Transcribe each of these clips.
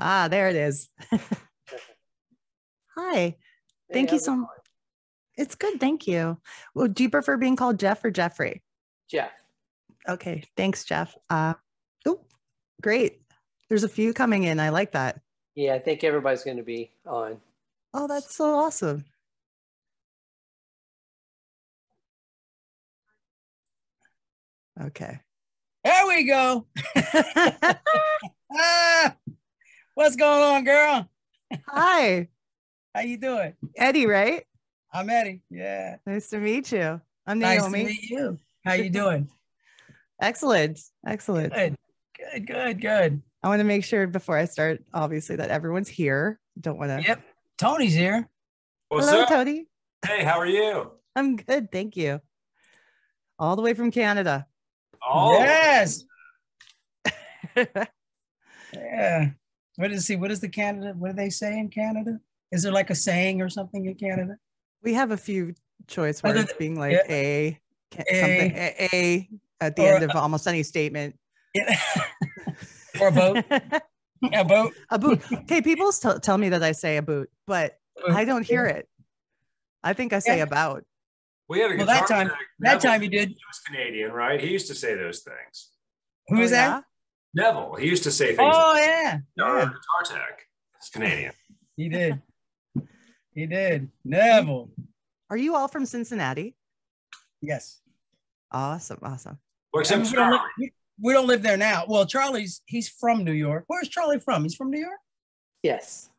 Ah, there it is. Hi. Thank you so much. It's good. Thank you. Well, do you prefer being called Jeff or Jeffrey? Jeff. Okay. Thanks, Jeff. Oh, great. There's a few coming in. I like that. Yeah, I think everybody's going to be on. Oh, that's so awesome. Okay. There we go. What's going on, girl? Hi. How you doing? Eddie, right? I'm Eddie. Yeah. Nice to meet you. I'm Nice Naomi. to meet you. How you doing? Excellent. Good. I want to make sure before I start, obviously, that everyone's here. Don't want to. Yep. Tony's here. Hello, Tony. Hey, how are you? I'm good. Thank you. All the way from Canada. Oh, yes. Yeah. What is the Canada? What do they say in Canada? Is there like a saying or something in Canada? We have a few choice words being like A at the end of almost any statement. Yeah. Or a boat. A boat. A boot. Okay, people tell me that I say a boot, but I don't hear it. I think I say about. We had a guitar tech. That time you did. He was Canadian, right? He used to say those things. Who is that? Neville. He used to say things. Oh, yeah. Guitar tech. It's Canadian. He did. He did. Neville. Are you all from Cincinnati? Yes. Awesome. Well, except Charlie. We don't live there now. Well, he's from New York. Where's Charlie from? He's from New York? Yes.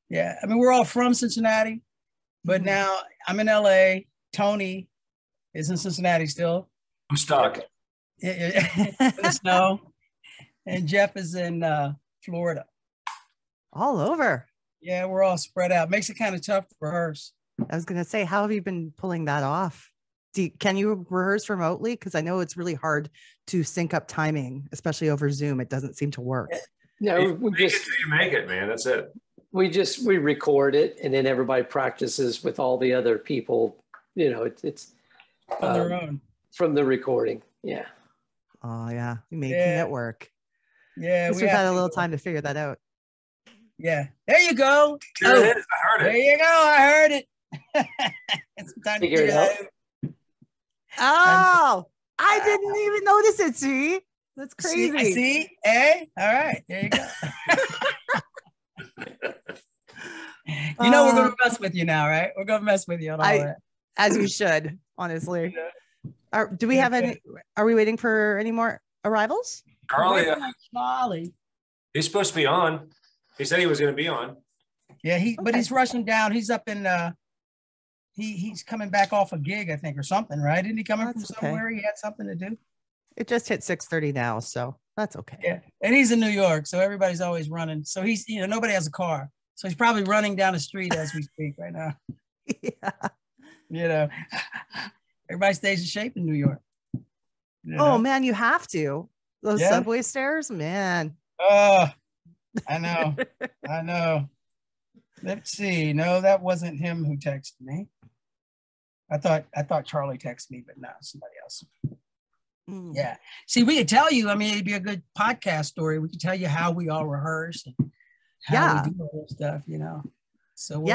Yeah. I mean, we're all from Cincinnati, but now I'm in LA. Tony is in Cincinnati still. I'm stuck. In the snow. And Jeff is in Florida. All over. Yeah, we're all spread out. Makes it kind of tough to rehearse. I was going to say, how have you been pulling that off? Can you rehearse remotely? Because I know it's really hard to sync up timing, especially over Zoom. It doesn't seem to work. No, you make it, man. That's it. We record it, and then everybody practices with all the other people. You know, it's on their own from the recording. Yeah. Oh yeah, making it work. Yeah, we've had a little time to figure that out. Yeah, there you go. There it is. I heard it. There you go. I heard it. It's time to figure it out. Oh, I didn't even notice it. See, that's crazy. See? Hey, all right. There you go. You know, we're going to mess with you now, right? We're going to mess with you on all that. As you should, honestly. Do we have any? Are we waiting for any more arrivals? Charlie. He's supposed to be on. He said he was going to be on. Yeah, but he's rushing down. He's up in he's coming back off a gig, I think, or something, right? Isn't he coming from somewhere? He had something to do. It just hit 6:30 now, so that's okay. Yeah, and he's in New York, so everybody's always running. So he's, nobody has a car, so he's probably running down the street as we speak right now. Yeah. Everybody stays in shape in New York. Oh man, you have to. Those subway stairs, man. Oh, I know. Let's see. No, that wasn't him who texted me. I thought Charlie texted me, but no, somebody else. Yeah. See, we could tell you, I mean, it'd be a good podcast story. We could tell you how we all rehearse and how we do all this stuff, So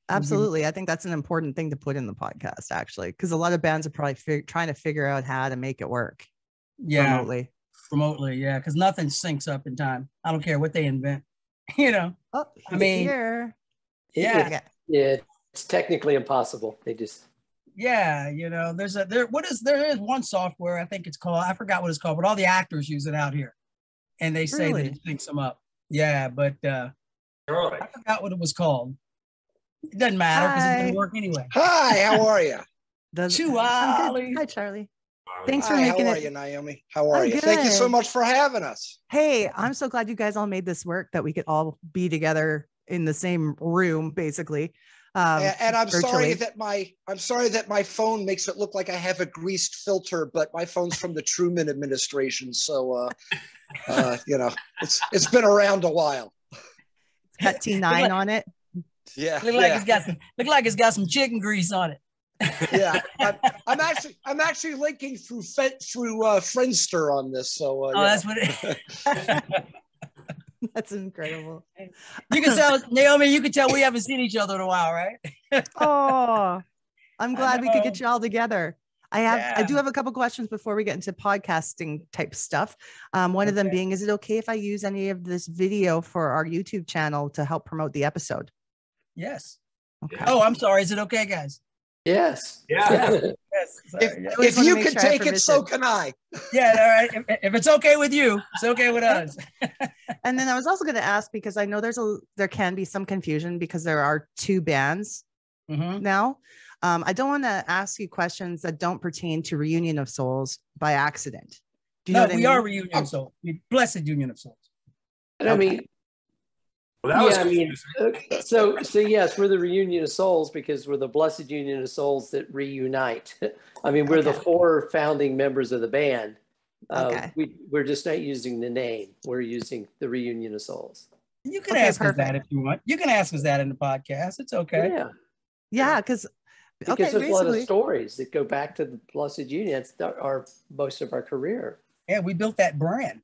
absolutely. I think that's an important thing to put in the podcast, actually, because a lot of bands are probably trying to figure out how to make it work. Remotely, yeah, because nothing syncs up in time. I don't care what they invent. Oh, I mean, it's technically impossible. They just there is one software, I think it's called, I forgot what it's called, but all the actors use it out here, and they say that it syncs them up. Yeah, but I forgot what it was called. It doesn't matter because it doesn't work anyway. Hi, how are you? Charlie. Hi, Charlie. Thanks for making it. How are you, Naomi? How are you? Thank you so much for having us. Hey, I'm so glad you guys all made this work, that we could all be together in the same room, basically. And I'm virtually. sorry that my phone makes it look like I have a greased filter, but my phone's from the Truman administration, so it's been around a while. It's got T9 on it. Yeah, look like it's got some chicken grease on it. Yeah, I'm actually linking through Friendster on this. So that's what it. That's incredible. You can tell, Naomi, you can tell we haven't seen each other in a while, right? Oh, I'm glad we could get know. you all together. I do Yeah. have a couple questions before we get into podcasting type stuff. One of them Okay. being, is it okay if I use any of this video for our YouTube channel to help promote the episode? Yes. Okay. Oh, I'm sorry. Is it okay, guys? Yes. Yeah. Yes. Sorry. Yeah. I always If wanna you make can sure I have take it, so permission. can I. Yeah, all right. If it's okay with you, it's okay with us. And then I was also going to ask, because I know there can be some confusion because there are two bands Mhm. now. I don't want to ask you questions that don't pertain to Reunion of Souls by accident. Do you know No, what I we mean? are reunion of souls. Blessed union of souls. And I mean, Well, that was yeah, I mean, confusing. so yes, we're the reunion of souls because we're the blessed union of souls that reunite. I mean, we're the Okay. 4 founding members of the band. Okay. We're just not using the name. We're using the reunion of souls. You can Okay, ask us that perfect. if you want. You can ask us that in the podcast. It's okay. Yeah, Yeah, because because there's a lot of basically, stories that go back to the blessed union. It's our most of our career. Yeah, we built that brand.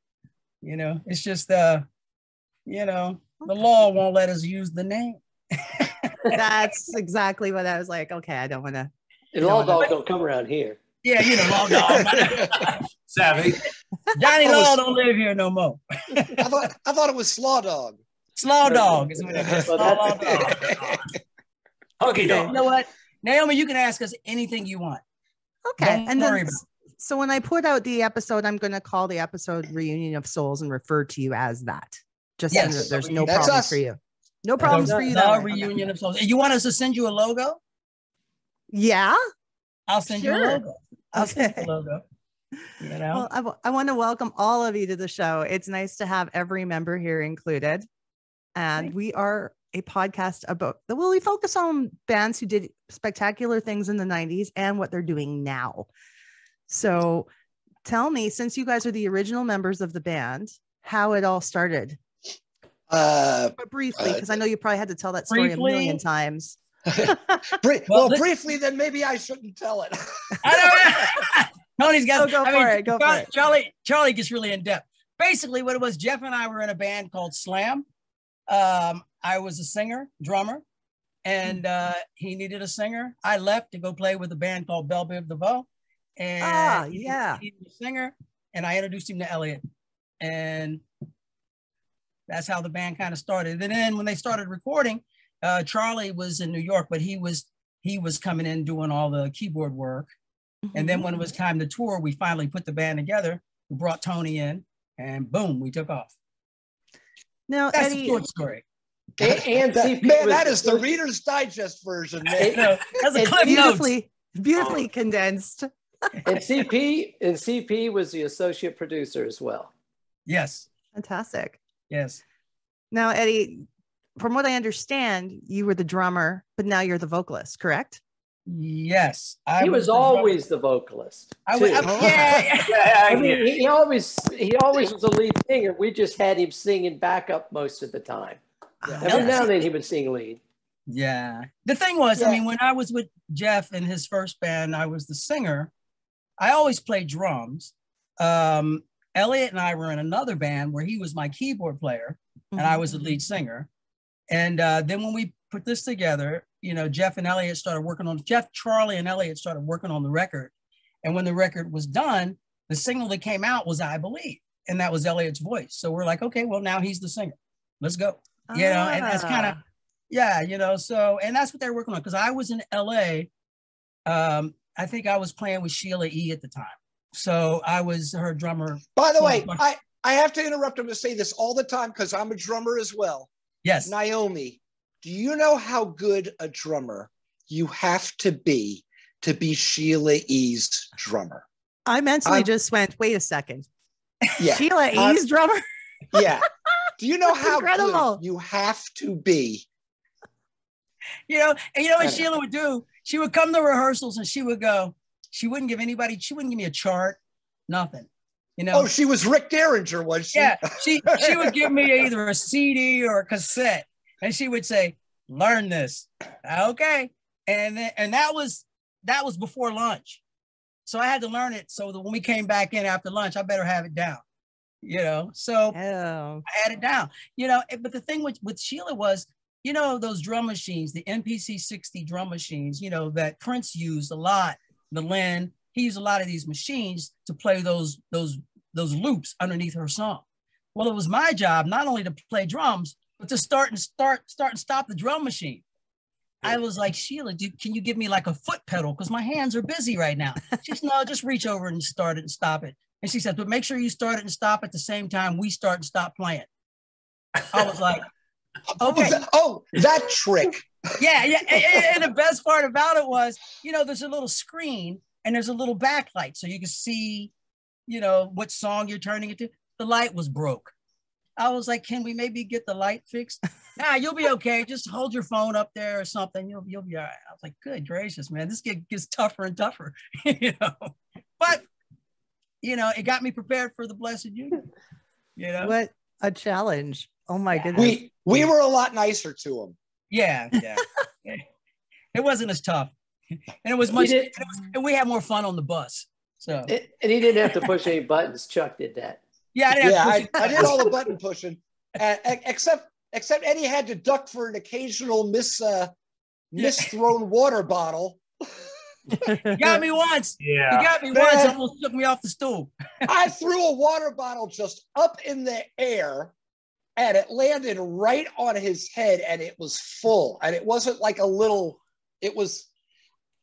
You know, it's just you know, the law won't let us use the name. that's exactly what I was like. Okay, I don't want to. And Law Dog don't come around here. Yeah, you know, Law Dog. Savvy. Johnny I Law was- don't live here no more. I thought it was Slaw Dog. Slaw Dog is what it is. Well, Slaw that's- Dog. Hunky You dog. know what? Naomi, you can ask us anything you want. Okay, Don't and worry then about so when I put out the episode, I'm going to call the episode Reunion of Souls and refer to you as that. Just so Yes. that there's no That's problems us. for you. No problems for you. The That way. reunion of souls. You want us to send you a logo? Yeah. I'll send you a Sure. logo. I'll send you Okay. a logo. You know? Well, I want to welcome all of you to the show. It's nice to have every member here included. And Thank we are a podcast about, well, we focus on bands who did spectacular things in the 90s and what they're doing now. So tell me, since you guys are the original members of the band, how it all started. But briefly, because I know you probably had to tell that story a million Briefly? times. Well, briefly, then maybe I shouldn't tell it. I know. Tony's got. Go for it. Go for it. Charlie gets really in depth. Basically, what it was, Jeff and I were in a band called Slam. I was a singer, drummer, and he needed a singer. I left to go play with a band called Belle Biv DeVoe. And he needed a singer, and I introduced him to Elliot. And that's how the band kind of started. And then when they started recording, Charlie was in New York, but he was coming in doing all the keyboard work. And then when it was time to tour, we finally put the band together. We brought Tony in, and boom, we took off. Now, That's Eddie, the short story. And CP Man, was- that is the Reader's Digest version, man. No, that's a It's clip notes. beautifully condensed. and CP was the associate producer as well. Yes, Fantastic. yes. Now, Eddie, from what I understand, you were the drummer, but now you're the vocalist, correct? Yes. He was the always the vocalist. I was, too. yeah. Yeah, I mean, he always was a lead singer. We just had him singing backup most of the time. Every now and then he would sing lead. Yeah. The thing was, I Yeah. mean, when I was with Jeff in his first band, I was the singer. I always played drums. Elliot and I were in another band where he was my keyboard player and I was the lead singer. And then when we put this together, you know, Jeff and Elliot started working on, Charlie and Elliot started working on the record. And when the record was done, the single that came out was I Believe. And that was Elliot's voice. So we're like, okay, well, now he's the singer. Let's go. You know, and that's kind of, yeah, you know, so, and that's what they're working on. Cause I was in LA. I think I was playing with Sheila E. at the time. So I was her drummer. By the way, I have to interrupt him to say this all the time because I'm a drummer as well. Yes. Naomi, do you know how good a drummer you have to be Sheila E.'s drummer? I mentally just went, wait a second. Yeah. Sheila E.'s drummer? Yeah. Do you know That's how incredible. good you have to be? You know, and you know what I know. Sheila would do? She would come to rehearsals and she would go, she wouldn't give me a chart, nothing. You know? Oh, she was Rick Derringer, was she? Yeah, she would give me either a CD or a cassette, and she would say, "Learn this." Okay, and that was before lunch, so I had to learn it so that when we came back in after lunch, I better have it down. you know, so Oh. I had it down, you know. But the thing with Sheila was, you know, those drum machines, the MPC 60 drum machines, you know, that Prince used a lot, the Lynn, he used a lot of these machines to play those loops underneath her song. Well, it was my job not only to play drums, but to start and stop the drum machine. I was like, Sheila, can you give me like a foot pedal? Because my hands are busy right now. She said, no, just reach over and start it and stop it. And she said, but make sure you start it and stop at the same time we start and stop playing. I was like, okay. That trick. Yeah. And the best part about it was, you know, there's a little screen and there's a little backlight so you can see, you know, what song you're turning it to. The light was broke. I was like, can we maybe get the light fixed? Nah, you'll be okay. Just hold your phone up there or something. You'll be all right. I was like, good gracious, man. This gets tougher and tougher, you know. But, you know, it got me prepared for the Blessed Union. You know? What a challenge. Oh my goodness. We were a lot nicer to him. Yeah. It wasn't as tough. And it was much, and we had more fun on the bus. So And he didn't have to push any buttons. Chuck did that. yeah, I did all the button pushing, except Eddie had to duck for an occasional misthrown water bottle. You got me once. Yeah. You got me once. Almost took me off the stool. I threw a water bottle just up in the air, and it landed right on his head, and it was full. And it wasn't like a little. It was.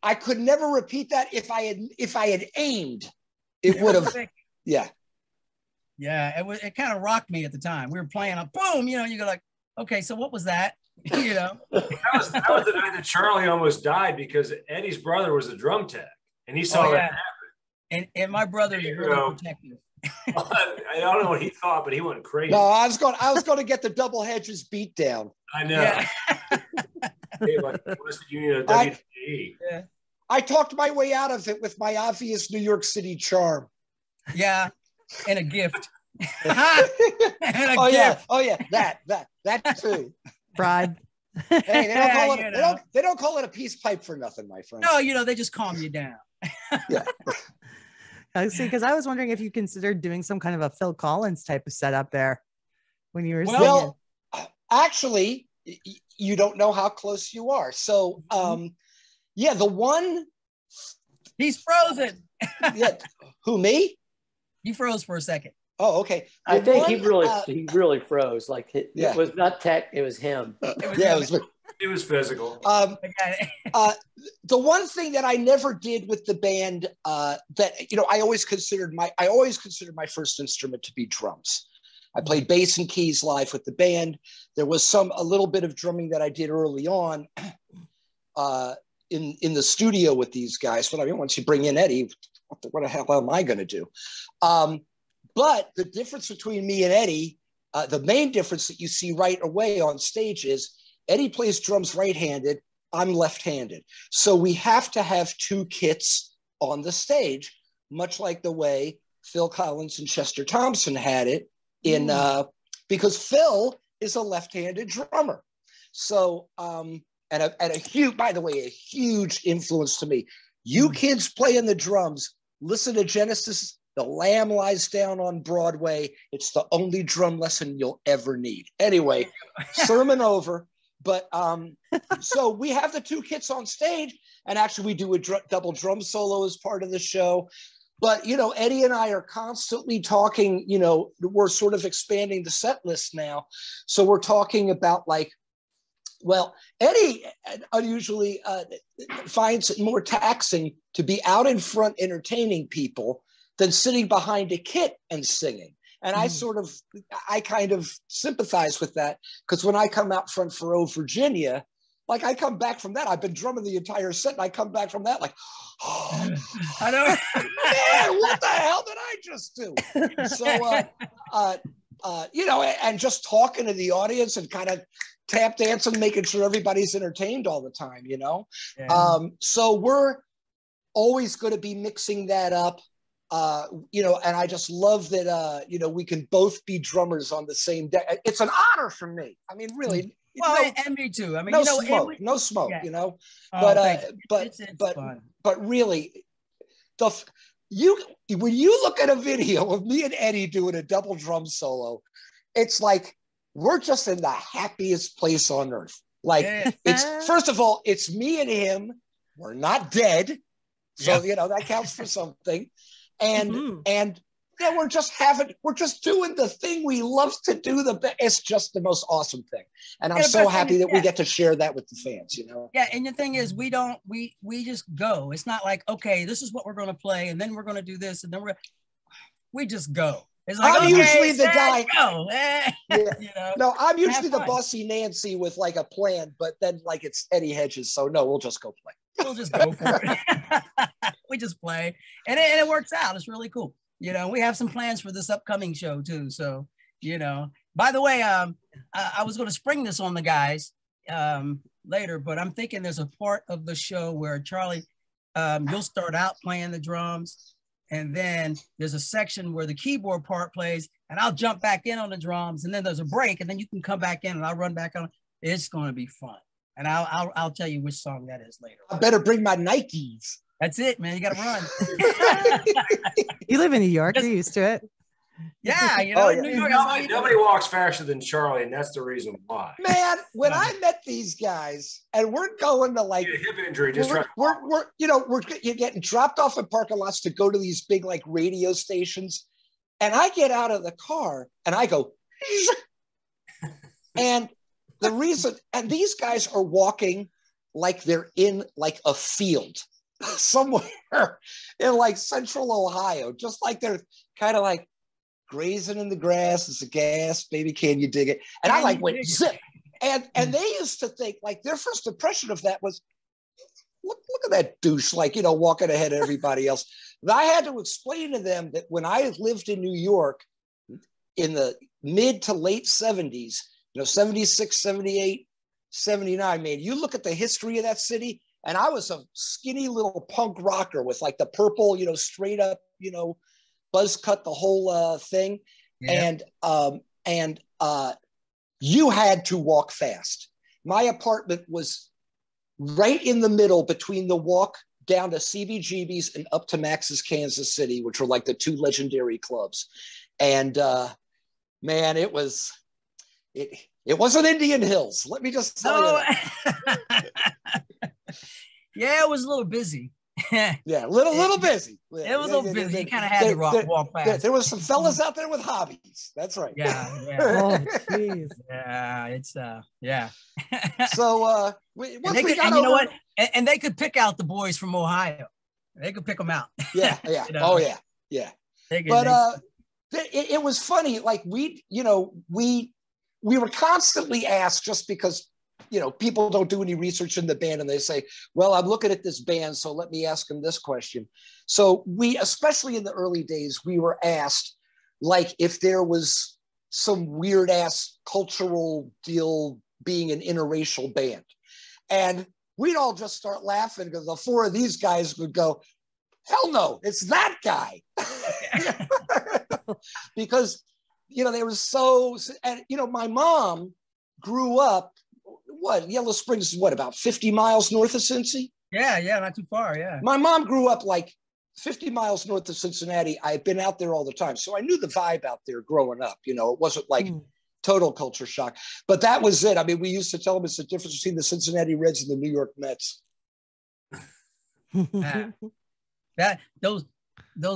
I could never repeat that. If I had aimed, it would have. Yeah. Yeah, it kind of rocked me at the time. We were playing a boom, you know, you go like, okay, so what was that? You know, That was the night that Charlie almost died because Eddie's brother was a drum tech and he saw that happen. And my brother is really protective. I don't know what he thought, but he went crazy. No, I was going to get the double hedges beat down. I know. Yeah. Hey, like Blessed Union of WTE. I talked my way out of it with my obvious New York City charm. Yeah. And a gift. Yeah, that too. Bribe. Hey, they don't call it a peace pipe for nothing, my friend. No, you know, they just calm you down. Yeah. I see, because I was wondering if you considered doing some kind of a Phil Collins type of setup there when you were singing. Well, actually, you don't know how close you are. So, the one. He's frozen. Yeah. Who, me? You froze for a second. Oh, okay. I think he really froze. Like it was not tech, it was him. It was physical. The one thing that I never did with the band that I always considered my first instrument to be drums. I played bass and keys live with the band. There was a little bit of drumming that I did early on in the studio with these guys. But I mean, once you bring in Eddie, what the hell am I going to do? But the difference between me and Eddie, the main difference that you see right away on stage is Eddie plays drums right-handed, I'm left-handed. So we have to have two kits on the stage, much like the way Phil Collins and Chester Thompson had it because Phil is a left-handed drummer. So, a huge influence to me. You kids playing the drums, listen to Genesis, The Lamb Lies Down on Broadway. It's the only drum lesson you'll ever need. Anyway, sermon over. But so we have the two kits on stage, and actually we do a double drum solo as part of the show. But, Eddie and I are constantly talking, we're sort of expanding the set list now. So we're talking about Eddie unusually finds it more taxing to be out in front entertaining people than sitting behind a kit and singing. And I kind of sympathize with that, because when I come out front for Oh Virginia, I come back from that. I've been drumming the entire set, and I come back from that I know. Man, what the hell did I just do? So, and just talking to the audience and kind of tap dancing, making sure everybody's entertained all the time, Yeah. So we're always going to be mixing that up. And I just love that, we can both be drummers on the same day. It's an honor for me. I mean, really. Well, and me too. I mean, no smoke, yeah. But it's fun. but really, when you look at a video of me and Eddie doing a double drum solo, it's like we're just in the happiest place on earth. Like it's first of all, it's me and him. We're not dead, so that counts for something. And yeah, we're just doing the thing we love to do. It's just the most awesome thing, and I'm so happy that we get to share that with the fans. Yeah, and the thing is, we just go. It's not like, okay, this is what we're going to play, and then we're going to do this, and then we just go. It's like, I'm usually the guy. Go. No, I'm usually the bossy Nancy with like a plan, but then like it's Eddie Hedges, so no, we'll just go play. We'll just go for it. We just play, and it works out. It's really cool. We have some plans for this upcoming show too. So, by the way, I was going to spring this on the guys later, but I'm thinking there's a part of the show where Charlie, you'll start out playing the drums, and then there's a section where the keyboard part plays, and I'll jump back in on the drums, and then there's a break, and then you can come back in, and I'll run back on. It's going to be fun, and I'll tell you which song that is later. I better bring my Nikes. That's it, man. You got to run. You live in New York. You're used to it. Yeah, New York. Nobody walks faster than Charlie, and that's the reason why. Man, when I met these guys, and we're going to like hip injury, you're getting dropped off at parking lots to go to these big like radio stations, and I get out of the car and I go, and the reason, and these guys are walking like they're in like a field somewhere in like central Ohio, just like they're kind of like grazing in the grass. It's a gas, baby, can you dig it? And I like went zip. And they used to think like their first impression of that was, look at that douche, like, walking ahead of everybody else. And I had to explain to them that when I lived in New York in the mid to late 70s, 76, 78, 79, man, you look at the history of that city, and I was a skinny little punk rocker with like the purple, straight up, buzz cut, the whole thing. Yeah. And you had to walk fast. My apartment was right in the middle between the walk down to CBGB's and up to Max's Kansas City, which were like the two legendary clubs. And man, it wasn't Indian Hills. Let me just tell you that. Yeah, it was a little busy. Yeah, a little busy. It was a little busy. You kind of had to walk fast. There was some fellas out there with hobbies. That's right. Yeah. Oh, jeez. Yeah, it's yeah. So and they could pick out the boys from Ohio. They could pick them out. Yeah. Oh yeah. But it was funny. Like we were constantly asked, just because people don't do any research in the band, and they say, well, I'm looking at this band, so let me ask them this question. So we, especially in the early days, we were asked like if there was some weird ass cultural deal being an interracial band, and we'd all just start laughing because the four of these guys would go, hell no, it's that guy. Because they were so, and my mom grew up, Yellow Springs is about 50 miles north of Cincy? Yeah, not too far, yeah. My mom grew up like 50 miles north of Cincinnati. I had been out there all the time, so I knew the vibe out there growing up. It wasn't like total culture shock, but that was it. I mean, we used to tell them it's the difference between the Cincinnati Reds and the New York Mets. Those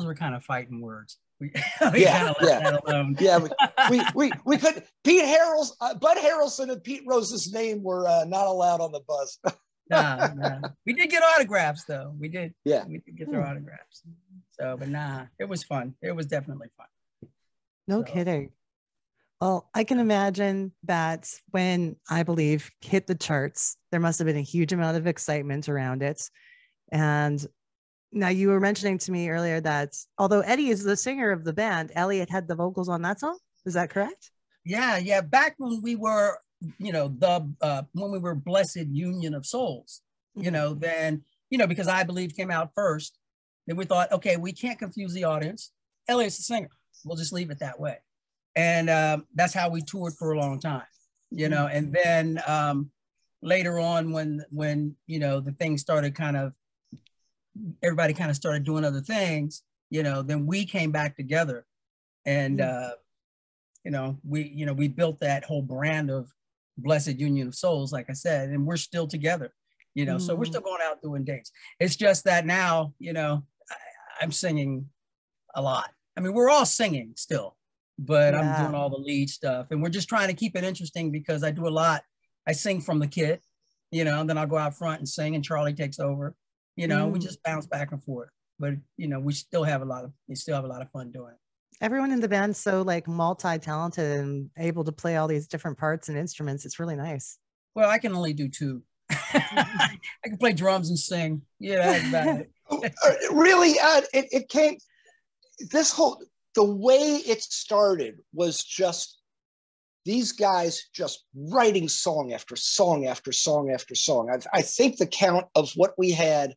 were kind of fighting words. We yeah. That alone. Yeah, we could. Bud Harrelson and Pete Rose's name were not allowed on the bus. Nah. We did get autographs though. We did. Yeah, we did get their autographs. So, but it was fun. It was definitely fun. No kidding. Well, I can imagine that when I Believe hit the charts, there must have been a huge amount of excitement around it. And now you were mentioning to me earlier that although Eddie is the singer of the band, Elliot had the vocals on that song. Is that correct? Yeah. Back when we were, when we were Blessed Union of Souls, then, because I Believe came out first, then we thought, okay, we can't confuse the audience. Elliot's the singer. We'll just leave it that way. And that's how we toured for a long time, and then later on when the thing started everybody kind of started doing other things, then we came back together, and we built that whole brand of Blessed Union of Souls, like I said, and we're still together, so we're still going out doing dates. It's just that now, I'm singing a lot. I mean, we're all singing still, but I'm doing all the lead stuff, and we're just trying to keep it interesting because I do a lot. I sing from the kit, and then I'll go out front and sing, and Charlie takes over. We just bounce back and forth, but we still have a lot of fun doing it. Everyone in the band's so like multi-talented and able to play all these different parts and instruments. It's really nice. Well, I can only do two. I can play drums and sing. Yeah, that's about it. Really, it came. The way it started was just these guys just writing song after song after song after song. I think the count of what we had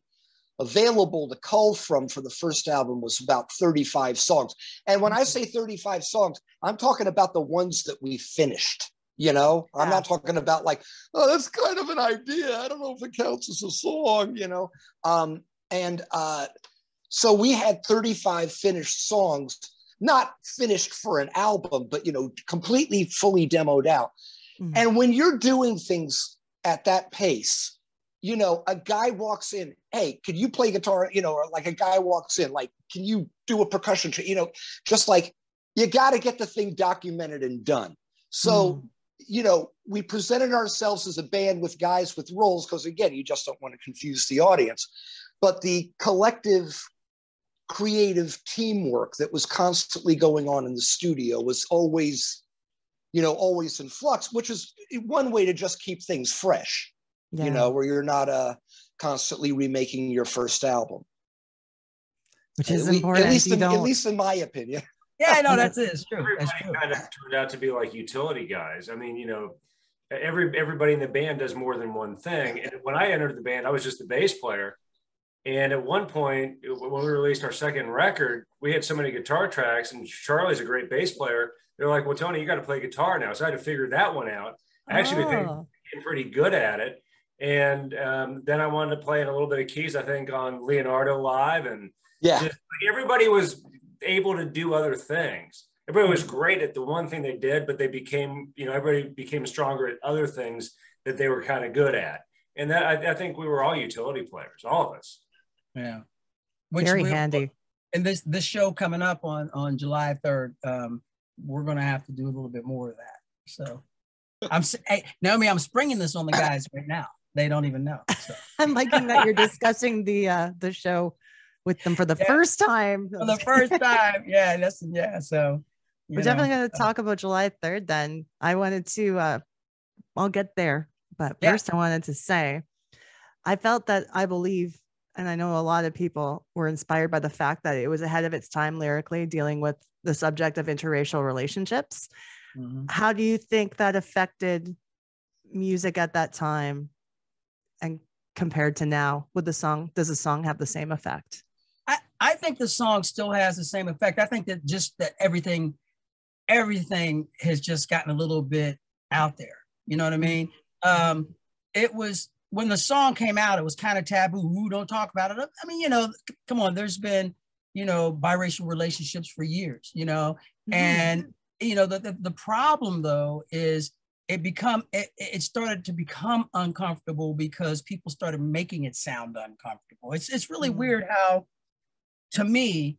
available to cull from for the first album was about 35 songs. And when I say 35 songs, I'm talking about the ones that we finished. I'm not talking about like, oh, that's kind of an idea. I don't know if it counts as a song, So we had 35 finished songs, not finished for an album, but, completely fully demoed out. Mm-hmm. And when you're doing things at that pace, a guy walks in, hey, can you play guitar? Or like a guy walks in, like, can you do a percussion? Just like, you got to get the thing documented and done. So, we presented ourselves as a band with guys with roles, because again, you just don't want to confuse the audience. But the collective creative teamwork that was constantly going on in the studio was always in flux, which is one way to just keep things fresh. Where you're not constantly remaking your first album. Which is important. At least in my opinion. Yeah, no, that's it. It's true. Everybody kind of turned out to be like utility guys. I mean, everybody in the band does more than one thing. And when I entered the band, I was just a bass player. And at one point, when we released our second record, we had so many guitar tracks, and Charlie's a great bass player. They're like, well, Tony, you got to play guitar now. So I had to figure that one out. I actually became pretty good at it. And then I wanted to play in a little bit of keys, I think, on Leonardo Live. And just, everybody was able to do other things. Everybody was great at the one thing they did, but they became, everybody became stronger at other things that they were kind of good at. And that I think we were all utility players, all of us. Yeah. Very handy. And this show coming up on July 3rd, we're going to have to do a little bit more of that. So Naomi, I'm springing this on the guys right now. They don't even know. So. I'm liking that you're discussing the show with them for the first time. For the first time. Yeah. So we're definitely going to talk about July 3rd then. I wanted to, I'll get there. But first I wanted to say, I felt that I believe, and I know a lot of people were inspired by the fact that it was ahead of its time lyrically, dealing with the subject of interracial relationships. Mm-hmm. How do you think that affected music at that time and compared to now? Does the song have the same effect? I think the song still has the same effect. I think that just that everything has just gotten a little bit out there. You know what I mean? It was, when the song came out, it was kind of taboo. Ooh, don't talk about it. I mean, come on, there's been, biracial relationships for years, and, the problem though, is it started to become uncomfortable because people started making it sound uncomfortable. It's really weird how, to me,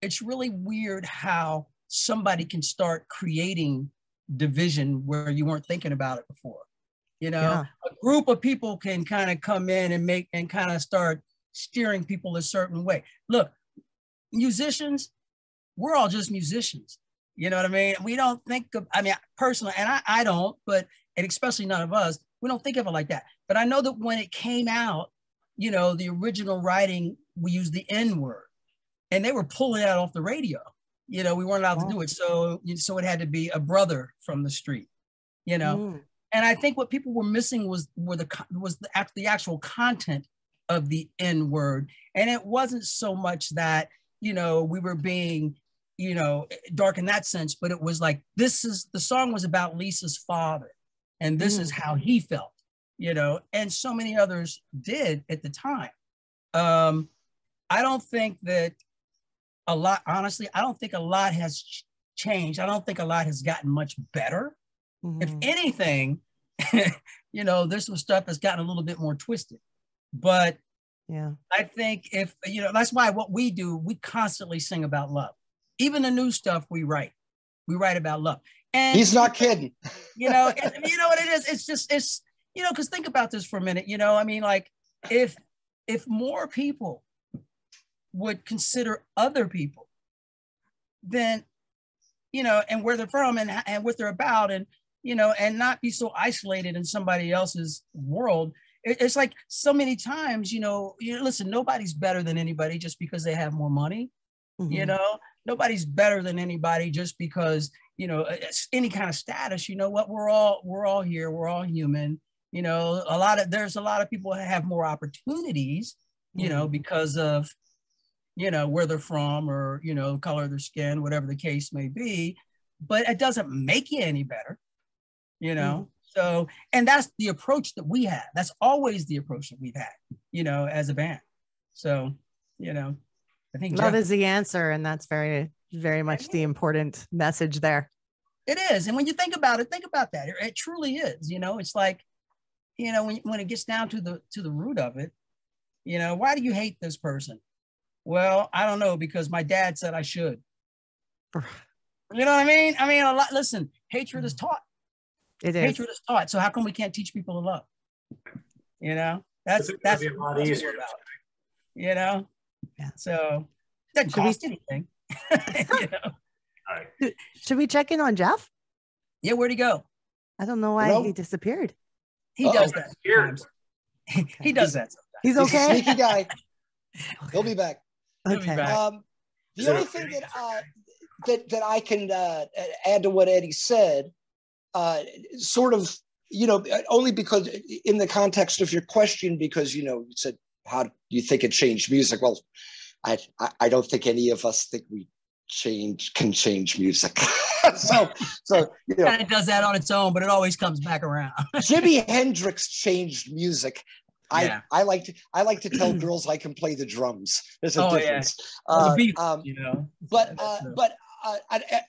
it's really weird how somebody can start creating division where you weren't thinking about it before. A group of people can kind of come in and kind of start steering people a certain way. Look, musicians, we're all just musicians. You know what I mean? We don't think of, personally, and I don't, and especially none of us, we don't think of it like that. But I know that when it came out, the original writing, we used the N word, and they were pulling that off the radio. We weren't allowed to do it. So it had to be a brother from the street, And I think what people were missing was the actual content of the N word. And it wasn't so much that, we were being, dark in that sense, but it was like, the song was about Lisa's father. And this is how he felt, and so many others did at the time. I don't think that a lot, honestly, I don't think a lot has changed. I don't think a lot has gotten much better. If anything, there's some stuff that's gotten a little bit more twisted. But yeah, I think that's why what we do, we constantly sing about love. Even the new stuff we write about love. And he's not kidding. You know what it is? It's because think about this for a minute. I mean, like if more people would consider other people, then, and where they're from and what they're about, and, and not be so isolated in somebody else's world. It's like so many times, listen, nobody's better than anybody just because they have more money. Nobody's better than anybody just because, it's any kind of status. You know what? We're all here. We're all human. There's a lot of people that have more opportunities, because of, where they're from, or, color of their skin, whatever the case may be. But it doesn't make you any better, So, and that's the approach that we have. That's always the approach that we've had, as a band. So, I think love is the answer. And that's very, very much the important message there. It is. And when you think about it, think about that. It truly is, it's like, when it gets down to the root of it, why do you hate this person? Well, I don't know, because my dad said I should. You know what I mean? I mean, a lot. Listen, hatred is taught. It is. Hatred is taught. So how come we can't teach people to love? That's a lot easier. Yeah. So it doesn't cost anything. All right. Should we check in on Jeff? Yeah, where'd he go? I don't know why he disappeared. He does that. He does that sometimes. He's okay. He's a sneaky guy. He'll be back. Okay. The only thing that I can add to what Eddie said, sort of, only because in the context of your question, because you said, how do you think it changed music? Well, I don't think any of us think we can change music. so kind of does that on its own, but it always comes back around. Jimi Hendrix changed music. I like to tell girls I can play the drums. There's a difference. But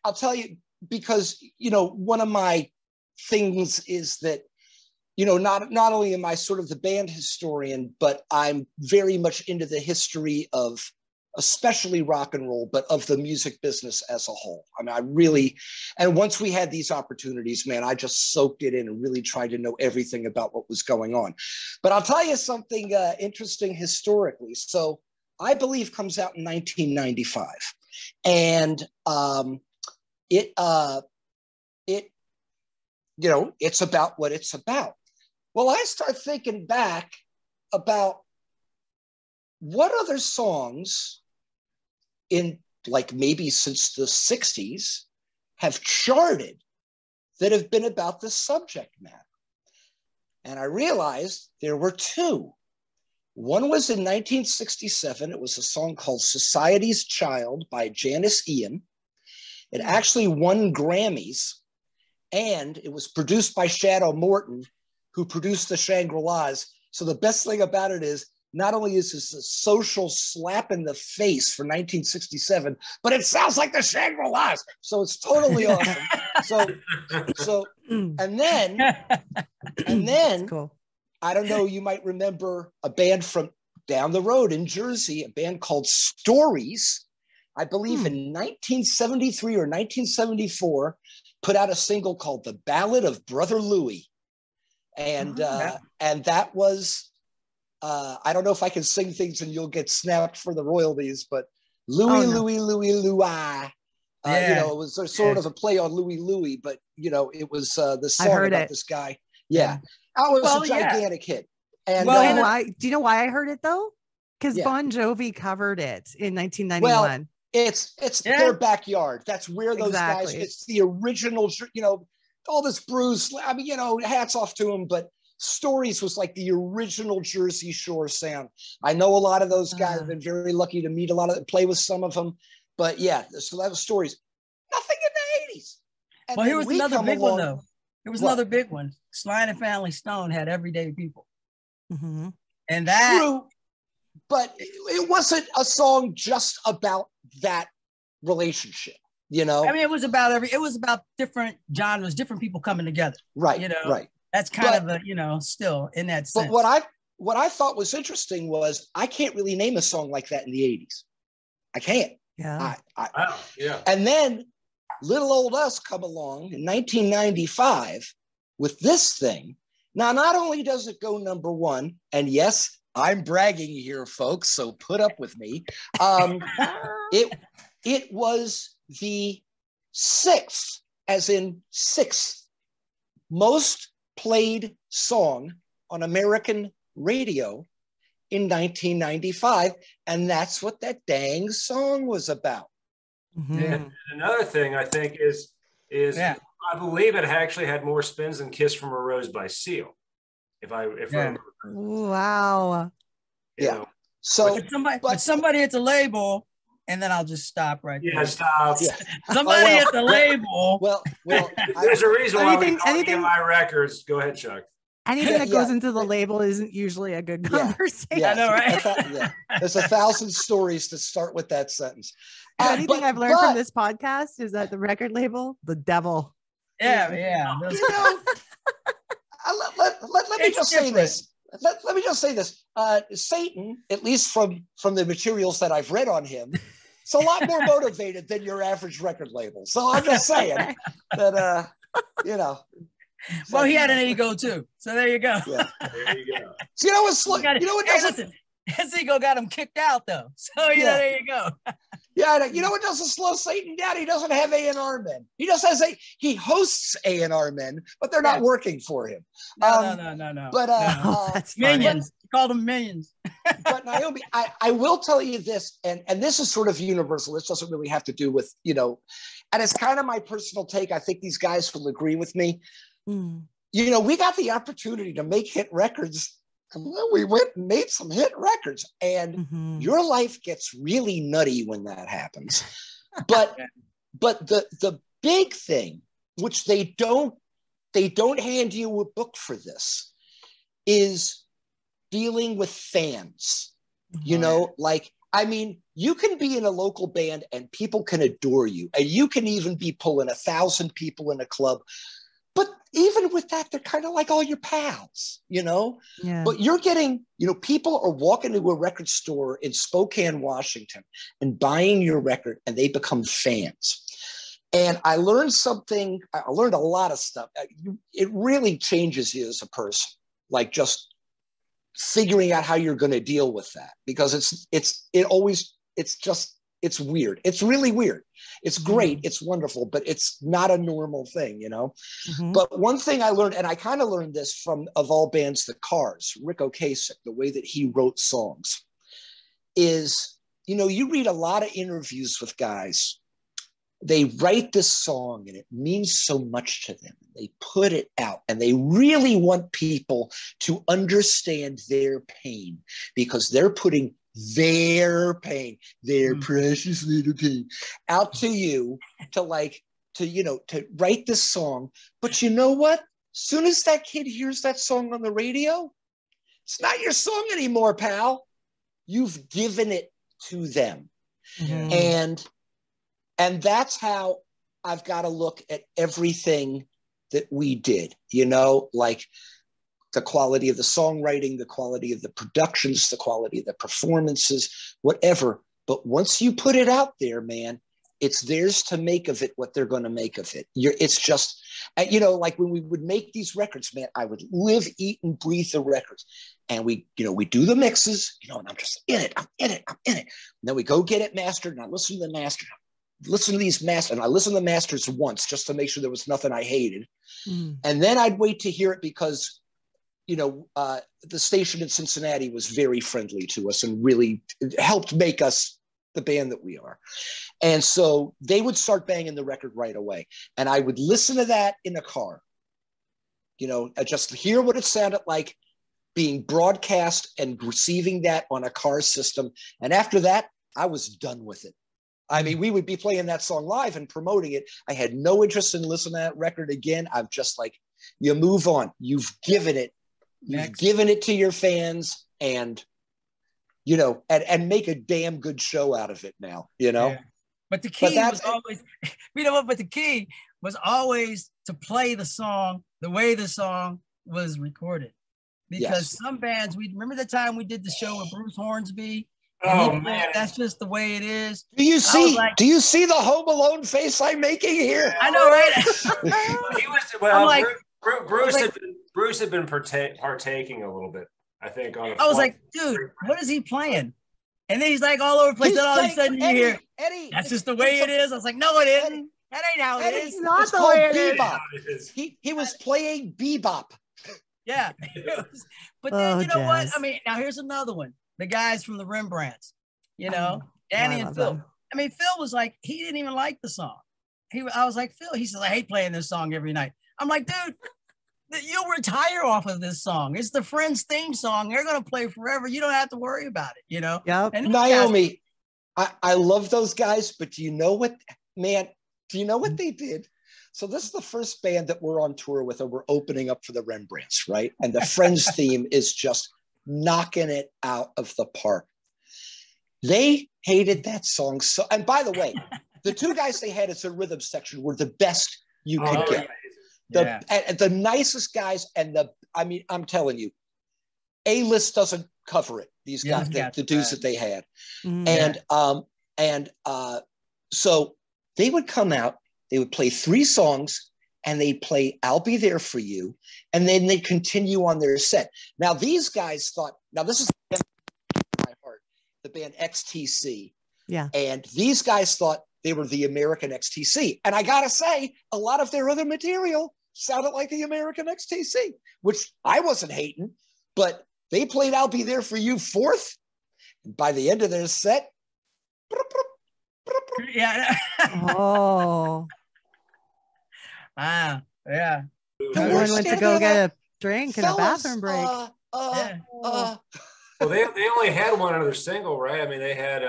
I'll tell you, because one of my things is that not only am I sort of the band historian, but I'm very much into the history of especially rock and roll, but of the music business as a whole. I mean, and once we had these opportunities, man, I just soaked it in and really tried to know everything about what was going on. But I'll tell you something interesting historically. So I Believe comes out in 1995, and it's about what it's about. Well, I start thinking back about what other songs in like maybe since the 60s have charted that have been about this subject matter. And I realized there were two. One was in 1967. It was a song called Society's Child by Janice Ian. It actually won Grammys, and it was produced by Shadow Morton, who produced the Shangri-Las. So the best thing about it is, not only is this a social slap in the face for 1967, but it sounds like the Shangri-Las. So it's totally awesome. And then cool. I don't know, you might remember a band from down the road in Jersey, a band called Stories, I believe in 1973 or 1974, put out a single called The Ballad of Brother Louie. And that was, I don't know if I can sing things and you'll get snapped for the royalties, but Louie, Louie, Louie, Louie. It was sort of a play on Louie Louie, but it was the song about this guy. Yeah. That was a gigantic hit. And do you know why I heard it though? Because Bon Jovi covered it in 1991. Well, it's their backyard. That's where those guys, it's the original, all this Bruce, I mean, hats off to him, but Stories was like the original Jersey Shore sound. I know a lot of those guys. I've been very lucky to meet a lot of them, play with some of them, but so that was Stories. Nothing in the 80s. And well, here was another big one though. There was another big one. Sly and Family Stone had Everyday People. Mm-hmm. And that, but it wasn't a song just about that relationship, you know? I mean, it was about different genres, different people coming together. Right, you know? right. That's kind of a, you know, still in that sense. But what I thought was interesting was I can't really name a song like that in the 80s. I can't. Yeah. Yeah. And then little old us come along in 1995 with this thing. Now, not only does it go number one, and yes, I'm bragging here, folks, so put up with me. It was the sixth, as in sixth, most played song on American radio in 1995, and that's what that dang song was about. Mm-hmm. And another thing I think is I believe it actually had more spins than "Kiss from a Rose" by Seal. If I remember. Wow. Yeah. Know, so but somebody at the label, and then I'll just stop right there. Yeah, stop. Yeah. Somebody at the label. Well, there's a reason why we call anything my records. Go ahead, Chuck. Anything that goes into the label isn't usually a good conversation. Yeah, I know, right? Yeah. There's 1,000 stories to start with that sentence. Anything I've learned from this podcast is that the record label, the devil. Yeah. You know, let me just say this. Let me just say this. Satan, at least from the materials that I've read on him, is a lot more motivated than your average record label. So I'm just saying that, you know. Well, he had an ego too. So there you go. Yeah. There you go. So, you know what? Listen, his ego got him kicked out though. So you know, there you go. Yeah, you know what doesn't slow Satan down? He doesn't have A&R men. He just has he hosts A&R men, but they're not working for him. No. But minions. He called them minions. But Naomi, I will tell you this, and this is sort of universal. This doesn't really have to do with, you know, and it's kind of my personal take. I think these guys will agree with me. You know, we got the opportunity to make hit records. We went and made some hit records, and your life gets really nutty when that happens. But the big thing, which they don't hand you a book for this, is dealing with fans. You know, like, I mean, you can be in a local band and people can adore you, and you can even be pulling 1,000 people in a club. But even with that, they're kind of like all your pals, you know? Yeah. But you're getting, you know, people are walking to a record store in Spokane, Washington, and buying your record, and they become fans. And I learned something. I learned a lot of stuff. It really changes you as a person, like just figuring out how you're going to deal with that, because it's weird. It's really weird. It's great. It's wonderful, but it's not a normal thing, you know? But one thing I learned, and I kind of learned this from, of all bands, the Cars, Rick Ocasek, the way that he wrote songs is, you know, you read a lot of interviews with guys. They write this song and it means so much to them. They put it out and they really want people to understand their pain, because they're putting their pain, their precious little pain, out to you to write this song. But you know what? Soon as that kid hears that song on the radio, it's not your song anymore, pal. You've given it to them. And that's how I've got to look at everything that we did, you know, like the quality of the songwriting, the quality of the productions, the quality of the performances, whatever. But once you put it out there, man, it's theirs to make of it what they're going to make of it. It's just, you know, like when we would make these records, man, I would live, eat, and breathe the records. And we do the mixes, you know, and I'm just in it. And then we go get it mastered, and I listen to the master. Listen to these masters, and I listened to the masters once just to make sure there was nothing I hated. And then I'd wait to hear it, because you know, the station in Cincinnati was very friendly to us and really helped make us the band that we are. And so they would start banging the record right away. And I would listen to that in a car, you know, just hear what it sounded like being broadcast and receiving that on a car system. And after that, I was done with it. I mean, we would be playing that song live and promoting it. I had no interest in listening to that record again. I'm just like, you move on. You've given it. You've given it to your fans, and you know, and make a damn good show out of it now, you know. Yeah. But the key was always, you know what? But the key was always to play the song the way the song was recorded, because some bands, we remember the time we did the show with Bruce Hornsby. Oh man, that's just the way it is. Do you see? Do you see the Home Alone face I'm making here? I know, right? He was well. Like, Bruce had been partaking a little bit, I think. I was like, dude, what is he playing? And then he's like all over the place. Then all of a sudden you hear, Eddie, that's just the way it is. I was like, no, it isn't. Eddie, that ain't how it is. It's not the way it is. He was playing bebop. Yeah. But then, you know what? I mean, now here's another one. The guys from the Rembrandts, you know, Danny and Phil. I mean, Phil was like, he didn't even like the song. I was like, Phil, he says, I hate playing this song every night. I'm like, dude, you'll retire off of this song. It's the Friends theme song. They're going to play forever. You don't have to worry about it, you know? Yep. And Naomi, I love those guys, but do you know what, man, do you know what they did? So this is the first band that we're on tour with, and we're opening up for the Rembrandts, right? And the Friends theme is just knocking it out of the park. They hated that song. So, and by the way, the two guys they had as a rhythm section were the best you could get. The nicest guys, and I mean, I'm telling you, A-list doesn't cover it. These guys, the dudes that they had. And so they would come out, they would play 3 songs, and they'd play I'll Be There For You, and then they continue on their set. Now, these guys thought, now this is my heart, the band XTC. Yeah. And these guys thought they were the American XTC. And I got to say, a lot of their other material sounded like the American XTC, which I wasn't hating, but they played I'll Be There For You 4th. And by the end of their set, yeah. Oh. Wow. Yeah. Everyone went to go get a drink and a bathroom break. Well, they only had one other single, right? I mean, they had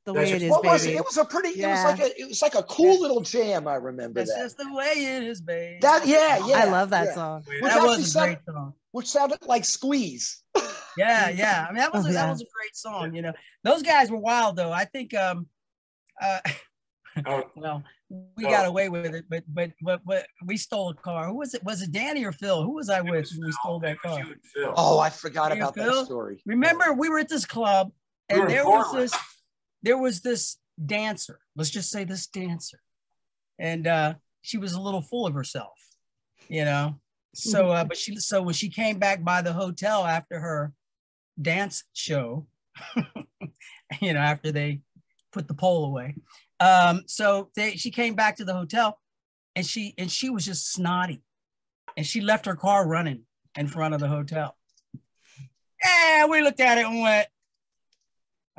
The Way It Is, what baby. was it? It was a pretty. It was like a cool little jam. I remember That's that. just the way it is, baby. I love that song. That was a great song. Which sounded like Squeeze. Yeah. I mean, that was a great song. You know, those guys were wild, though. I think. Well, we got away with it, but we stole a car. Who was it? Was it Danny or Phil? Who was I with when we stole that car? Oh, I forgot about that story. Remember, we were at this club, and there was this dancer. Let's just say this dancer, and she was a little full of herself, you know. So, but when she came back by the hotel after her dance show, you know, after they put the pole away. She came back to the hotel, and she was just snotty, and she left her car running in front of the hotel. And we looked at it and went,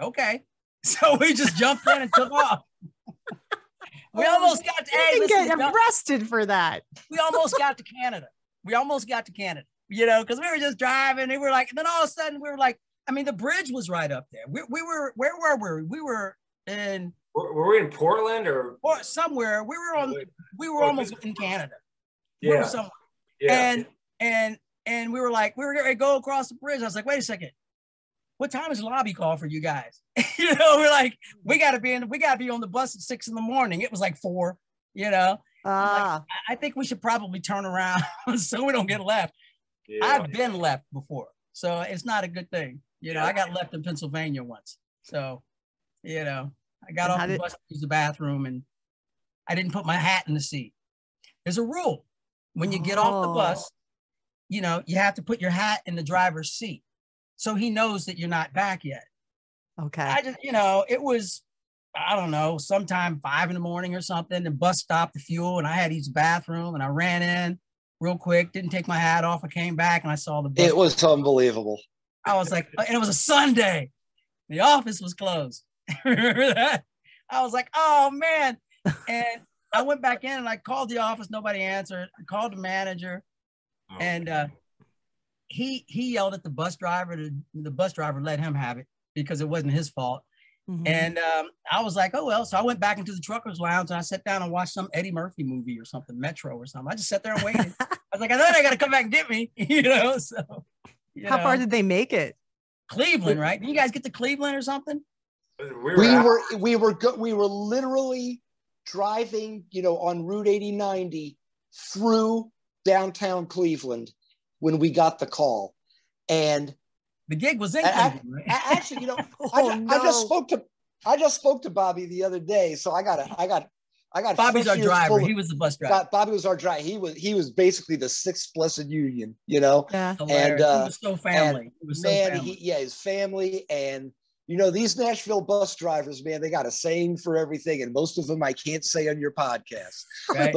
okay. So we just jumped in and took off. We almost got to get arrested for that. We almost got to Canada. You know, because we were just driving, and we were like, and then all of a sudden we were like, I mean, the bridge was right up there. We were, where were we? We were in. Were we in Portland or somewhere? We were almost in Canada. Yeah. We were somewhere. Yeah. And we were like, we were going to go across the bridge. I was like, wait a second. What time is lobby call for you guys? You know, we're like, we got to be on the bus at 6 a.m. It was like 4, you know. Like, I think we should probably turn around so we don't get left. Yeah. I've been left before, so it's not a good thing. You know, I got left in Pennsylvania once. So, you know, I got off the bus to use the bathroom, and I didn't put my hat in the seat. There's a rule. When you get off the bus, you know, you have to put your hat in the driver's seat, so he knows that you're not back yet. Okay. I just, you know, it was, I don't know, sometime 5 a.m. or something. The bus stopped the fuel, and I had to use the bathroom, and I ran in real quick, didn't take my hat off. I came back, and I saw the bus. It was unbelievable. I was like, and it was a Sunday. The office was closed. Remember that? I was like, oh man. And I went back in, and I called the office. Nobody answered. I called the manager, and he yelled at the bus driver. The bus driver let him have it because it wasn't his fault. Mm-hmm. And I was like, oh well. So I went back into the truckers lounge, and I sat down and watched some Eddie Murphy movie or something, Metro or something. I just sat there and waited. I was like, I know they got to come back and get me, you know. So how far did they make it? Cleveland, right? Did you guys get to Cleveland or something? We were literally driving, on Route 8090 through downtown Cleveland when we got the call. And the gig was in Cleveland, right? Actually, I just spoke to Bobby the other day, so I got Bobby's our driver. He was the bus driver. Bobby was our driver. He was basically the sixth blessed union, Yeah. And he was so family. His family, and these Nashville bus drivers, man, they got a saying for everything, and most of them I can't say on your podcast. Right.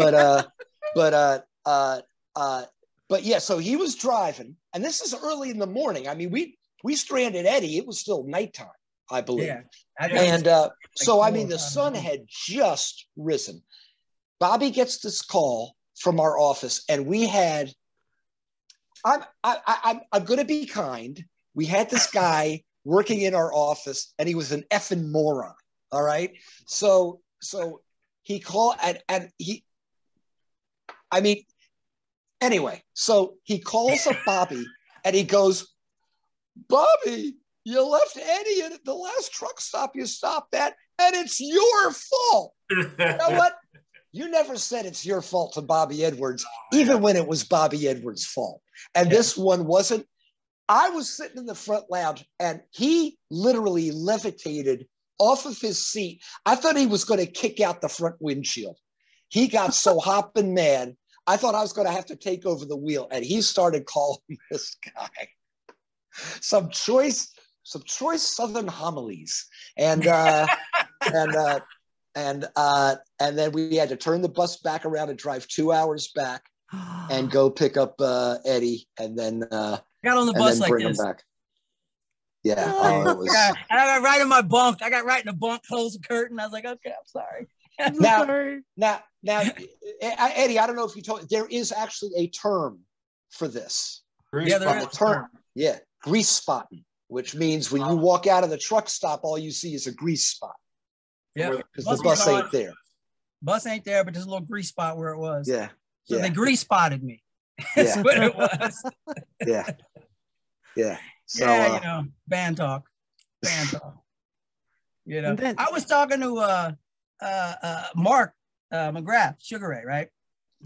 But yeah, so he was driving, and this is early in the morning. I mean, we stranded Eddie. It was still nighttime, I believe. Yeah. And the sun had just risen. Bobby gets this call from our office, and we had, I'm going to be kind. We had this guy working in our office, and he was an effing moron. All right. So he called, anyway, so he calls up Bobby, and he goes, Bobby, you left Eddie at the last truck stop you stopped at, and it's your fault. You know what? You never said it's your fault to Bobby Edwards, even when it was Bobby Edwards' fault. And this one wasn't. I was sitting in the front lounge, and he literally levitated off of his seat. I thought he was going to kick out the front windshield. He got so hopping mad. I thought I was going to have to take over the wheel, and he started calling this guy some choice Southern homilies, and then we had to turn the bus back around and drive 2 hours back and go pick up Eddie, and then got on the bus like bring this. him back. Yeah, I got right in my bunk. I got right in the bunk, closed the curtain. I was like, okay, I'm sorry. Now, Eddie, I don't know if you told. There is actually a term for this. There is a term. Yeah, grease spotting, which means when you walk out of the truck stop, all you see is a grease spot. Yeah, because the bus ain't there. Bus ain't there, but there's a little grease spot where it was. Yeah. So they grease spotted me. That's what it was. Yeah. So, band talk. I was talking to Mark McGrath, Sugar Ray, right?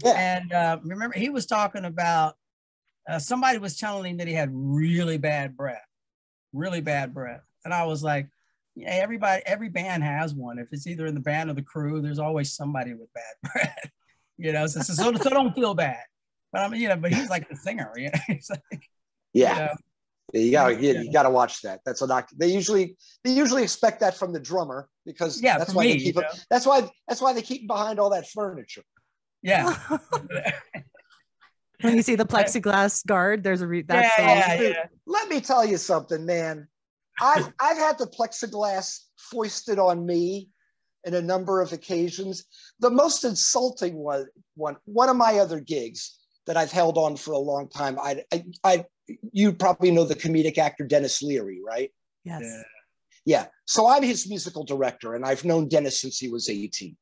Yeah. And remember, he was talking about somebody was telling him that he had really bad breath. And I was like, yeah, every band has one. If it's either in the band or the crew, there's always somebody with bad breath. So don't feel bad. But but he's like the singer, He's like, you gotta watch that. That's a knock. They usually expect that from the drummer, because that's why they keep that's why they keep him behind all that furniture. Yeah. When you see the plexiglass guard, there's a Let me tell you something, man. I've had the plexiglass foisted on me in a number of occasions. The most insulting one of my other gigs that I've held on for a long time. You probably know the comedic actor Dennis Leary, right? Yes. Yeah. So I'm his musical director, and I've known Dennis since he was 18.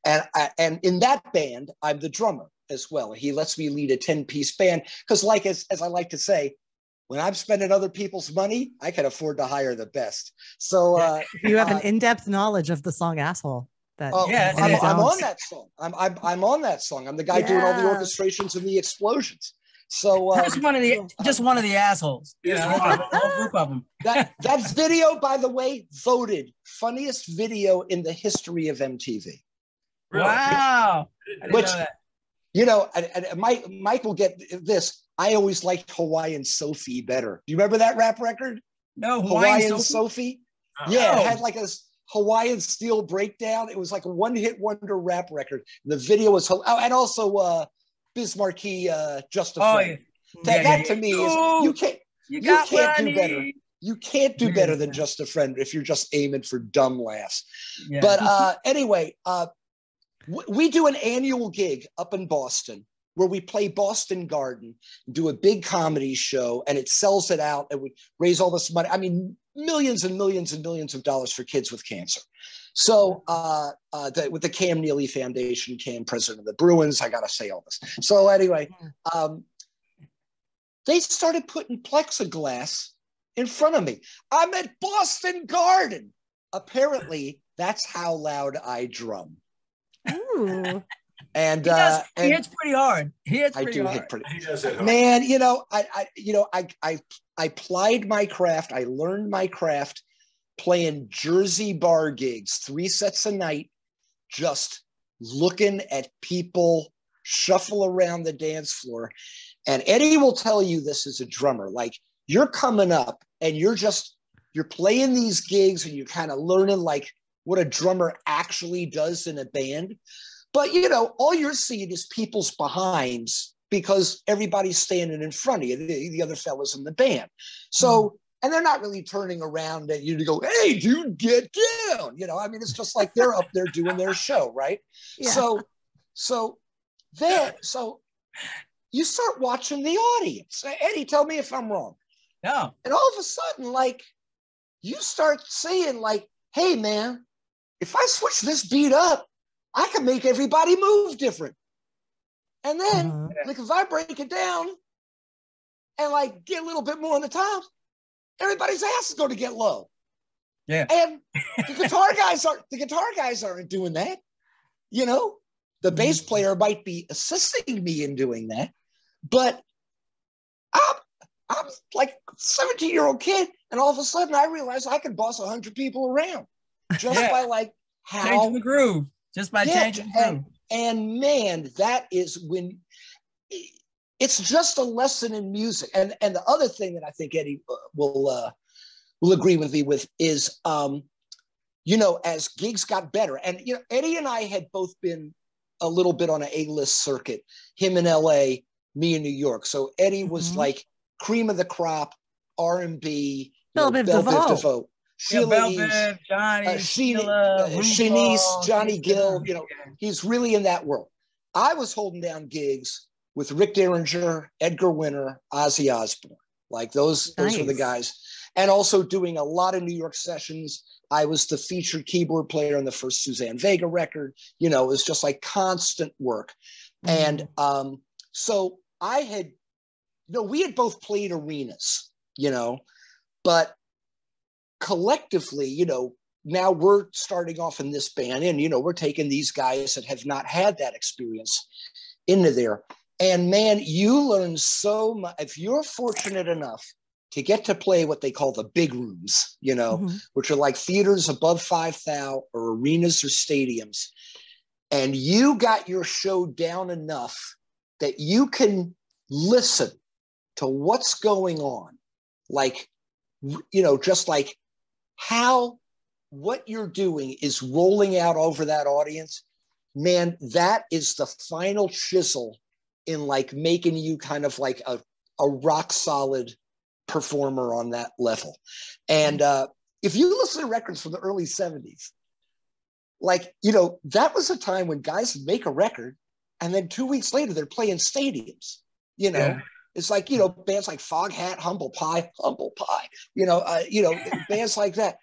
And in that band, I'm the drummer as well. He lets me lead a 10-piece band because, as I like to say, when I'm spending other people's money, I can afford to hire the best. So you have an in-depth knowledge of the song "Asshole." I'm on that song. I'm on that song. I'm the guy doing all the orchestrations and the explosions. So just one of the assholes. A whole group of them. That video, by the way, voted funniest video in the history of MTV. Wow! I didn't know that. And Mike will get this. I always liked Hawaiian Sophie better. Do you remember that rap record? No, Hawaiian Sophie. Yeah, it had like a Hawaiian Steel Breakdown. It was like a one-hit wonder rap record. The video was and also Bismarcky, Just a Friend. That to me is you can't do better. You can't do better than Just a Friend if you're just aiming for dumb laughs. Yeah. But anyway, we do an annual gig up in Boston where we play Boston Garden, do a big comedy show, and it sells it out, and we raise all this money. I mean, millions and millions and millions of dollars for kids with cancer. So with the Cam Neely Foundation, Cam, president of the Bruins, I got to say all this. So anyway, they started putting plexiglass in front of me. I'm at Boston Garden. Apparently, that's how loud I drum. Ooh. And he hits pretty hard. Hit pretty hard. He does it hard. Man, I plied my craft. I learned my craft playing Jersey bar gigs, 3 sets a night, just looking at people shuffle around the dance floor. And Eddie will tell you this as a drummer, like you're coming up and you're playing these gigs and you're kind of learning like what a drummer actually does in a band. But, all you're seeing is people's behinds because everybody's standing in front of you, the other fellas in the band. So, and they're not really turning around at you to go, hey, dude, get down. It's just like they're up there doing their show, right? Yeah. So you start watching the audience. Eddie, tell me if I'm wrong. Yeah. And all of a sudden, like, you start saying, like, hey, man, if I switch this beat up, I can make everybody move different. And then, like, if I break it down and, like, get a little bit more on the top, everybody's ass is going to get low. Yeah. And the guitar guys aren't doing that. The bass player might be assisting me in doing that, but I'm like a 17-year-old kid, and all of a sudden I realize I can boss 100 people around just by like changing the groove, just by changing the groove. And man, that is when it's just a lesson in music. And the other thing that I think Eddie will agree with me with is, as gigs got better, and Eddie and I had both been a little bit on an A-list circuit, him in LA, me in New York. So Eddie was like cream of the crop, R&B, Belle Biv DeVoe, Sheila East, Shanice, Johnny Gill, he's really in that world. I was holding down gigs with Rick Derringer, Edgar Winter, Ozzy Osbourne. Like those were the guys. And also doing a lot of New York sessions. I was the featured keyboard player on the first Suzanne Vega record. It was just like constant work. And so I had, we had both played arenas, but collectively, now we're starting off in this band and, we're taking these guys that have not had that experience into there. And man, you learn so much. If you're fortunate enough to get to play what they call the big rooms, which are like theaters above 5,000 or arenas or stadiums, and you got your show down enough that you can listen to what's going on, like, just like how what you're doing is rolling out over that audience, man, that is the final chisel in like making you kind of like a rock solid performer on that level. And if you listen to records from the early 70s, like, that was a time when guys would make a record and then 2 weeks later they're playing stadiums, It's like, bands like Foghat, Humble Pie, bands like that,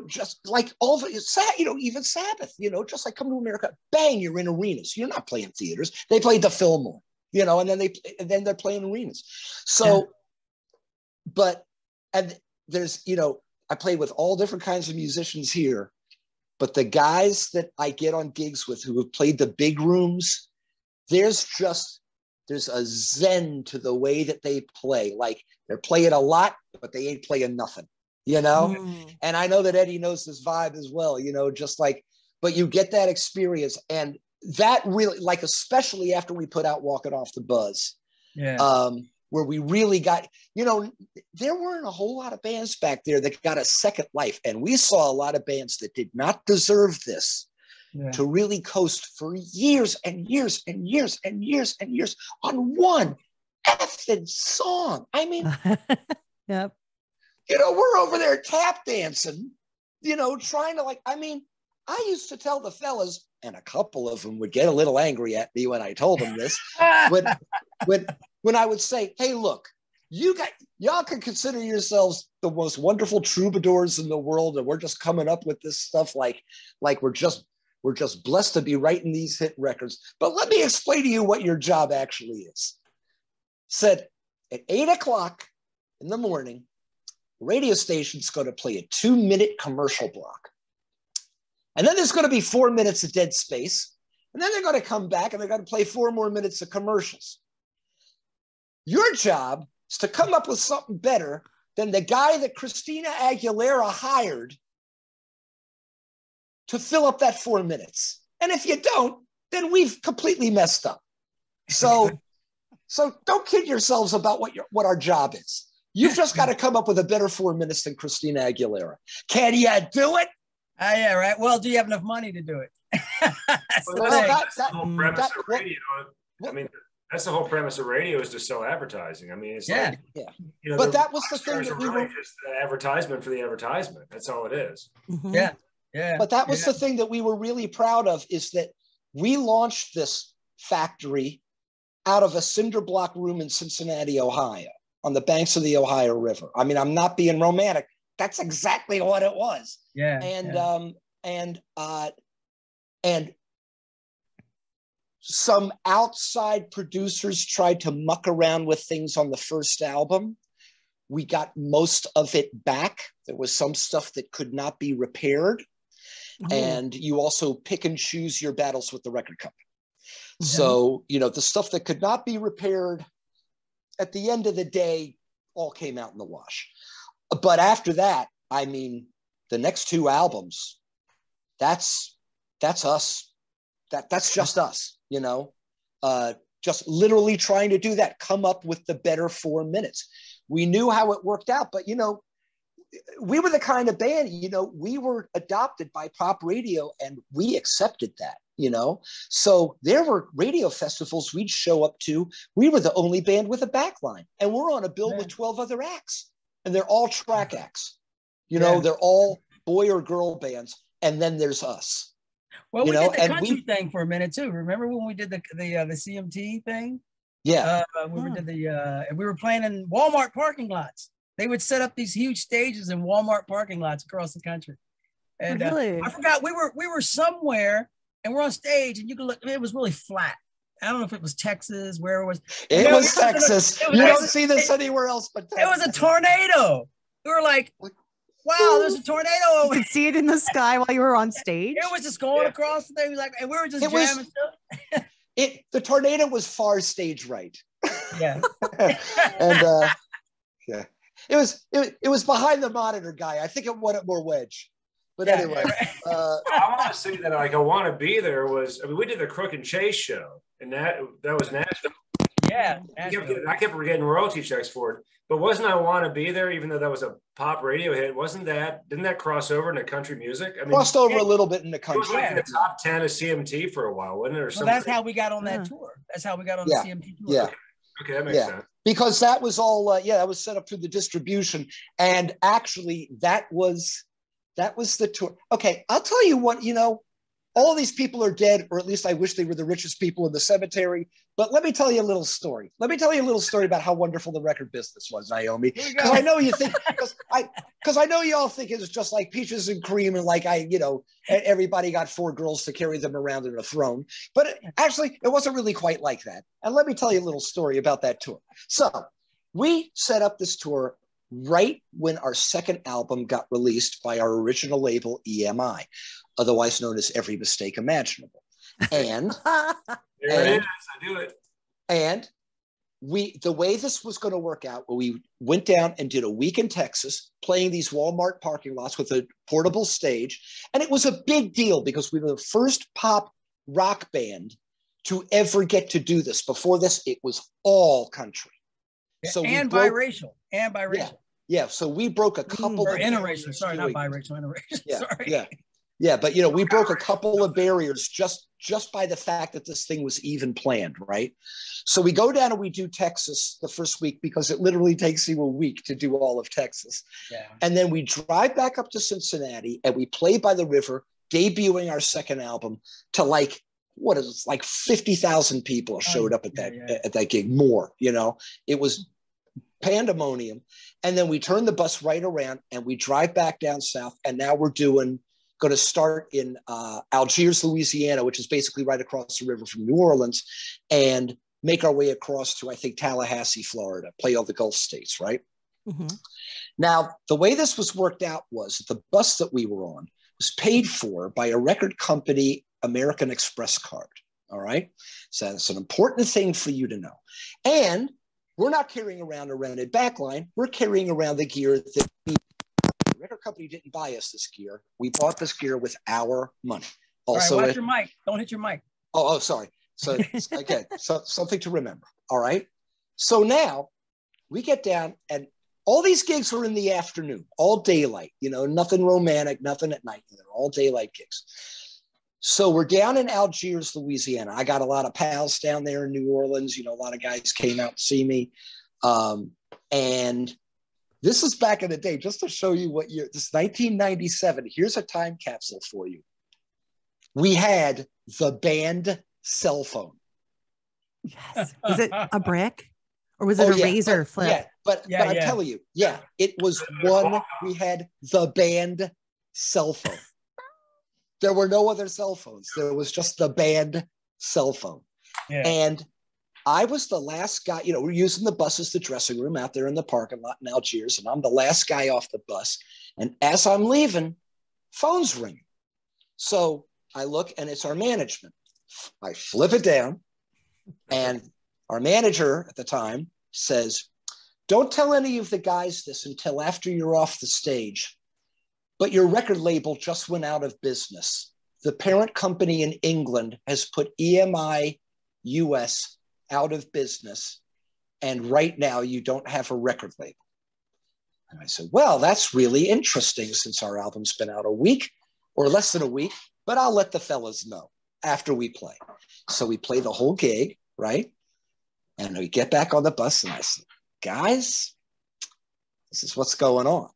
just like all of it, even Sabbath, just like Come to America, bang, you're in arenas. You're not playing theaters. They played the Fillmore, and then they're playing arenas. So, and there's, I play with all different kinds of musicians here, but the guys that I get on gigs with who have played the big rooms, there's a zen to the way that they play. Like they're playing a lot, but they ain't playing nothing, And I know that Eddie knows this vibe as well, just like, but you get that experience. And that really, like, especially after we put out Walking Off the Buzz, where we really got, there weren't a whole lot of bands back there that got a second life. And we saw a lot of bands that did not deserve this. To really coast for years and years and years and years and years on one effing song. I mean, yep. We're over there tap dancing, trying to I used to tell the fellas, and a couple of them would get a little angry at me when I told them this, when I would say, hey, look, y'all can consider yourselves the most wonderful troubadours in the world, and we're just coming up with this stuff like we're just blessed to be writing these hit records. But let me explain to you what your job actually is. Said at 8 o'clock in the morning, radio station's going to play a 2-minute commercial block. And then there's going to be 4 minutes of dead space. And then they're going to come back and they're going to play 4 more minutes of commercials. Your job is to come up with something better than the guy that Christina Aguilera hired to fill up that 4 minutes. And if you don't, then we've completely messed up. So don't kid yourselves about what our job is. You've just got to come up with a better 4 minutes than Christina Aguilera. Can you do it? Yeah, right. Well, do you have enough money to do it? That's the whole premise of radio. I mean, that's the whole premise of radio, is to sell advertising. I mean, it's like, you know, but that was the thing that we were just the advertisement for the advertisement. That's all it is. Mhm. Yeah. Yeah. But that was the thing that we were really proud of, is that we launched this factory out of a cinder block room in Cincinnati, Ohio, on the banks of the Ohio River. I mean, I'm not being romantic. That's exactly what it was. Yeah. And some outside producers tried to muck around with things on the first album. We got most of it back. There was some stuff that could not be repaired. Oh. And you also pick and choose your battles with the record company. Mm-hmm. So, you know, the stuff that could not be repaired, at the end of the day, all came out in the wash. But after that, I mean, the next 2 albums, that's us. That's just us, you know, just literally trying to do that, come up with the better 4 minutes. We knew how it worked out, but, you know, we were the kind of band, you know, we were adopted by pop radio and we accepted that, you know. So there were radio festivals we'd show up to. We were the only band with a backline, and we're on a bill with 12 other acts, and they're all track acts. You know, they're all boy or girl bands, and then there's us. Well, we did the country thing for a minute too. Remember when we did the CMT thing? Yeah. We were playing in Walmart parking lots. They would set up these huge stages in Walmart parking lots across the country. And really? I forgot, we were somewhere and we're on stage, and you could look, it was really flat. I don't know if it was Texas, where it was. It was Texas. You don't see this anywhere else but Texas. It was a tornado. We were like, wow, there's a tornado. You could see it in the sky while you were on stage. It was just going across the thing, like, and we were just jamming stuff. The tornado was far stage right. Yeah. And yeah. It was behind the monitor guy. I think it wanted more wedge. But anyway. I want to say that, like, I Want to Be There was, I mean, we did the Crook and Chase show, and that was Nashville. Yeah. I kept getting royalty checks for it. But wasn't I Want to Be There, even though that was a pop radio hit, didn't that cross over into country music? I mean, crossed over a little bit in the country. It was like in the top 10 of CMT for a while, wasn't it? Or something? That's how we got on that tour. That's how we got on the CMT tour. Yeah. Okay, that makes sense. Because that was all, that was set up through the distribution. And actually, that was the tour. Okay, I'll tell you what, you know, all of these people are dead, or at least I wish they were the richest people in the cemetery. But let me tell you a little story. Let me tell you a little story about how wonderful the record business was, Naomi. Because I know you think, because I know you all think it was just like peaches and cream, and like everybody got 4 girls to carry them around in a throne. But actually, it wasn't really quite like that. And let me tell you a little story about that tour. So we set up this tour right when our second album got released by our original label, EMI, otherwise known as Every Mistake Imaginable. And there it is. I do it. And the way this was going to work out, we went down and did a week in Texas, playing these Walmart parking lots with a portable stage. And it was a big deal because we were the first pop rock band to ever get to do this. Before this, it was all country. So biracial. Yeah. So we broke a couple of interracial. Sorry, not biracial, interracial. Yeah, sorry. Yeah, but you know, we broke a couple of barriers just by the fact that this thing was even planned, right? So we go down and we do Texas the first week because it literally takes you a week to do all of Texas. Yeah. And then we drive back up to Cincinnati and we play by the river, debuting our second album to like 50,000 people showed up at that gig. More, you know, it was pandemonium. And then we turn the bus right around and we drive back down south. And now we're going to start in Algiers, Louisiana, which is basically right across the river from New Orleans, and make our way across to, I think, Tallahassee, Florida, play all the Gulf states, right? Mhm. Now, the way this was worked out was the bus that we were on was paid for by a record company, American Express card. All right. So that's an important thing for you to know. And we're not carrying around a rented backline. We're carrying around the gear that the record company didn't buy us this gear. We bought this gear with our money. Also, all right, watch your mic. Don't hit your mic. Oh, sorry. So again, something to remember. All right. So now we get down, and all these gigs were in the afternoon, all daylight, nothing romantic, nothing at night. They're all daylight gigs. So we're down in Algiers, Louisiana. I got a lot of pals down there in New Orleans. A lot of guys came out to see me. And this is back in the day, just to show you what year, this is 1997. Here's a time capsule for you. We had the band cell phone. Yes. Was it a brick or was it a razor flip? Yeah, but I'm telling you, it was one. We had the band cell phone. There were no other cell phones. There was just the band cell phone. Yeah. And I was the last guy, we're using the bus as the dressing room out there in the parking lot in Algiers. And I'm the last guy off the bus. And as I'm leaving, phone's ringing. So I look, and it's our management. I flip it down, and our manager at the time says, "Don't tell any of the guys this until after you're off the stage. But your record label just went out of business. The parent company in England has put EMI US out of business. And right now you don't have a record label." And I said, "Well, that's really interesting since our album's been out a week or less than a week, but I'll let the fellas know after we play." So we play the whole gig, right? And we get back on the bus, and I said, "Guys, this is what's going on,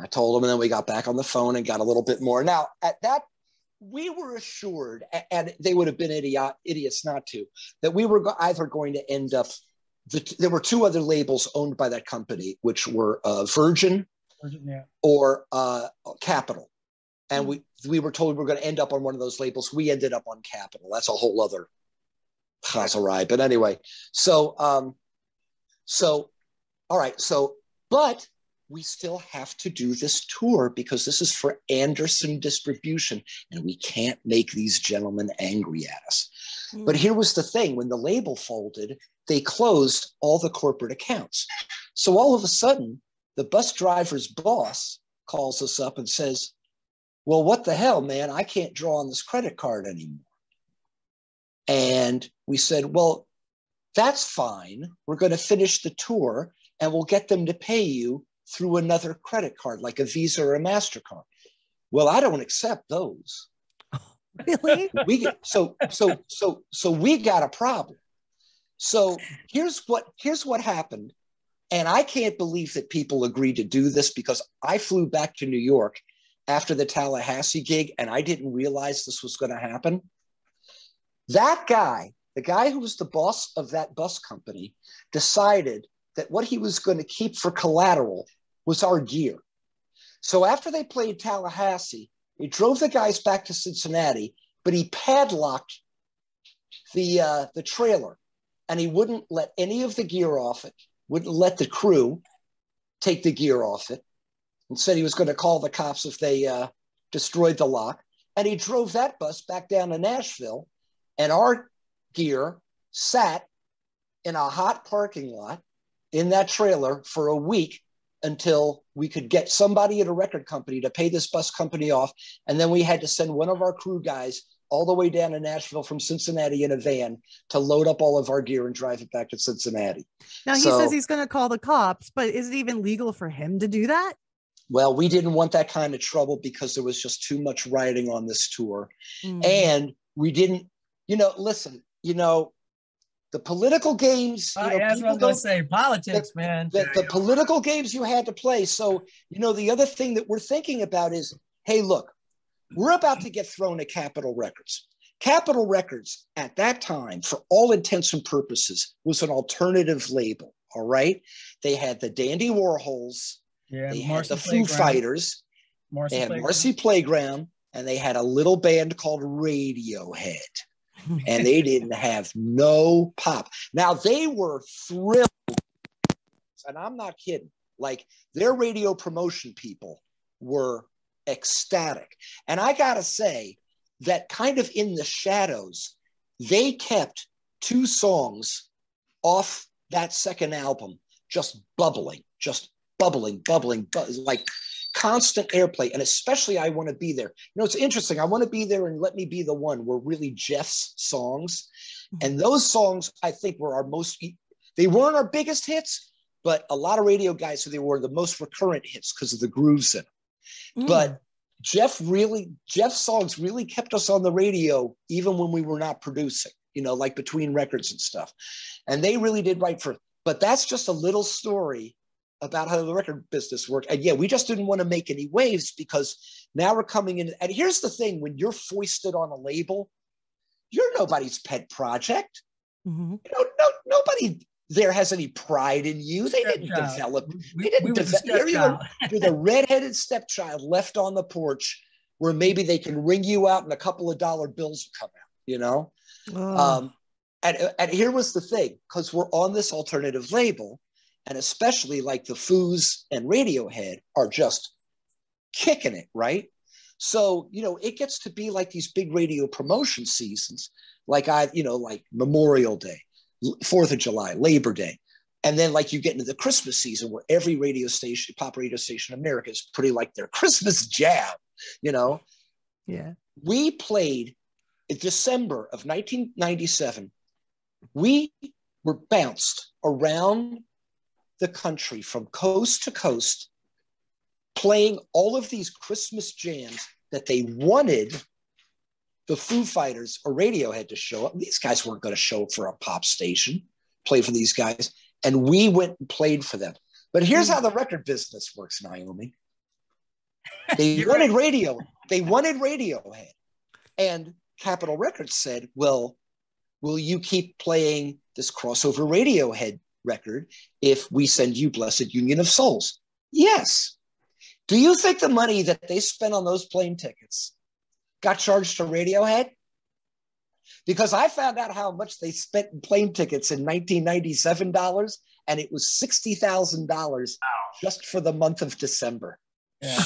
I told them, and then we got back on the phone and got a little bit more. Now, at that, we were assured, and they would have been idiots not to, that we were either going to end up, there were two other labels owned by that company, which were Virgin or Capitol. And we were told we were going to end up on one of those labels. We ended up on Capitol. That's a whole other chazarai. But anyway, all right. But we still have to do this tour because this is for Anderson distribution, and we can't make these gentlemen angry at us. But here was the thing. When the label folded, they closed all the corporate accounts. So all of a sudden, the bus driver's boss calls us up and says, "Well, what the hell, man? I can't draw on this credit card anymore." And we said, "Well, that's fine. We're going to finish the tour, and we'll get them to pay you through another credit card, like a Visa or a MasterCard." "Well, I don't accept those." Really? So we got a problem. So here's what happened. And I can't believe that people agreed to do this, because I flew back to New York after the Tallahassee gig, and I didn't realize this was going to happen. That guy, the guy who was the boss of that bus company, decided that what he was going to keep for collateral was our gear. So after they played Tallahassee, he drove the guys back to Cincinnati, but he padlocked the trailer, and he wouldn't let any of the gear off it, wouldn't let the crew take the gear off it, and said he was going to call the cops if they destroyed the lock. And he drove that bus back down to Nashville, and our gear sat in a hot parking lot in that trailer for a week until we could get somebody at a record company to pay this bus company off. And then we had to send one of our crew guys all the way down to Nashville from Cincinnati in a van to load up all of our gear and drive it back to Cincinnati. Now he says he's going to call the cops, but is it even legal for him to do that? Well, we didn't want that kind of trouble because there was just too much riding on this tour. And we didn't, listen, the political games, that's what I was going to say, politics, man. The political games you had to play. So, the other thing that we're thinking about is, hey, look, we're about to get thrown at Capitol Records. Capitol Records at that time, for all intents and purposes, was an alternative label. All right. They had the Dandy Warhols. They had the Foo Fighters. They had Marcy Playground. And they had a little band called Radiohead. And they didn't have no pop. Now, they were thrilled songs. And I'm not kidding. Like their radio promotion people were ecstatic. And I got to say that kind of in the shadows, they kept 2 songs off that second album, just bubbling, like constant airplay. And especially I Want to Be There. You know, it's interesting. I Want to Be There and Let Me Be the One were really Jeff's songs. And those songs, I think, were our most, they weren't our biggest hits, but a lot of radio guys said they were the most recurrent hits because of the grooves in them. But Jeff's songs really kept us on the radio, even when we were not producing, you know, like between records and stuff. And they really did right for, but that's just a little story about how the record business worked. And yeah, we just didn't want to make any waves because now we're coming in. And here's the thing, when you're foisted on a label, you're nobody's pet project. You know, nobody there has any pride in you. They didn't develop. You're the redheaded stepchild left on the porch where maybe they can ring you out and a couple of dollar bills will come out, you know? And here was the thing, because we're on this alternative label, and especially like the Foos and Radiohead are just kicking it, right? So, you know, it gets to be like these big radio promotion seasons, like like Memorial Day, 4th of July, Labor Day. And then like you get into the Christmas season where every radio station, pop radio station in America is pretty like their Christmas jam, you know? Yeah. We played in December of 1997. We were bounced around the country from coast to coast, playing all of these Christmas jams that they wanted the Foo Fighters or Radiohead to show up. These guys weren't going to show up for a pop station, play for these guys. And we went and played for them. But here's how the record business works, Naomi. They wanted radio. They wanted Radiohead. And Capitol Records said, well, will you keep playing this crossover Radiohead record if we send you Blessed Union of Souls? Yes. Do you think the money that they spent on those plane tickets got charged to Radiohead? Because I found out how much they spent in plane tickets in 1997 dollars, and it was $60,000 just for the month of December. Yeah.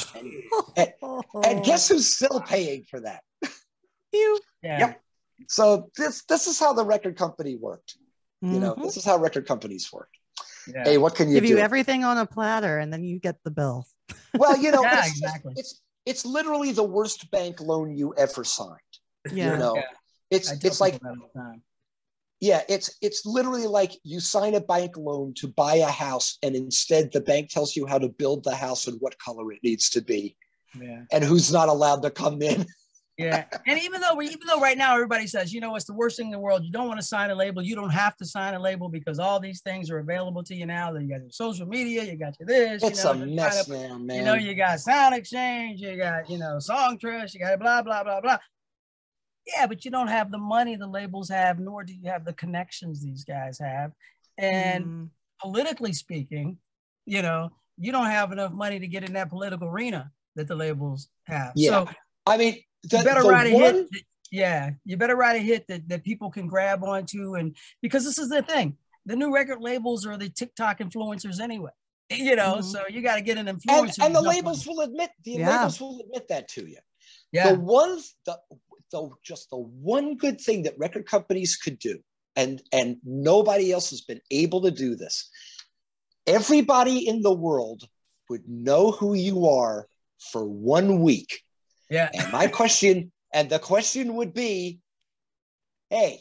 And guess who's still paying for that? You. Yeah. Yep. So this is how the record company worked. You know, this is how record companies work. Yeah. Hey, what can you Give do? you everything on a platter, and then you get the bill. Well, you know, Yeah, exactly. It's literally the worst bank loan you ever signed. Yeah. You know, Yeah. it's like, yeah, it's literally like you sign a bank loan to buy a house, and instead the bank tells you how to build the house and what color it needs to be, and who's not allowed to come in. Yeah. And even though right now everybody says, you know, it's the worst thing in the world, you don't want to sign a label. You don't have to sign a label because all these things are available to you now. You got your social media, you got your this. It's a mess now, man. You know, you got Sound Exchange, you got, you know, Songtrust, you got blah, blah, blah, blah. Yeah, but you don't have the money the labels have, nor do you have the connections these guys have. And politically speaking, you know, you don't have enough money to get in that political arena that the labels have. Yeah. So, I mean, you better write a hit. Yeah, you better write a hit that people can grab onto, and because this is the thing, the new record labels are the TikTok influencers anyway. You know, so you got to get an influencer. And the labels will admit labels will admit that to you. Yeah. Just the one good thing that record companies could do, and nobody else has been able to do this. Everybody in the world would know who you are for 1 week. Yeah. And the question would be, hey,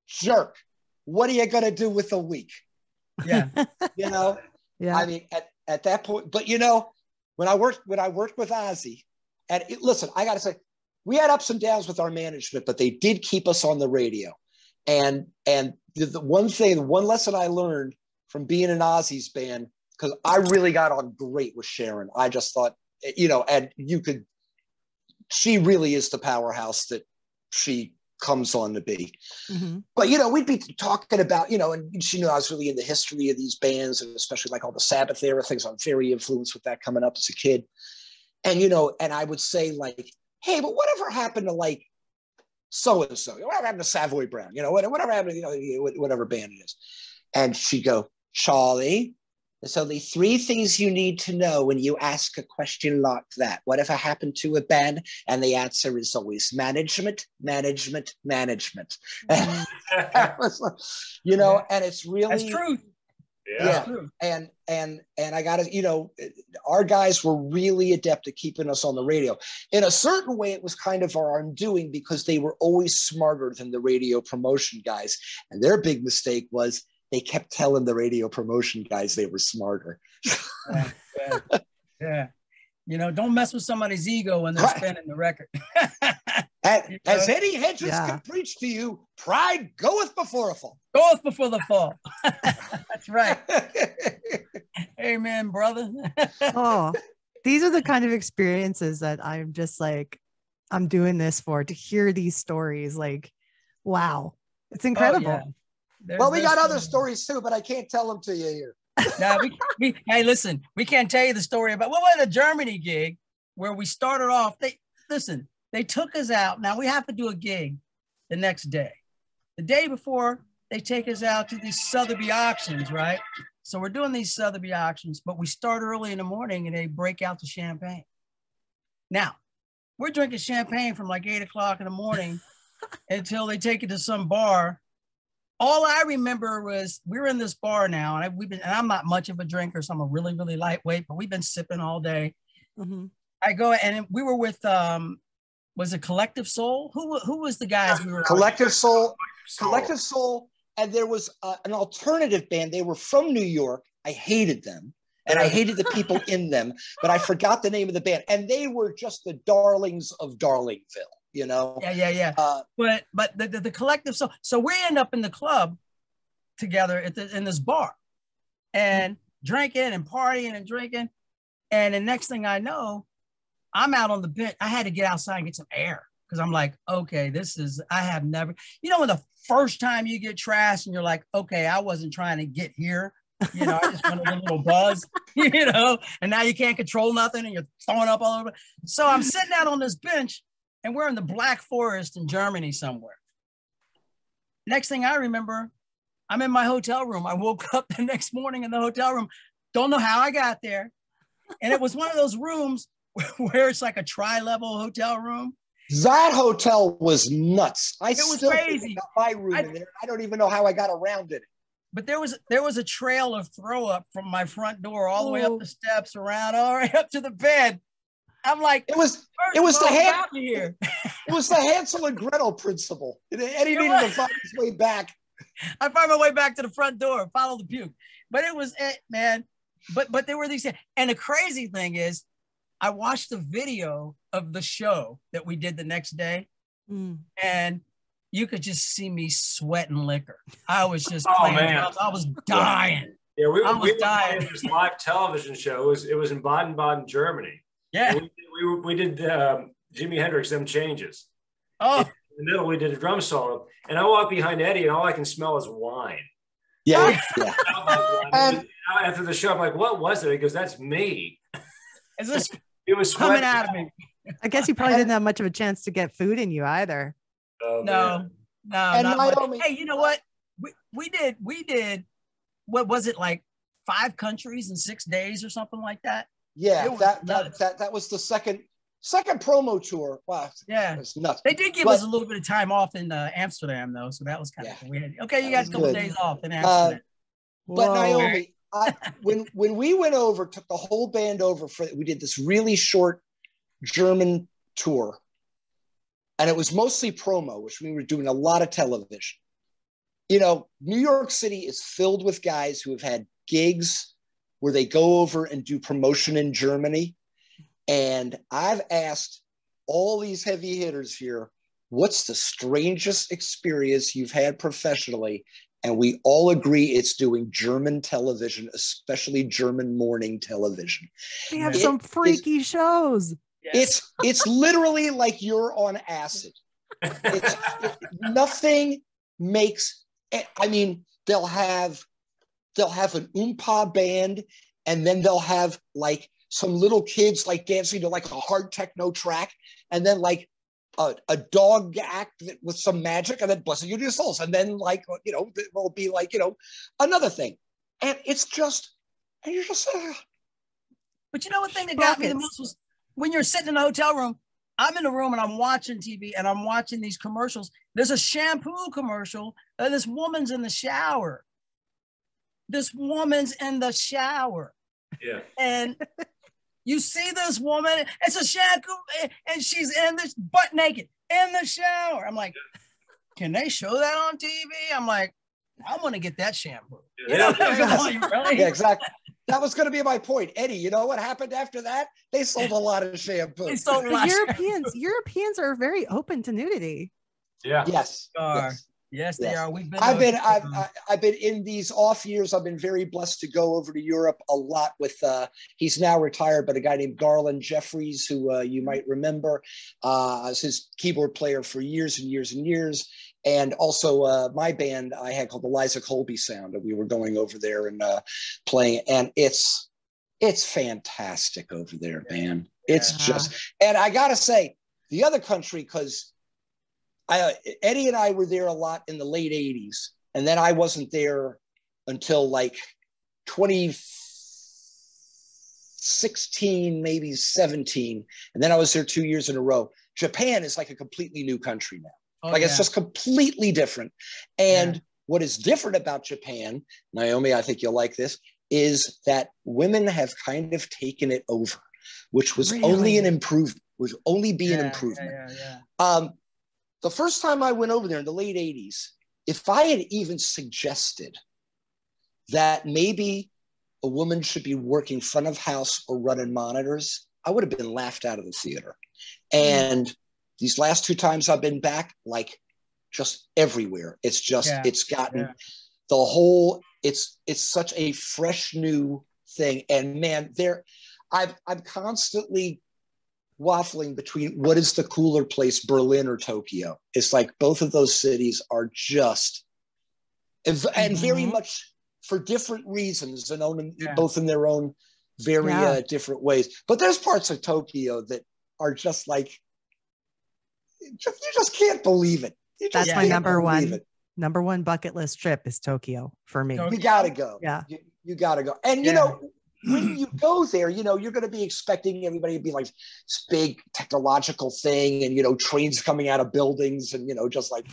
jerk, what are you going to do with a week? Yeah. You know, Yeah. I mean, at that point, but you know, when I worked with Ozzy, and listen, I got to say, we had ups and downs with our management, but they did keep us on the radio. And the one lesson I learned from being in Ozzy's band, because I really got on great with Sharon. I just thought, you know, and she really is the powerhouse that she comes on to be. But, you know, we'd be talking about, you know, and she knew I was really in the history of these bands, and especially like all the Sabbath era things. I'm very influenced with that coming up as a kid. And, you know, and I would say like, hey, but whatever happened to like so-and-so? Whatever happened to Savoy Brown? You know, whatever happened to, you know, whatever band it is. And she'd go, Charlie, There's only 3 things you need to know when you ask a question like that. Whatever happened to a band? And the answer is always management, management, management. You know, and it's really That's true. Yeah. That's true. And I gotta, you know, our guys were really adept at keeping us on the radio. In a certain way, it was kind of our undoing because they were always smarter than the radio promotion guys. And their big mistake was they kept telling the radio promotion guys they were smarter. Yeah. You know, don't mess with somebody's ego when they're spinning the record. As Eddie Hedges can preach to you, pride goeth before a fall. Goeth before the fall. That's right. Amen, brother. Oh, these are the kind of experiences that I'm just like, I'm doing this for, to hear these stories. Like, wow, it's incredible. Oh, yeah. Well, we got other stories too, but I can't tell them to you here. No, hey, listen, we can't tell you the story about what was the Germany gig where we started off. They took us out. Now we have to do a gig the next day. The day before, they take us out to these Sotheby auctions, right? So we're doing these Sotheby auctions, but we start early in the morning and they break out the champagne. Now, we're drinking champagne from like 8 o'clock in the morning until they take it to some bar. All I remember was we're in this bar now, and I'm not much of a drinker, so I'm a really, really lightweight, but we've been sipping all day. Mm-hmm. I go, and we were with, was it Collective Soul? Who was the guys we were Collective Soul. Collective Soul, and there was an alternative band. They were from New York. I hated them, and I hated the people in them, but I forgot the name of the band. And they were just the darlings of Darlingville. You know, yeah. But the Collective Soul. So we end up in the club together in this bar, and drinking and partying and drinking, and the next thing I know, I'm out on the bench. I had to get outside and get some air because I'm like, okay, I have never. You know, when the first time you get trashed and you're like, okay, I wasn't trying to get here. You know, I just wanted a little buzz. You know, and now you can't control nothing and you're throwing up all over. So I'm sitting out on this bench. And we're in the Black Forest in Germany somewhere. Next thing I remember, I'm in my hotel room. I woke up the next morning in the hotel room. Don't know how I got there. And it was one of those rooms where it's like a tri-level hotel room. That hotel was nuts. It was crazy. Got my room in there. I don't even know how I got around it. But there was a trail of throw up from my front door all the way up the steps, around, all right up to the bed. I'm like, it was the Hansel and Gretel principle. Eddie needed to find his way back. I find my way back to the front door, follow the puke. But it was it, man. But there were these, and the crazy thing is, I watched the video of the show that we did the next day, and you could just see me sweating liquor. I was just playing drums. I was dying. Yeah, we were dying. This live television show. It was in Baden-Baden, Germany. Yeah, we did Jimi Hendrix, Them Changes. Oh, in the middle we did a drum solo, and I walk behind Eddie, and all I can smell is wine. Yeah. After the show, I'm like, "What was it?" He goes, "That's me." Is this? It was coming out of me. I guess you probably didn't have much of a chance to get food in you either. Oh, no, not much. Hey, you know what? We did. What was it, like 5 countries in 6 days or something like that? Yeah, that was the second promo tour. Wow, yeah, it's nuts. They did give us a little bit of time off in Amsterdam though, so that was kind of weird. Okay, you guys a couple of days off in Amsterdam. But Naomi, when we went over, took the whole band over we did this really short German tour, and it was mostly promo, which we were doing a lot of television. You know, New York City is filled with guys who have had gigs where they go over and do promotion in Germany. And I've asked all these heavy hitters here, what's the strangest experience you've had professionally? And we all agree it's doing German television, especially German morning television. They have some freaky shows. It's literally like you're on acid. Nothing makes, I mean, they'll have an oompa band, and then they'll have like some little kids like dancing to like a hard techno track, and then like a dog act with some magic, and then blessing you to your souls, and then like, you know, it will be like, you know, another thing. And it's just And you're just But you know what thing that got me the most was when you're sitting in a hotel room, I'm in the room and I'm watching TV and I'm watching these commercials. There's a shampoo commercial. This woman's in the shower. This woman's in the shower. Yeah. And you see this woman, it's a shampoo, and she's in this butt naked in the shower. I'm like, can they show that on TV? I'm like, I want to get that shampoo. Yeah, Really? Yeah, exactly. That was going to be my point. Eddie, you know what happened after that? They sold a lot of shampoo. They sold a lot Europeans are very open to nudity. Yeah. Yes. Yes, they are. I've been in these off years. I've been very blessed to go over to Europe a lot with. He's now retired, but a guy named Garland Jeffries, who you might remember, as his keyboard player for years and years and years, and also my band I had called the Liza Colby Sound, and we were going over there and playing, and it's fantastic over there, man. It's just, and I gotta say, the other country, because Eddie and I were there a lot in the late 80s. And then I wasn't there until like 2016, maybe 17. And then I was there 2 years in a row. Japan is like a completely new country now. It's just completely different. And what is different about Japan, Naomi, I think you'll like this, is that women have kind of taken it over, which was only an improvement, would only be an improvement. The first time I went over there in the late 80s, if I had even suggested that maybe a woman should be working front of house or running monitors, I would have been laughed out of the theater. And these last 2 times I've been back, like just everywhere. It's just, it's gotten the whole, it's such a fresh new thing. And man, I'm constantly waffling between what is the cooler place, Berlin or Tokyo. It's like both of those cities are just, and very much for different reasons, and both in their own very different ways. But there's parts of Tokyo that are just like, you just can't believe it. That's my number one bucket list trip is Tokyo for me. You gotta go. Yeah, you gotta go. And you know, when you go there, you know, you're going to be expecting everybody to be like this big technological thing and, you know, trains coming out of buildings and, you know, just like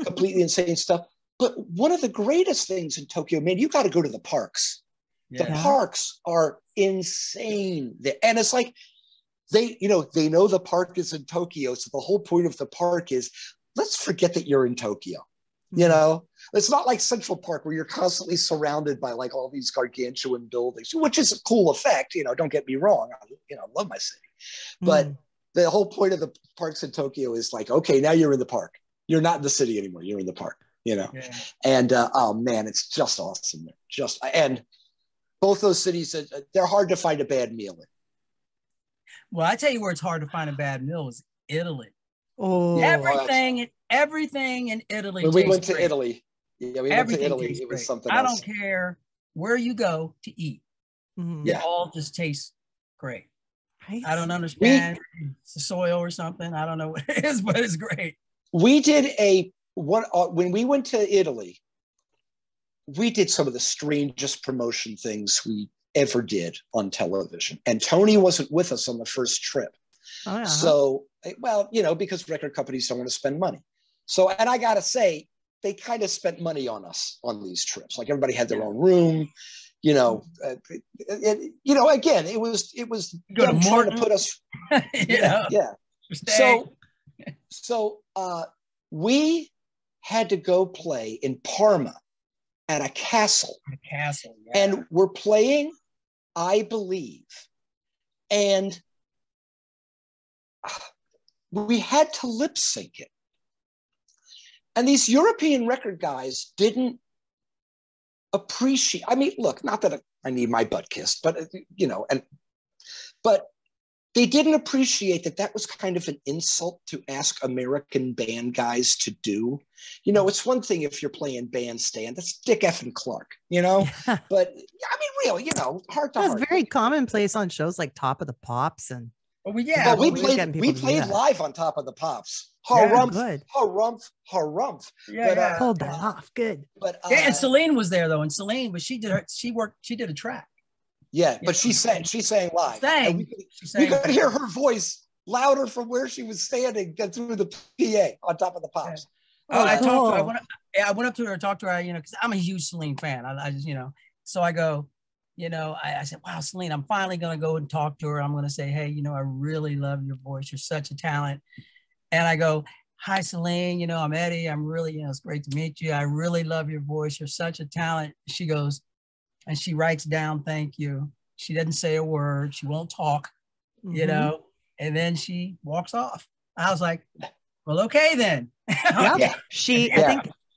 completely insane stuff. But one of the greatest things in Tokyo, man, you got to go to the parks. The parks are insane. And it's like, they know the park is in Tokyo. So the whole point of the park is, let's forget that you're in Tokyo. You know, it's not like Central Park where you're constantly surrounded by like all these gargantuan buildings, which is a cool effect. You know, don't get me wrong. I love my city, but the whole point of the parks in Tokyo is like, okay, now you're in the park. You're not in the city anymore. You're in the park, you know? And oh man, it's just awesome. And both those cities, they're hard to find a bad meal in. Well, I tell you where it's hard to find a bad meal is Italy. Oh, Everything in Italy. When we went to Italy, went to Italy. It was something else. I don't care where you go to eat. It all just tastes great. I don't understand it's the soil or something. I don't know what it is, but it's great. We did when we went to Italy, we did some of the strangest promotion things we ever did on television. And Tony wasn't with us on the first trip. Oh, yeah. So, well, you know, because record companies don't want to spend money. So, and I got to say, they kind of spent money on us on these trips. Like everybody had their own room, you know, again, it was them trying to put us. So we had to go play in Parma at a castle. And we're playing, I believe, and we had to lip sync it. And these European record guys didn't appreciate, I mean, look, not that I need my butt kissed, but, you know, but they didn't appreciate that was kind of an insult to ask American band guys to do. You know, it's one thing if you're playing bandstand, that's Dick effing Clark, you know, but I mean, really, you know, heart to heart. That's very commonplace on shows like Top of the Pops and. We played live on Top of the Pops. Harumph. Pulled that off. Good. But and Celine was there though, and Celine, but she did a track. Yeah, but she sang live. And we could hear her voice louder from where she was standing than through the PA on top of the pops. Yeah. I talked to her. I went up to her and talked to her, because I'm a huge Celine fan. I just, so I go, I said, wow, Celine, I'm finally going to go and talk to her. I'm going to say, hey, I really love your voice. You're such a talent. And I go, hi, Celine, I'm Eddie. I'm really, it's great to meet you. I really love your voice. You're such a talent. She goes, and she writes down, thank you. She doesn't say a word. She won't talk, and then she walks off. I was like, well, okay, then. Yeah.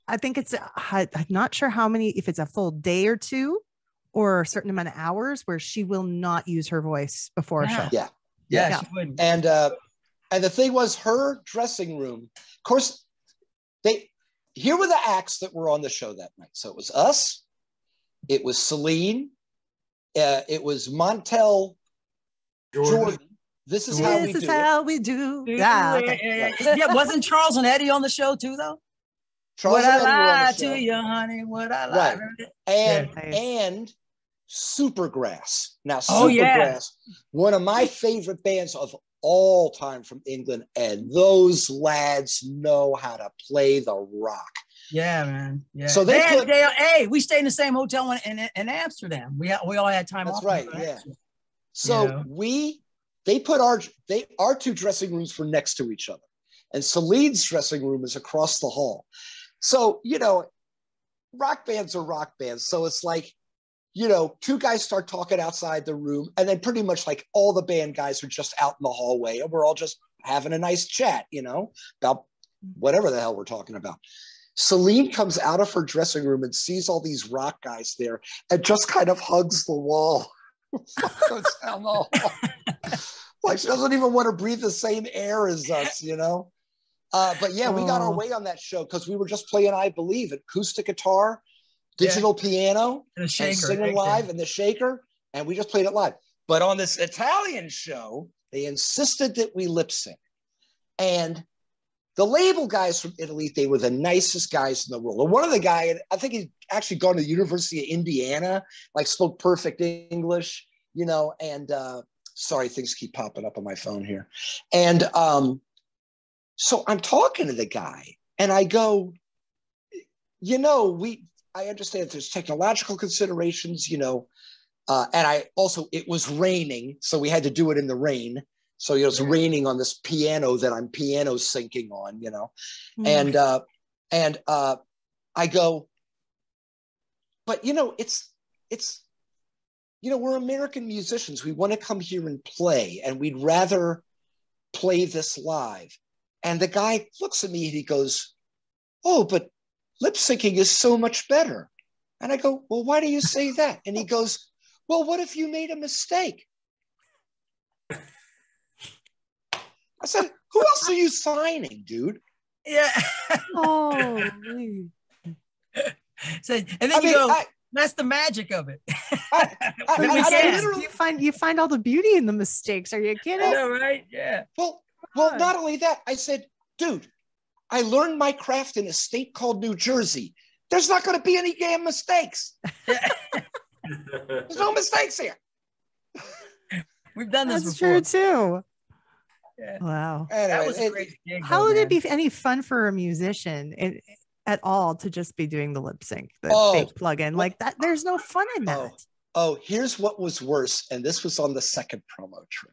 I think it's, I'm not sure how many, if it's a full day or two or a certain amount of hours where she will not use her voice before a show. Yeah. She wouldn't. And the thing was, her dressing room, of course, here were the acts that were on the show that night. So it was us, it was Celine, it was Montel Jordan. This is how we do. Yeah, okay. Yeah, wasn't Charles and Eddie on the show too, though? Charles would and I Eddie were on lie the show. to you, honey? Would I lie? Right. And Supergrass. Now, Supergrass, one of my favorite bands of all time from England, and those lads know how to play the rock. Yeah, man. Yeah. So we stayed in the same hotel in Amsterdam. We all had time off. That's right. Yeah. So they put our two dressing rooms were next to each other, and Celine's dressing room is across the hall. So rock bands are rock bands. So it's like, two guys start talking outside the room, and then pretty much like all the band guys are just out in the hallway, and we're all just having a nice chat, about whatever the hell we're talking about. Celine comes out of her dressing room and sees all these rock guys there and just kind of hugs the wall. Goes down the hall. Like she doesn't even want to breathe the same air as us, But yeah, we got our way on that show because we were just playing I Believe, acoustic guitar, digital piano, and singing live, and the shaker, and we just played it live. But on this Italian show, they insisted that we lip sync. And the label guys from Italy, they were the nicest guys in the world. And one of the guys, I think he'd actually gone to the University of Indiana, like spoke perfect English, and sorry, things keep popping up on my phone here. And so I'm talking to the guy and I go, I understand there's technological considerations, and it was raining, so we had to do it in the rain. So it's raining on this piano that I'm piano syncing on, and I go, but it's we're American musicians. We want to come here and play, and we'd rather play this live. And the guy looks at me and he goes, oh, but lip syncing is so much better. And I go, well, why do you say that? And he goes, well, what if you made a mistake? I said, who else are you signing, dude? Yeah. Oh. So, and then that's the magic of it. You find all the beauty in the mistakes. Are you kidding? I know, right? Yeah. Well, not only that, I said, dude, I learned my craft in a state called New Jersey. There's not going to be any damn mistakes. There's no mistakes here. We've done this before. That's true too. Yeah. Wow. Anyway, that was a great gig. How would it be any fun for a musician at all to just be doing the lip sync, the fake plug-in like that? There's no fun in that. Here's what was worse. And this was on the second promo trip.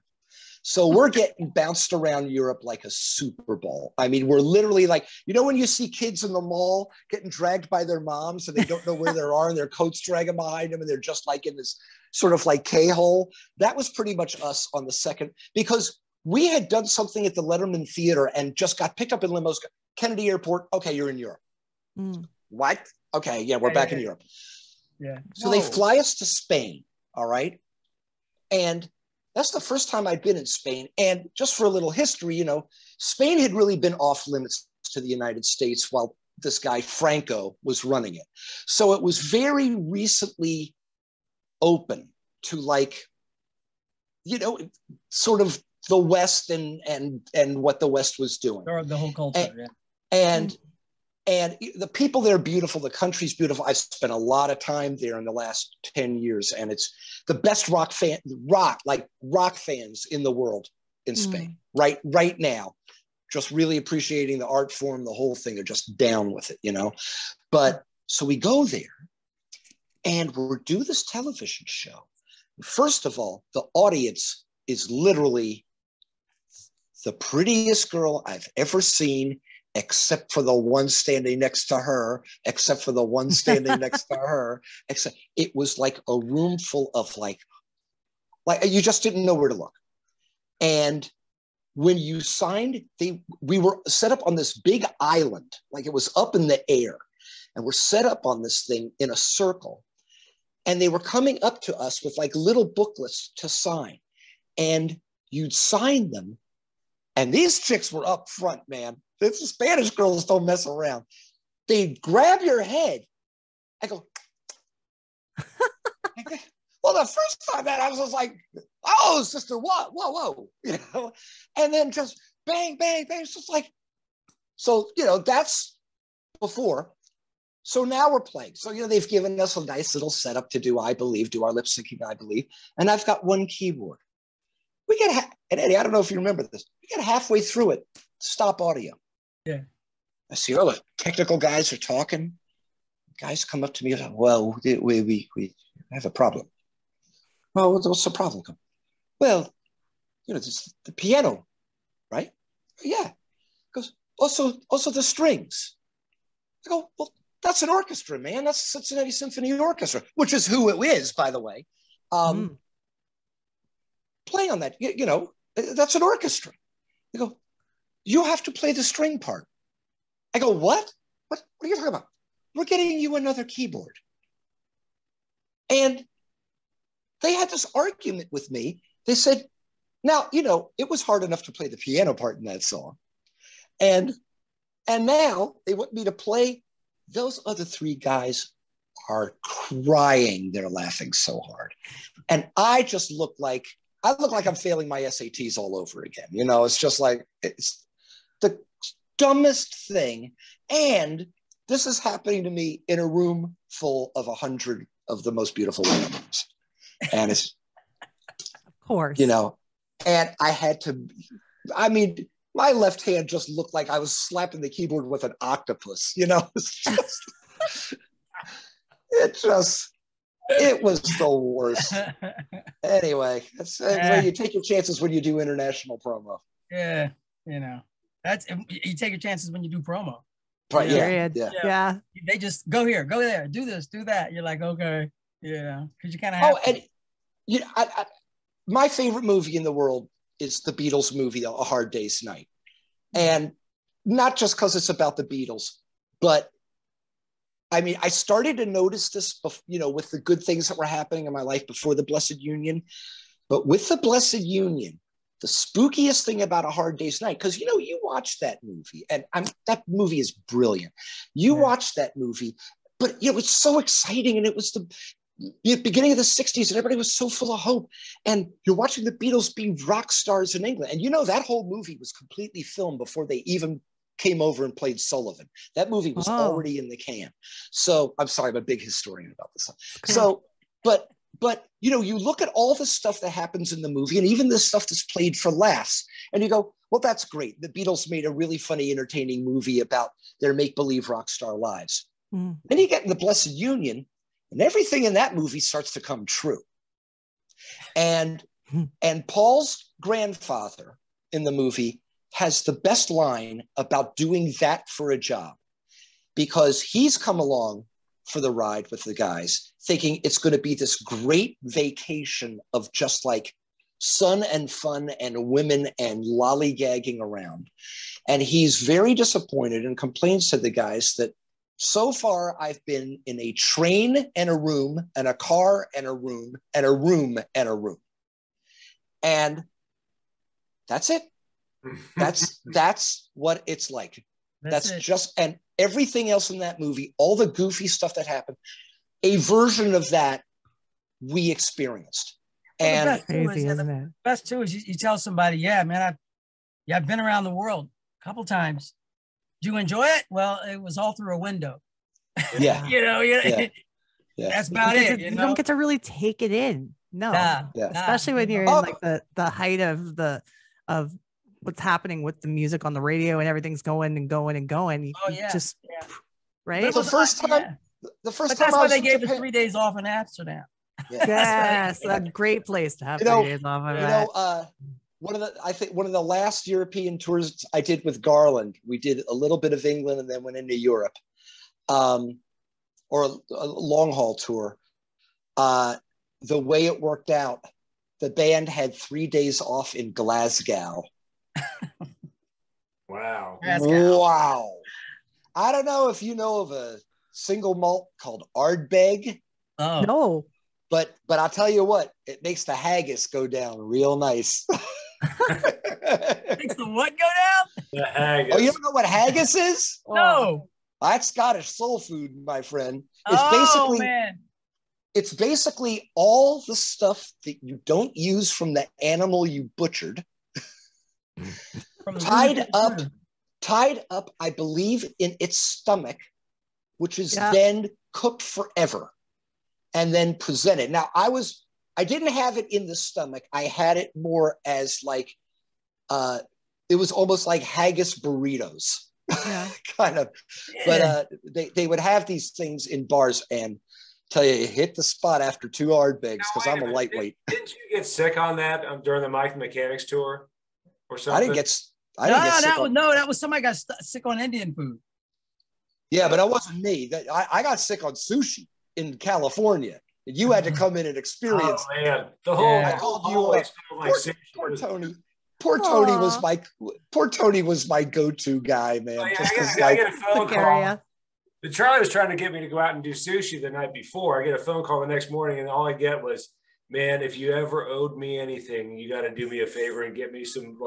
So we're getting bounced around Europe like a Super Bowl. I mean, we're literally like, when you see kids in the mall getting dragged by their moms and they don't know where they are and their coats dragging behind them and they're just like in this sort of like K-hole. That was pretty much us on the second, because we had done something at the Letterman Theater and just got picked up in limos. Kennedy Airport. Okay, you're in Europe. What? Okay, yeah, we're back in Europe. Yeah. So they fly us to Spain. All right. And that's the first time I'd been in Spain. And just for a little history, Spain had really been off limits to the United States while this guy Franco was running it. So it was very recently open to sort of the West and what the West was doing. Or the whole culture, And And the people there are beautiful. The country's beautiful. I've spent a lot of time there in the last 10 years, and it's the best rock fans in the world in Spain right now. Just really appreciating the art form, the whole thing. They're just down with it, you know. But so we go there, and we'll do this television show. First of all, the audience is literally the prettiest girl I've ever seen, except for the one standing next to her, except it was like a room full of like you just didn't know where to look. And when you signed, we were set up on this big island, like it was up in the air, and we're set up on this thing in a circle. And they were coming up to us with like little booklets to sign, and you'd sign them. And these chicks were up front, man. The Spanish girls don't mess around. They'd grab your head. I go, well, the first time that I was just like, oh, sister, what? Whoa. You know? And then just bang, bang, bang. It's just like, so, you know, that's before. So now we're playing. So, you know, they've given us a nice little setup to do, I believe, do our lip syncing, I believe. And I've got one keyboard. We get, and Eddie, I don't know if you remember this. We get halfway through it, stop audio. Yeah. I see all the technical guys are talking. Guys come up to me and say, well, we have a problem. Well, what's the problem? Well, you know, the piano, right? Yeah. Goes, also the strings. I go, well, that's an orchestra, man. That's Cincinnati Symphony Orchestra, which is who it is, by the way. Play on that, you know, that's an orchestra. They go, you have to play the string part. I go, what? What are you talking about? We're getting you another keyboard. And they had this argument with me. They said, now, you know, it was hard enough to play the piano part in that song. And now they want me to play. Those other three guys are crying. They're laughing so hard. And I just look like I'm failing my SATs all over again. You know, it's just like, it's the dumbest thing. And this is happening to me in a room full of 100 of the most beautiful women. And it's, of course, you know, and I had to, I mean, my left hand just looked like I was slapping the keyboard with an octopus, you know, it was the worst. Anyway, that's you take your chances when you do international promo. Yeah, you know, you take your chances when you do promo. Right? Yeah. They just go here, go there, do this, do that. You're like, okay, yeah, because you kind of have. Oh, and you know, my favorite movie in the world is the Beatles movie, A Hard Day's Night, and not just because it's about the Beatles, but I mean, I started to notice this, you know, with the good things that were happening in my life before the Blessed Union. But with the Blessed Union, the spookiest thing about A Hard Day's Night, because, you know, you watch that movie, and that movie is brilliant. You watch that movie, but, you know, it's so exciting, and it was the beginning of the 60s, and everybody was so full of hope. And you're watching the Beatles being rock stars in England. And, you know, that whole movie was completely filmed before they even came over and played Sullivan. That movie was already in the can. So I'm sorry, I'm a big historian about this. So, but you know, you look at all the stuff that happens in the movie, and even the stuff that's played for laughs, and you go, well, that's great. The Beatles made a really funny, entertaining movie about their make-believe rock star lives. Then you get in the Blessed Union, and everything in that movie starts to come true. And Paul's grandfather in the movie has the best line about doing that for a job, because he's come along for the ride with the guys thinking it's going to be this great vacation of just like sun and fun and women and lollygagging around. And he's very disappointed and complains to the guys that so far I've been in a train and a room and a car and a room and a room and a room. And that's it. That's what it's like. That's it. Just, and everything else in that movie, all the goofy stuff that happened, a version of that we experienced. Well, and the best too is you tell somebody, yeah, man, I've been around the world a couple times. Did you enjoy it? Well, it was all through a window. Yeah. Yeah. That's about it. You don't get to really take it in. No. Especially when you're in like the height of what's happening with the music on the radio and everything's going and going and going. Right. The first time that's why they gave us 3 days off in Amsterdam. Yes, a great place to have 3 days off. One of the last European tours I did with Garland, we did a little bit of England and then went into Europe, or a long haul tour. The way it worked out, the band had 3 days off in Glasgow. Wow. Wow. I don't know if you know of a single malt called Ardbeg. Oh. No. But I'll tell you what, it makes the haggis go down real nice. Makes the what go down? The haggis. Oh, you don't know what haggis is? No. That's Scottish soul food, my friend. It's basically all the stuff that you don't use from the animal you butchered, tied up, I believe, in its stomach, which is then cooked forever and then presented. Now, I didn't have it in the stomach. I had it more as like, it was almost like haggis burritos, kind of. But they would have these things in bars and tell you hit the spot after 2 Ardbegs because I'm a lightweight. Didn't you get sick on that during the Mike the Mechanics tour or something? I didn't get sick. That was somebody got sick on Indian food. Yeah, but that wasn't me. I got sick on sushi in California. You had to come in and experience. Oh man, the whole I told you, poor Tony was my go-to guy, man. I get a phone call. Charlie was trying to get me to go out and do sushi the night before. I get a phone call the next morning, and all I get was, "Man, if you ever owed me anything, you got to do me a favor and get me some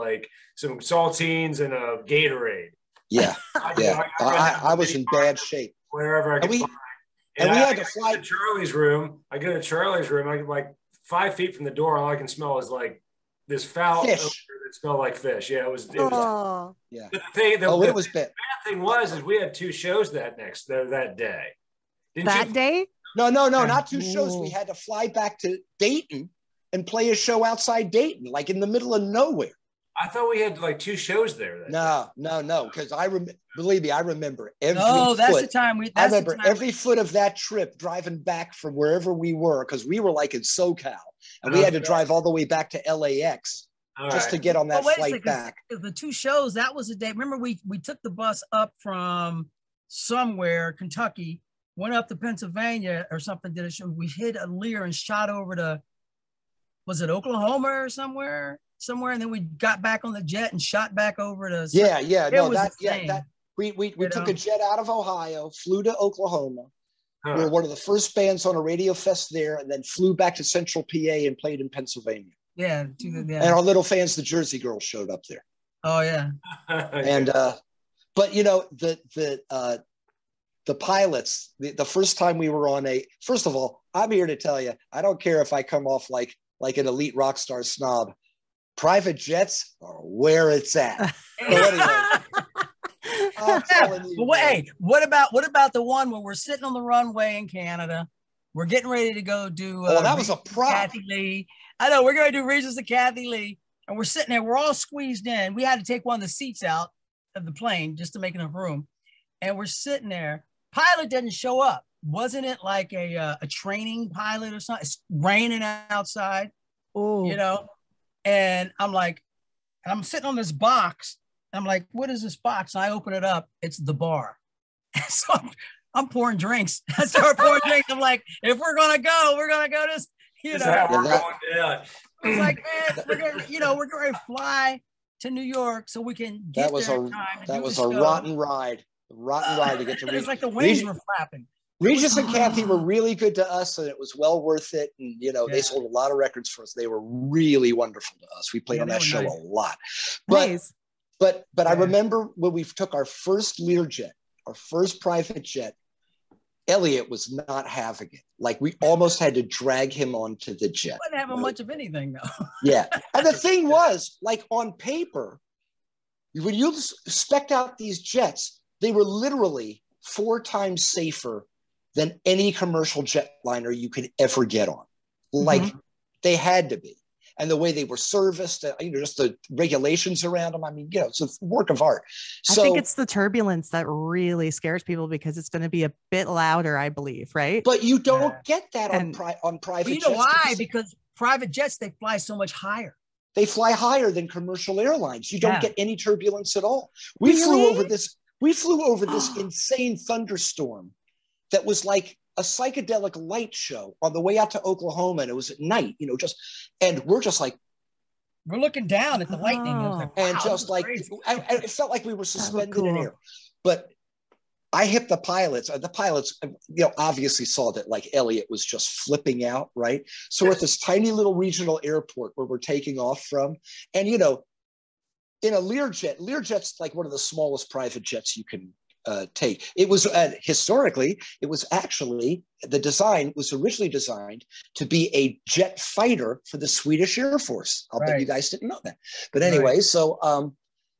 saltines and a Gatorade." Yeah, I was in bad shape. Wherever I could find. And we had to fly to Charlie's room. I go to Charlie's room. I like 5 feet from the door. All I can smell is like this foul odor that smelled like fish. Yeah, it was. Yeah. But it was bad. The bad thing was we had 2 shows that day. Day? No, not 2 shows. We had to fly back to Dayton and play a show outside Dayton, like in the middle of nowhere. I thought we had like 2 shows there. No, because believe me, I remember every every foot of that trip driving back from wherever we were, because we were like in SoCal, and we had to drive all the way back to LAX to get on that flight back. The 2 shows, that was the day. Remember, we took the bus up from somewhere, Kentucky, went up to Pennsylvania or something, did a show. We hit a Lear and shot over to, was it Oklahoma or somewhere, and then we got back on the jet and shot back over to we took a jet out of Ohio, flew to Oklahoma. We were one of the first bands on a radio fest there, and then flew back to Central PA and played in Pennsylvania. And our little fans, the Jersey Girls, showed up there. Oh yeah. And but you know, the pilots, the first time we were on first of all, I'm here to tell you, I don't care if I come off like an elite rock star snob. Private jets are where it's at. What about the one where we're sitting on the runway in Canada? We're getting ready to go do. That was a prop. Kathy Lee. I know we're going to do Regis and Kathy Lee, and we're sitting there. We're all squeezed in. We had to take one of the seats out of the plane just to make enough room, and we're sitting there. Pilot doesn't show up. Wasn't it like a training pilot or something? It's raining outside. Oh, you know. And I'm like, and I'm sitting on this box. I'm like, what is this box? And I open it up. It's the bar. So I'm pouring drinks. I start pouring drinks. I'm like, if we're gonna go this. You know, I was like, man, we're going to fly to New York so we can get that was a rotten ride to get to. It's like the wings were flapping. Regis and Kathy were really good to us, and it was well worth it. And, you know, they sold a lot of records for us. They were really wonderful to us. We played on that show a lot. But I remember when we took our first Learjet, our first private jet, Elliot was not having it. Like, we almost had to drag him onto the jet. Wasn't having much of anything, though. Yeah. And the thing was, like, on paper, when you spec out these jets, they were literally 4 times safer than any commercial jetliner you could ever get on. Like they had to be. And the way they were serviced, just the regulations around them. I mean, it's a work of art. So, I think it's the turbulence that really scares people because it's going to be a bit louder, I believe, right? But you don't get that on private but you jets. know why? Because private jets, they fly so much higher. They fly higher than commercial airlines. You don't get any turbulence at all. We Really? flew over this insane thunderstorm that was like a psychedelic light show on the way out to Oklahoma, and it was at night, and we're just like, we're looking down at the lightning, and, it was like, wow, and just like, it felt like we were suspended in air. But I hit the pilots. The pilots, obviously saw that like Elliot was just flipping out, right? So we're at this tiny little regional airport where we're taking off from, and in a Learjet's like one of the smallest private jets you can take. It was historically, it was actually, the design was originally designed to be a jet fighter for the Swedish Air Force. I'll bet you guys didn't know that. But anyway, so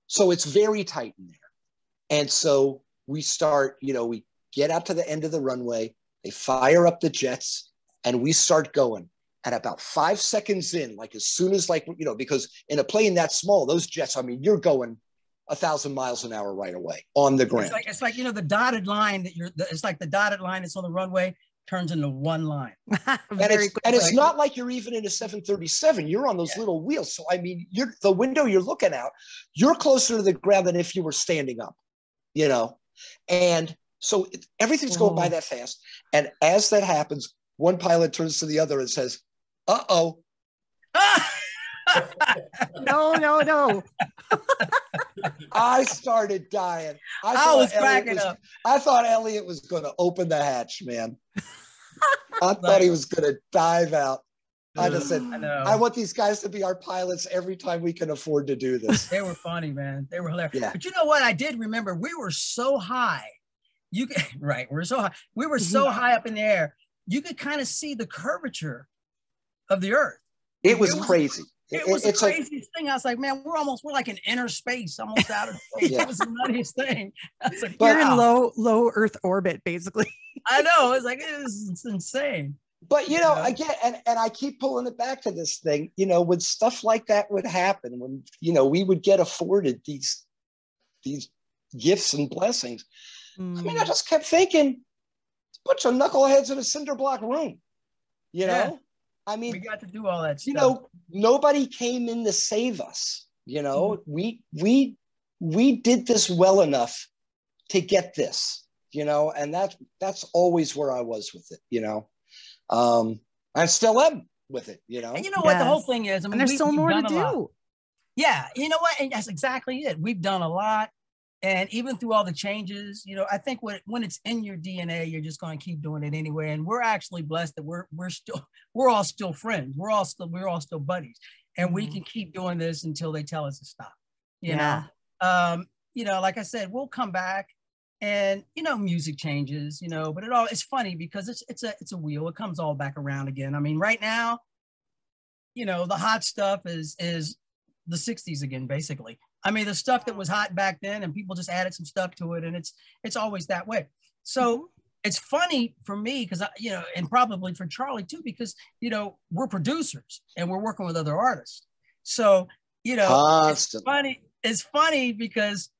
it's very tight in there. And so we start, we get out to the end of the runway, they fire up the jets, and we start going. And about 5 seconds in, like as soon as because in a plane that small, those jets, I mean, you're going 1,000 miles an hour right away on the ground. It's like the dotted line it's like the dotted line that's on the runway turns into one line. and it's not like you're even in a 737. You're on those little wheels. So I mean, the window you're looking out, you're closer to the ground than if you were standing up, And so everything's going by that fast. And as that happens, one pilot turns to the other and says, "Uh-oh." No. I started dying. I was cracking up. I thought Elliot was going to open the hatch, man. I thought he was going to dive out. I just said, I want these guys to be our pilots every time we can afford to do this. They were funny, man. They were hilarious. Yeah. But you know what? I did remember we were so high. We're so high. We were so high up in the air. You could kind of see the curvature of the earth. It was crazy. It was the craziest thing. I was like, man, we're like in inner space, almost out of space. It was the nuttiest thing. I was like, you're in low Earth orbit, basically. I know. It's like, it's insane. But, again, and I keep pulling it back to this thing, when stuff like that would happen, when, we would get afforded these gifts and blessings. I mean, I just kept thinking, it's a bunch of knuckleheads in a cinder block room, Yeah. I mean, we got to do all that stuff. Nobody came in to save us. We did this well enough to get this, and that's always where I was with it, I still am with it, And you know what the whole thing is? I mean, and there's still more to do. Yeah, you know what? And that's exactly it. We've done a lot. And even through all the changes, I think when it's in your DNA, you're just going to keep doing it anyway. And we're actually blessed that we're all still friends. We're all still buddies, and we can keep doing this until they tell us to stop. You know, like I said, we'll come back, and music changes. But it's funny because it's a wheel. It comes all back around again. I mean, right now, the hot stuff is the 60s again, basically. I mean, the stuff that was hot back then, and people just added some stuff to it, and it's always that way. So it's funny for me because and probably for Charlie too, because we're producers and we're working with other artists. So it's funny because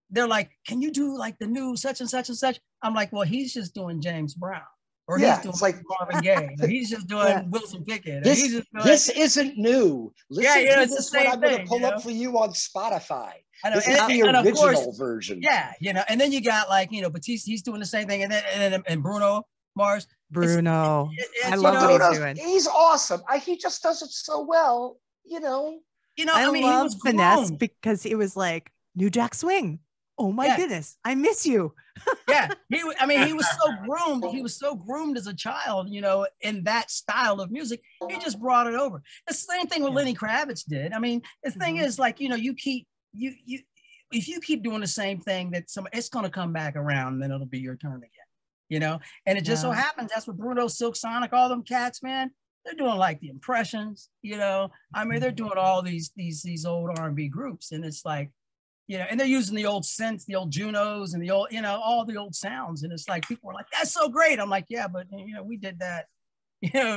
they're like, "Can you do like the new such and such and such?" I'm like, "Well, he's just doing James Brown." Or he's doing Marvin Gaye. Or he's just doing Wilson Pickett. This isn't new. Listen to this what I'm going to pull up for you on Spotify. I know. This is the original version. Yeah, and then you got like, Batiste, he's doing the same thing. And Bruno Mars. Bruno. I love what he's doing. He's awesome. He just does it so well, I love Finesse because it was like New Jack Swing. Oh my goodness, I miss you. He was so groomed. He was so groomed as a child, in that style of music. He just brought it over. The same thing with Lenny Kravitz did. I mean, the thing is, like, if you keep doing the same thing, it's going to come back around, and then it'll be your turn again. And it just so happens that's what Bruno, Silk Sonic, all them cats, man. They're doing like the Impressions. I mean, they're doing all these old R&B groups, and it's like, and they're using the old synths, the old Junos, and the old, all the old sounds. And it's like, people are like, that's so great. I'm like, yeah, but we did that,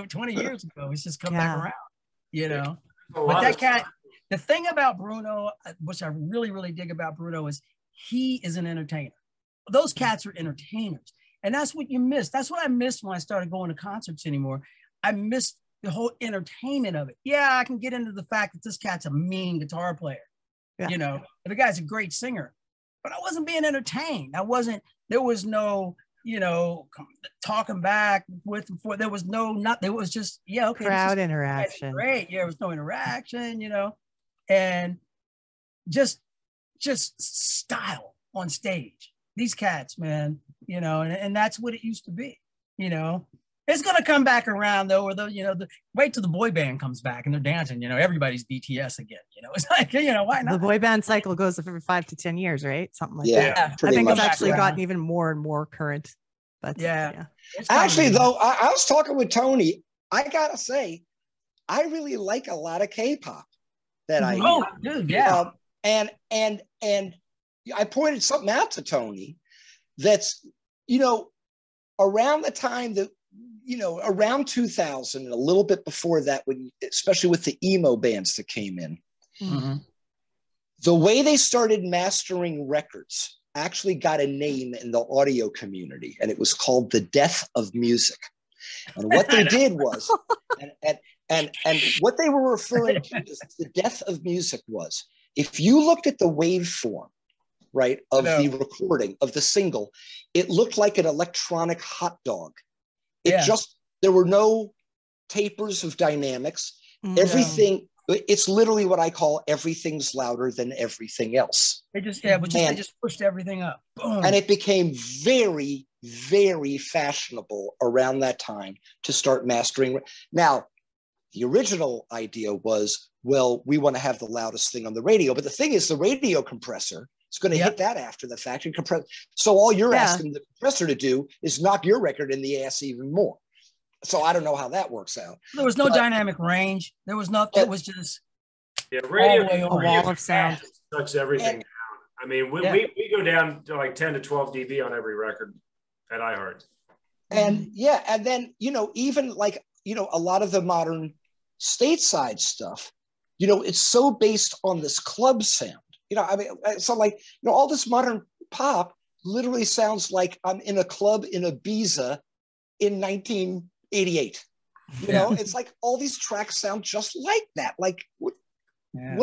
20 years ago. It's just come back around, But that cat, the thing about Bruno, which I really, really dig about Bruno, is he is an entertainer. Those cats are entertainers. And that's what you miss. That's what I missed when I started going to concerts anymore. I missed the whole entertainment of it. Yeah, I can get into the fact that this cat's a mean guitar player, but the guy's a great singer. But I wasn't being entertained. There was no, talking back with, there was there was just, crowd interaction. Great. Yeah, there was no interaction, and just style on stage. These cats, man, and that's what it used to be, It's gonna come back around though, or wait till the boy band comes back and they're dancing, everybody's BTS again, It's like, why not? The boy band cycle goes for 5 to 10 years, right? Something like that. Yeah, I think it's actually gotten even more and more current. But actually, though, I was talking with Tony. I gotta say, I really like a lot of K-pop that I hear. Dude, yeah. And I pointed something out to Tony that's, around the time that, around 2000 and a little bit before that, when, especially with the emo bands that came in, the way they started mastering records actually got a name in the audio community, and it was called the death of music. And what they did was, and what they were referring to as the death of music was, if you looked at the waveform, right, of the recording of the single, it looked like an electronic hot dog. There were no tapers of dynamics. Everything, it's literally what I call everything's louder than everything else. They just pushed everything up. Boom. And it became very, very fashionable around that time to start mastering. Now, the original idea was, well, we want to have the loudest thing on the radio. But the thing is, the radio compressor is going to hit that after the fact and compress. So all you're asking the compressor to do is knock your record in the ass even more. So I don't know how that works out. There was no dynamic range. There was nothing. It was just radio, a wall of sound. Sucks everything down. I mean, we go down to like 10 to 12 dB on every record at iHeart. And and then, even like, a lot of the modern stateside stuff, it's so based on this club sound. So like, all this modern pop literally sounds like I'm in a club in Ibiza in 1988. It's like all these tracks sound just like that. Like, what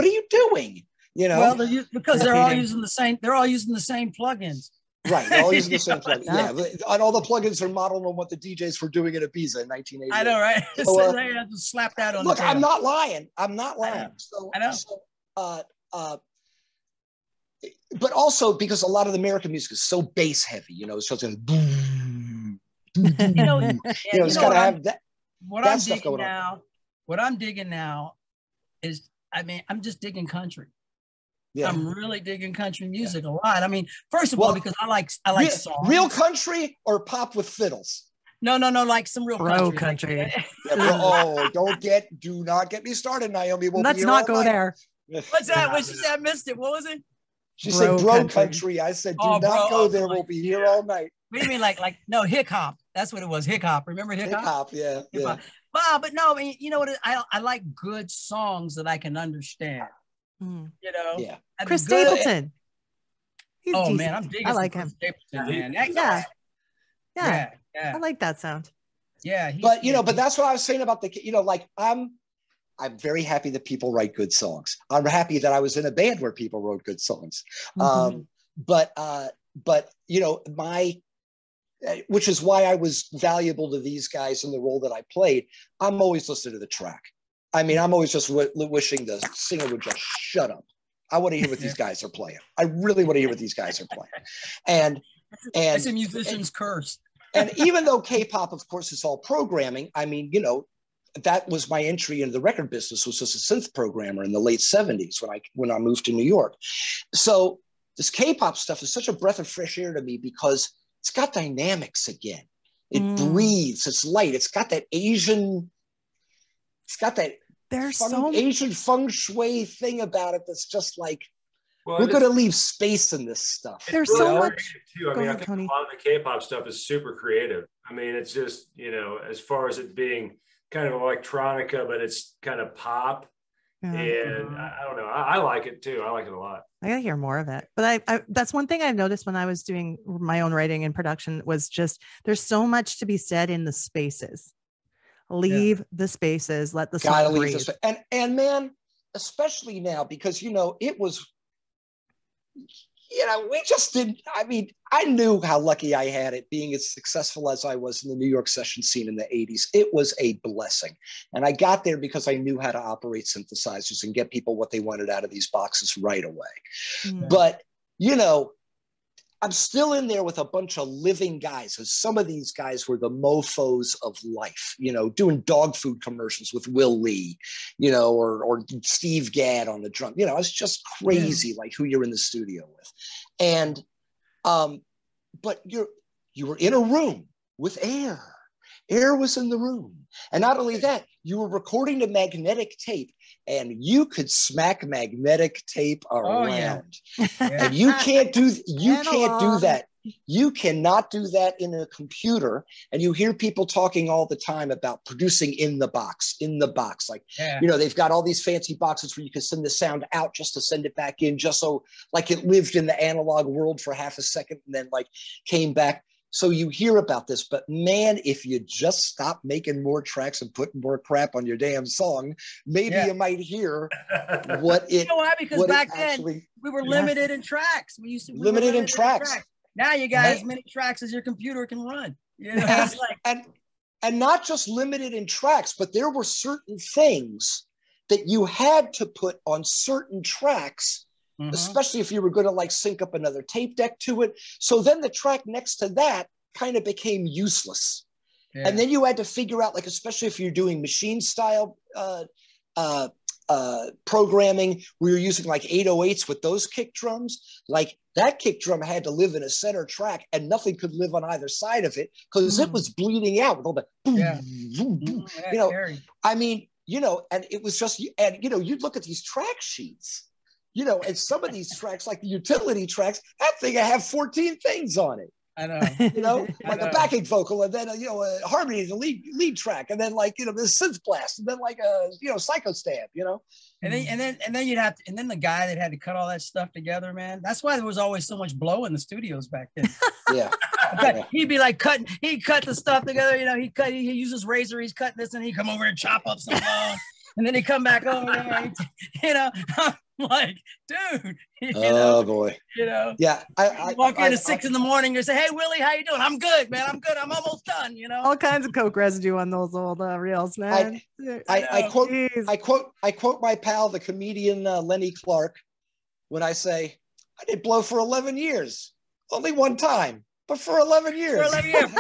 are you doing? Well, because they're all using the same. They're all using the same plugins. Right, they're all using the same plugins. And all the plugins are modeled on what the DJs were doing in Ibiza in 1988. I know, right? So they have to slap that on. Look, I'm not lying. I'm not lying. I know. But also because a lot of the American music is so bass heavy, it's just like boom. It's got to have that. What I'm digging now. What I'm digging now is, I'm just digging country. Yeah. I'm really digging country music a lot. I mean, first of all, because I like songs. Real country or pop with fiddles? No, like some real country. Do not get me started, Naomi. Let's not go there. What's that? What she said? I missed it. What was it? She said bro country. I said, do not go there. We'll be here all night. What do you mean? No, hip hop. That's what it was. Hip hop. Remember hip hop? Hip hop, yeah. Well, but no, you know what? I like good songs that I can understand. Yeah. Chris Stapleton. He's decent. Man, I'm digging. I like him. Man. Yeah. I like that sound. Yeah. But that's what I was saying about like I'm very happy that people write good songs. I'm happy that I was in a band where people wrote good songs. But which is why I was valuable to these guys in the role that I played. I'm always listening to the track. I'm always just wishing the singer would just shut up. I want to hear what these guys are playing. I really want to hear what these guys are playing. And it's a musician's curse. And even though K-pop, of course, is all programming, that was my entry into the record business, was as a synth programmer in the late 70s when I moved to New York. So this K-pop stuff is such a breath of fresh air to me because it's got dynamics again. It breathes, it's light, it's got that Asian feng shui thing about it that's just like, Well, we're going to leave space in this stuff. There's really so creative, much. too. I Go mean, ahead, I think Tony. a lot of the K-pop stuff is super creative. I mean, it's just, as far as it being kind of electronica, but it's kind of pop. Yeah. And I don't know. I like it too. I like it a lot. I gotta hear more of it. But I that's one thing I've noticed when I was doing my own writing and production was just there's so much to be said in the spaces. Leave the spaces, let the Gotta song leave breathe. this. And man, especially now, because it was, we just didn't. I mean, I knew how lucky I had it being as successful as I was in the New York session scene in the 80s. It was a blessing. And I got there because I knew how to operate synthesizers and get people what they wanted out of these boxes right away. Mm. But, I'm still in there with a bunch of living guys. And some of these guys were the mofos of life, doing dog food commercials with Will Lee, or Steve Gadd on the drum. It's just crazy, like who you're in the studio with. And, but you were in a room with air. Air was in the room. And not only that, you were recording to magnetic tape and you could smack magnetic tape around. And you can't do that. You cannot do that in a computer. And you hear people talking all the time about producing in the box. Like, they've got all these fancy boxes where you can send the sound out just to send it back in, just so like it lived in the analog world for half a second and then like came back. So you hear about this, but man, if you just stop making more tracks and putting more crap on your damn song, maybe you might hear what it. You know why? Because back then we were limited in tracks. We used to limited in tracks. Now you got as many tracks as your computer can run. It's like, and not just limited in tracks, but there were certain things that you had to put on certain tracks. Especially if you were going to like sync up another tape deck to it. So then the track next to that kind of became useless. And then you had to figure out, like, especially if you're doing machine style programming where you're using like 808s with those kick drums, like that kick drum had to live in a center track and nothing could live on either side of it because it was bleeding out with all the boom, I mean, and it was just, and you'd look at these track sheets. And some of these tracks, like the utility tracks, that thing I have 14 things on it. I know. Like a backing vocal, and then a harmony, the lead track, and then like the synth blast, and then like a psycho stab, And then you'd have to, and then the guy that had to cut all that stuff together, man. That's why there was always so much blow in the studios back then. He'd be like he'd cut the stuff together, he uses razor, he's cutting this, and he'd come over and chop up some bone. And then he come back over there, I'm like, dude, boy. I walk in at 6 in the morning and say, hey, Willie, how you doing? I'm good, man. I'm good. I'm almost done, All kinds of coke residue on those old reels, man. I quote my pal, the comedian Lenny Clark, when I say, I did blow for 11 years. Only one time, but for 11 years. For 11 years.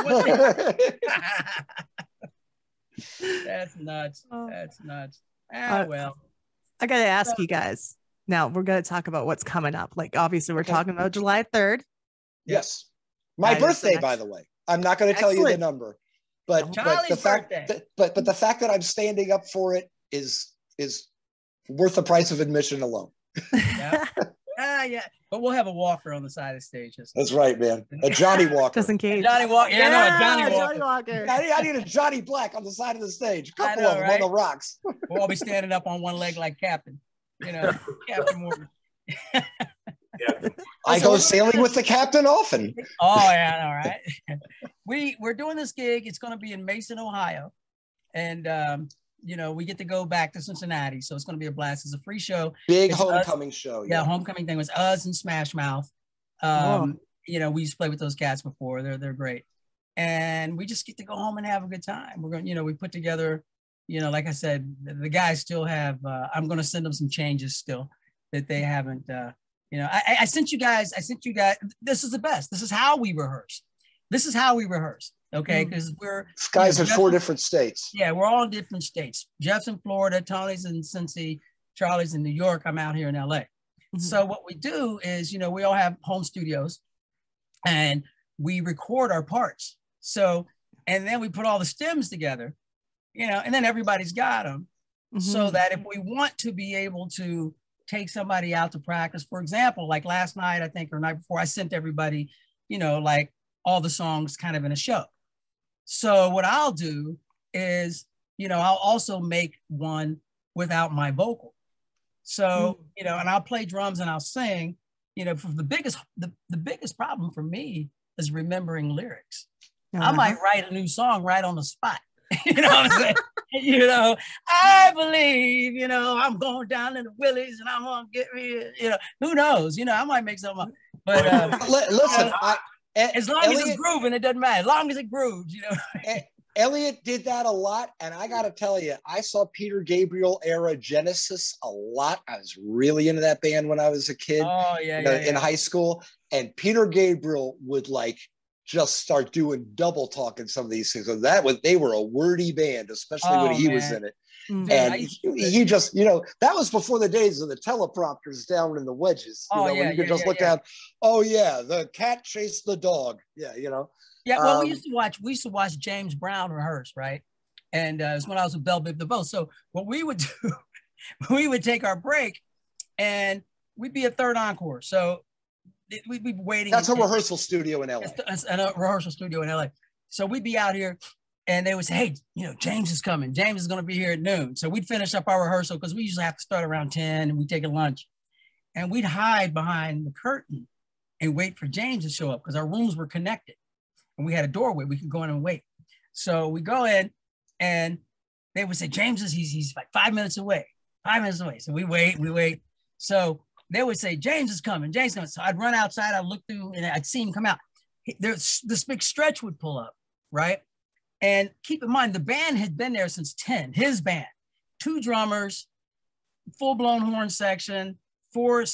That's nuts. That's nuts. Well. I got to ask you guys. Now we're going to talk about what's coming up. Like, obviously, we're talking about July 3rd. Yes. My birthday, by the way. I'm not going to tell you the number, but the fact that I'm standing up for it is worth the price of admission alone. But we'll have a walker on the side of the stage. That's right, man. A Johnny Walker. Just in case. Johnny Walker. Johnny Walker. I need a Johnny Black on the side of the stage. A couple of them on the rocks. We'll all be standing up on one leg like Captain. Captain Morgan. I go sailing with the captain often. Oh, yeah, all right. We're doing this gig. It's going to be in Mason, Ohio. And, we get to go back to Cincinnati. So it's going to be a blast. It's a free show. Big homecoming show. Yeah, homecoming thing was us and Smash Mouth. We used to play with those cats before. They're great. And we just get to go home and have a good time. We're going to, we put together, like I said, the guys still have, I'm going to send them some changes still that they haven't, I sent you guys, this is the best. This is how we rehearse. Okay. Because we're guys in 4 different states. Yeah. We're all in different states. Jeff's in Florida, Tony's in Cincy, Charlie's in New York. I'm out here in LA. Mm-hmm. So what we do is, we all have home studios and we record our parts. So, and then we put all the stems together, and then everybody's got them. Mm-hmm. So that if we want to be able to take somebody out to practice. For example, like last night, I think, or night before, I sent everybody, you know, like all the songs kind of in a show. So what I'll do is, you know, I'll also make one without my vocal. So, you know, and I'll play drums and I'll sing, you know, for the biggest problem for me is remembering lyrics. I might write a new song right on the spot. You know what I'm saying? You know, I believe, you know, I'm going down in the Willies and I'm going to get me, you know, who knows? You know, I might make something up. But listen, as long as it's grooving, it doesn't matter. As long as it grooves, you know. Elliot did that a lot. And I got to tell you, I saw Peter Gabriel era Genesis a lot. I was really into that band when I was a kid in high school. And Peter Gabriel would like just start doing double talk in some of these things. So they were a wordy band, especially when he was in it. Dude, and he just, you know, that was before the days of the teleprompters down in the wedges. You know, when you could just look down. Oh yeah, the cat chased the dog. Yeah, you know. Yeah, well, we used to watch James Brown rehearse, right? And it was when I was with Bell Biv DeVoe. So what we would do, we would take our break, and we'd be a third encore. So we'd be waiting. That's a rehearsal studio in LA. It's a rehearsal studio in LA. So we'd be out here, and they would say, "Hey, you know, James is coming. James is going to be here at noon." So we'd finish up our rehearsal because we usually have to start around 10, and we'd take a lunch, and we'd hide behind the curtain and wait for James to show up because our rooms were connected. And we had a doorway, we could go in and wait. So we go in and they would say, James he's like 5 minutes away, 5 minutes away. So we wait. So they would say, James is coming. So I'd run outside, I'd look through and I'd see him come out. This big stretch would pull up, right? And keep in mind, the band had been there since 10, his band, 2 drummers, full-blown horn section, 4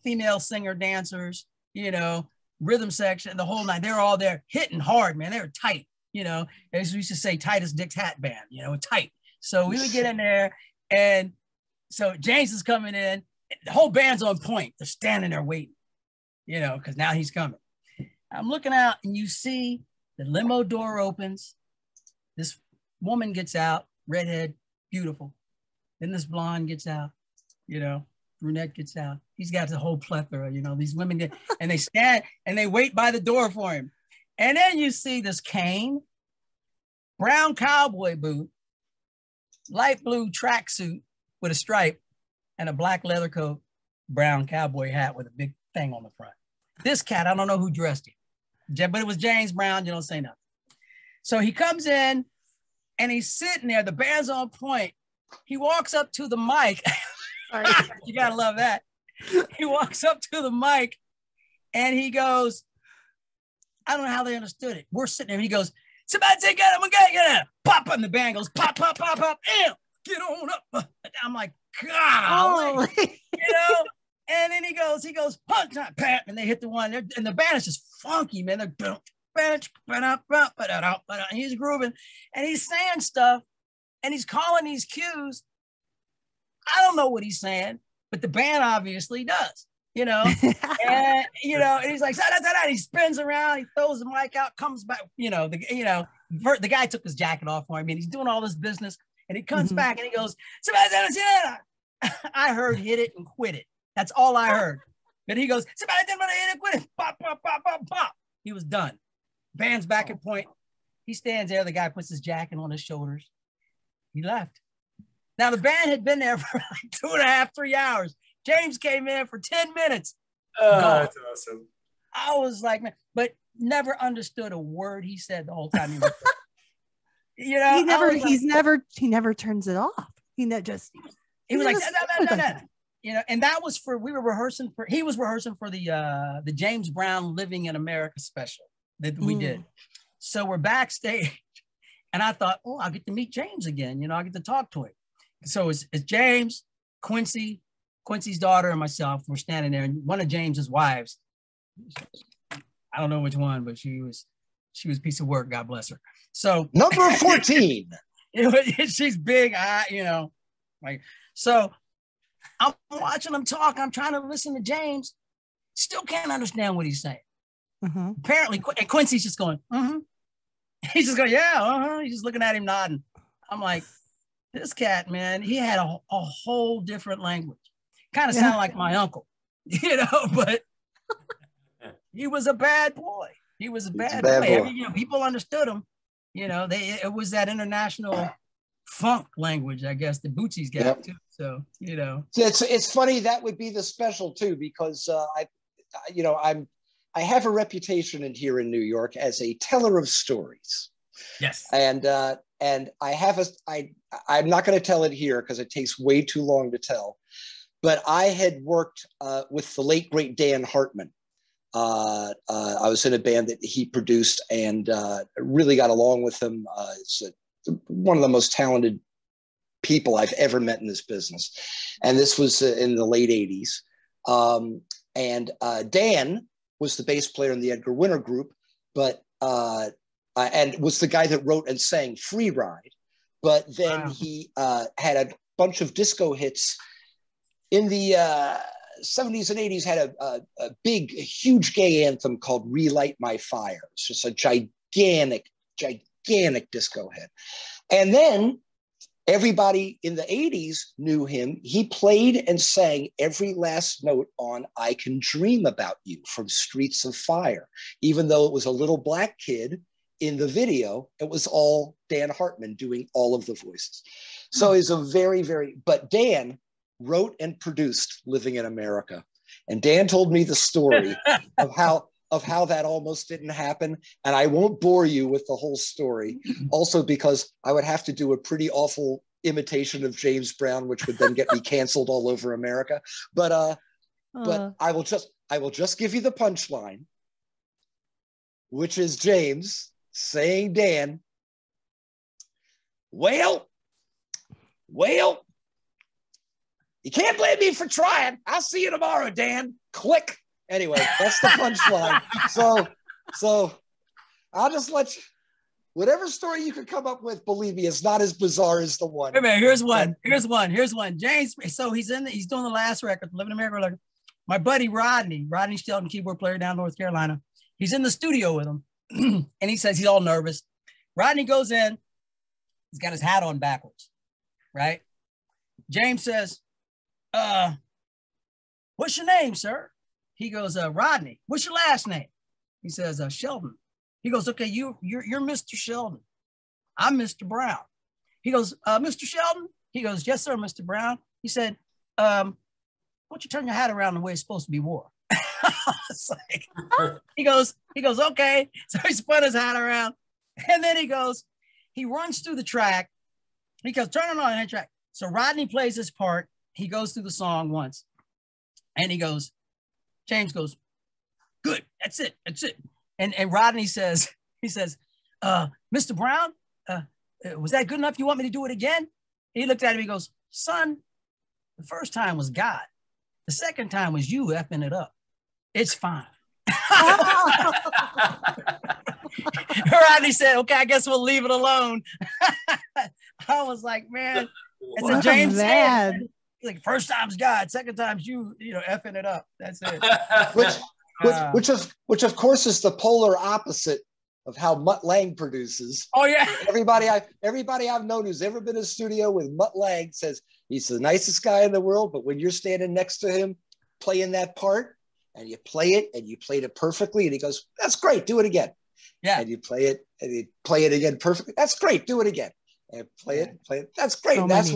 female singer dancers, you know, rhythm section, the whole night. They're all there hitting hard, man. They were tight, you know, as we used to say, tight as Dick's Hat Band, you know, tight. So we would get in there, and so James is coming in. The whole band's on point. They're standing there waiting, you know, because now he's coming. I'm looking out, and you see the limo door opens. This woman gets out, redhead, beautiful. Then this blonde gets out, you know, brunette gets out. He's got the whole plethora, you know, these women get, and they stand and they wait by the door for him. And then you see this cane, brown cowboy boot, light blue tracksuit with a stripe, and a black leather coat, brown cowboy hat with a big thing on the front. This cat, I don't know who dressed him, but it was James Brown, you don't say nothing. So he comes in and he's sitting there, the band's on point. He walks up to the mic. You gotta love that. He walks up to the mic and he goes, I don't know how they understood it. We're sitting there and he goes, somebody say, get him, pop, and the band goes, pop, pop, pop, pop, get on up. I'm like, God, you know? And then he goes, punch time, pat, and they hit the one, and the band is just funky, man. They're and he's grooving, and he's saying stuff, and he's calling these cues. I don't know what he's saying, but the band obviously does, you know. And you know, and he's like, he spins around, he throws the mic out, comes back, the guy took his jacket off for him, and he's doing all this business, and he comes back and he goes, I heard hit it and quit it. That's all I heard. But he goes, somebody didn't want to hit it, quit it, pop, pop, pop, pop, pop. He was done. Band's back at point. He stands there. The guy puts his jacket on his shoulders. He left. Now, the band had been there for like 2.5, 3 hours. James came in for 10 minutes. Oh, that's awesome. I was like, man, but never understood a word he said the whole time he was there. You know, he never turns it off. He was like, no. You know, and that was he was rehearsing for the James Brown Living in America special that we did. So we're backstage, and I thought, oh, I'll get to meet James again. You know, I get to talk to him. So it's James, Quincy's daughter, and myself. We're standing there, and one of James's wives, I don't know which one, but she was a piece of work. God bless her. So number 14. She's big, so. I'm watching him talk. I'm trying to listen to James. Still can't understand what he's saying. Apparently, and Quincy's just going, He's just going, yeah, He's just looking at him nodding. I'm like, this cat, man, he had a whole different language. kind of sounded like my uncle, but he was a bad boy. He was a bad boy. People understood him. It was that international funk language, I guess, that Bootsy's got too. So, it's funny. That would be the special too, because I have a reputation here in New York as a teller of stories. Yes. And I'm not going to tell it here because it takes way too long to tell, but I had worked with the late, great Dan Hartman. I was in a band that he produced and really got along with him. It's one of the most talented people I've ever met in this business. And this was in the late 80s. And Dan was the bass player in the Edgar Winter group, but and was the guy that wrote and sang Free Ride. But then he had a bunch of disco hits in the 70s and 80s, had a huge gay anthem called Relight My Fire. It's just a gigantic disco hit. And then everybody in the 80s knew him. He played and sang every last note on I Can Dream About You from Streets of Fire. Even though it was a little black kid in the video, it was all Dan Hartman doing all of the voices. So he's a but Dan wrote and produced Living in America. And Dan told me the story of how that almost didn't happen. And I won't bore you with the whole story. Also because I would have to do a pretty awful imitation of James Brown, which would then get me canceled all over America. But I will just give you the punchline, which is James saying, Dan, well, you can't blame me for trying. I'll see you tomorrow, Dan. Click. Anyway, that's the punchline. So I'll just let you, whatever story you could come up with, believe me, it's not as bizarre as the one. Wait a minute, here's one. James, so he's doing the last record, Living in America. My buddy Rodney Shelton, keyboard player down in North Carolina, he's in the studio with him. And he says he's all nervous. Rodney goes in, he's got his hat on backwards, right? James says, what's your name, sir? He goes, Rodney. What's your last name? He says, Sheldon. He goes, okay, you're Mr. Sheldon. I'm Mr. Brown. He goes, Mr. Sheldon? He goes, yes, sir, Mr. Brown. He said, why don't you turn your hat around the way it's supposed to be worn? It's like, he goes, okay. So he spun his hat around. And then he runs through the track. He goes, turn it on that track. So Rodney plays his part. He goes through the song once. And James goes, good, that's it. And Rodney says, Mr. Brown, was that good enough? You want me to do it again? He looked at him, he goes, son, the first time was God. The second time was you effing it up. It's fine. Rodney said, okay, I guess we'll leave it alone. I was like, man, it's a James said. Like, first time's God, second time's you effing it up. That's it. Which of course is the polar opposite of how Mutt Lange produces. Oh yeah. Everybody I've known who's ever been in a studio with Mutt Lange says he's the nicest guy in the world, but when you're standing next to him playing that part and you played it perfectly, and he goes, that's great, do it again. Yeah. And you play it again perfectly. That's great, do it again. And play it. That's great. That's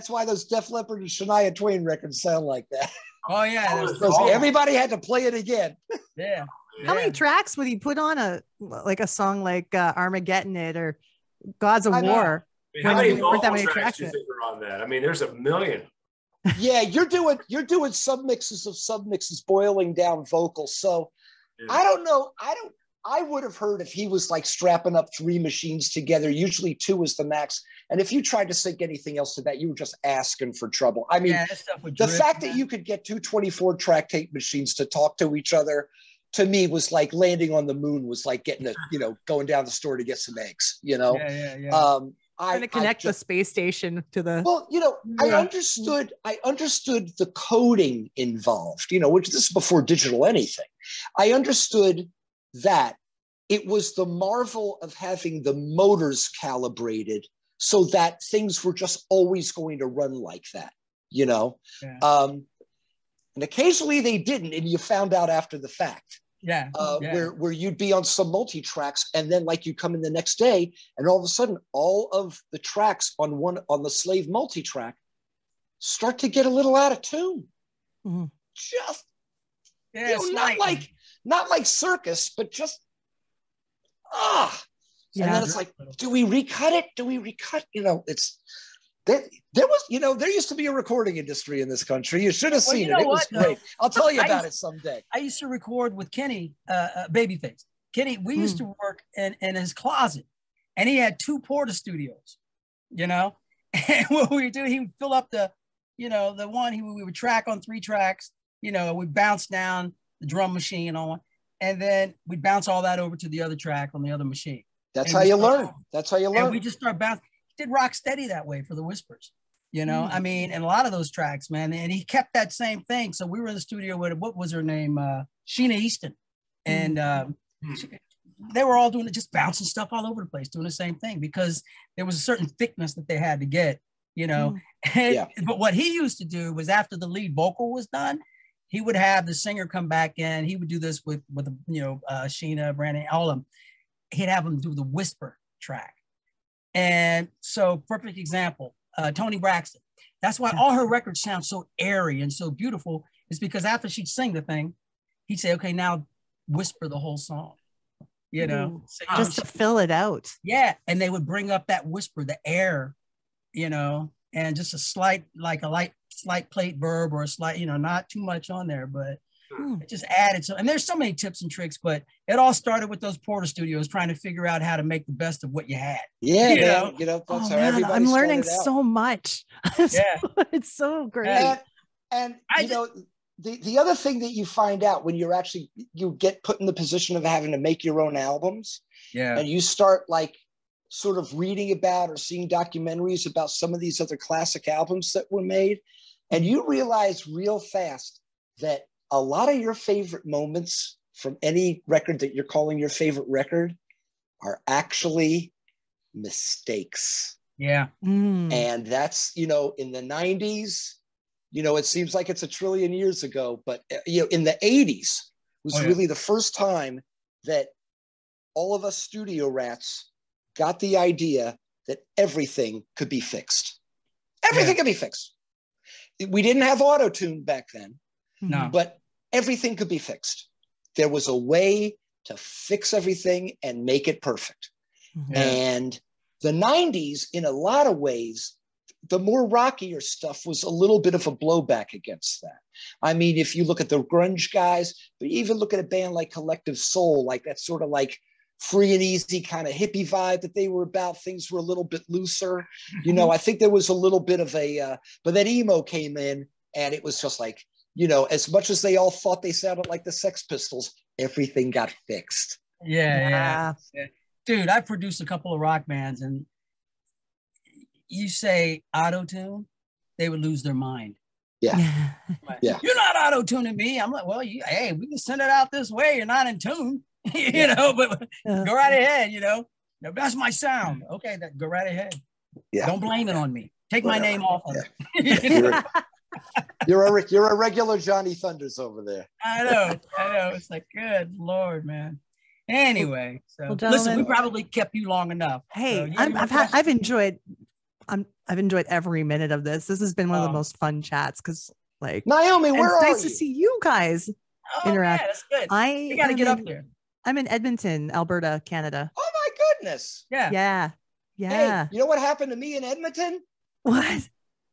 why those Def Leppard and Shania Twain records sound like that. Oh yeah, because everybody had to play it again. Yeah. How many tracks would he put on a song like Armageddon It or Gods of War? How many vocal tracks do you think are on that? I mean, there's a million. Yeah, you're doing submixes of submixes, boiling down vocals. So yeah. I don't know. I would have heard if he was like strapping up 3 machines together. Usually 2 is the max. And if you tried to sync anything else to that, you were just asking for trouble. I mean, the fact that you could get 2 24-track tape machines to talk to each other, to me, was like landing on the moon, was like getting going down the store to get some eggs, Yeah. Trying to connect the space station to the. Well, I understood the coding involved, which this is before digital anything. I understood that it was the marvel of having the motors calibrated so that things were just always going to run like that. you know. Yeah. And occasionally they didn't, and you found out after the fact. Yeah. Where you'd be on some multi-tracks, and then like you come in the next day, and all of a sudden all of the tracks on the Slave multi-track start to get a little out of tune. Mm-hmm. Just not like circus, but just and then it's like, do we recut it? You know, it's there used to be a recording industry in this country. You should have seen it. It was great. I'll tell you about it someday. I used to record with Kenny, Babyface. Kenny, we used to work in his closet, and he had 2 Porta studios, you know. And what we would do, he would fill up the one we would track on 3 tracks, you know, we'd bounce down the drum machine on, and then we'd bounce all that over to the other track on the other machine. That's how you learn. That's how you learn. And we just start bouncing. He did Rock Steady that way for the Whispers, you know. I mean, and a lot of those tracks, man. And he kept that same thing. So we were in the studio with, what was her name? Sheena Easton. And they were all doing it, just bouncing stuff all over the place, doing the same thing, because there was a certain thickness that they had to get, you know. But what he used to do was, after the lead vocal was done, he would have the singer come back in. He would do this with Sheena, Brandon, all of them. He'd have them do the whisper track. And so, perfect example, Toni Braxton. That's why all her records sound so airy and so beautiful, is because after she'd sing the thing, he'd say, okay, now whisper the whole song, you know. So, just to fill it out. Yeah. And they would bring up that whisper, the air, you know, and just a slight plate verb, or a slight, you know, not too much on there, but it just added. So, and there's so many tips and tricks, but it all started with those Porta studios, trying to figure out how to make the best of what you had. Yeah, you know? That's how everybody I'm learning started out. so much. It's so great. And the other thing that you find out when you get put in the position of having to make your own albums, and you start like sort of reading about or seeing documentaries about some of these other classic albums that were made, and you realize real fast that a lot of your favorite moments from any record that you're calling your favorite record are actually mistakes. Yeah. And that's, you know, in the 90s, you know, it seems like it's a trillion years ago, but, you know, in the 80s was really the first time that all of us studio rats got the idea that everything could be fixed. Everything could be fixed. We didn't have auto-tune back then. No. But everything could be fixed. There was a way to fix everything and make it perfect. And the 90s, in a lot of ways, the more rockier stuff was a little bit of a blowback against that. I mean, if you look at the grunge guys, but even look at a band like Collective Soul, like that sort of like free and easy kind of hippie vibe that they were about, things were a little bit looser. You know, I think there was a little bit of a, but then emo came in, and it was just like, you know, as much as they all thought they sounded like the Sex Pistols, everything got fixed. Yeah. Dude, I produced a couple of rock bands, and you say auto-tune, they would lose their mind. Yeah. You're not auto-tuning me. I'm like, well, hey, we can send it out this way. You're not in tune, you know, but go right ahead, you know. That's my sound. Okay, go right ahead. Yeah. Don't blame it on me. Take my name off of it. You're a regular Johnny Thunders over there. I know. It's like, good Lord, man. Anyway, so listen, we probably kept you long enough. Hey, so, I've enjoyed every minute of this. This has been one of the most fun chats, because like, Naomi, where are you? It's nice to see you guys interact. Yeah, that's good. You got to get up there. I'm in Edmonton, Alberta, Canada. Oh my goodness. Yeah. Hey, you know what happened to me in Edmonton? What?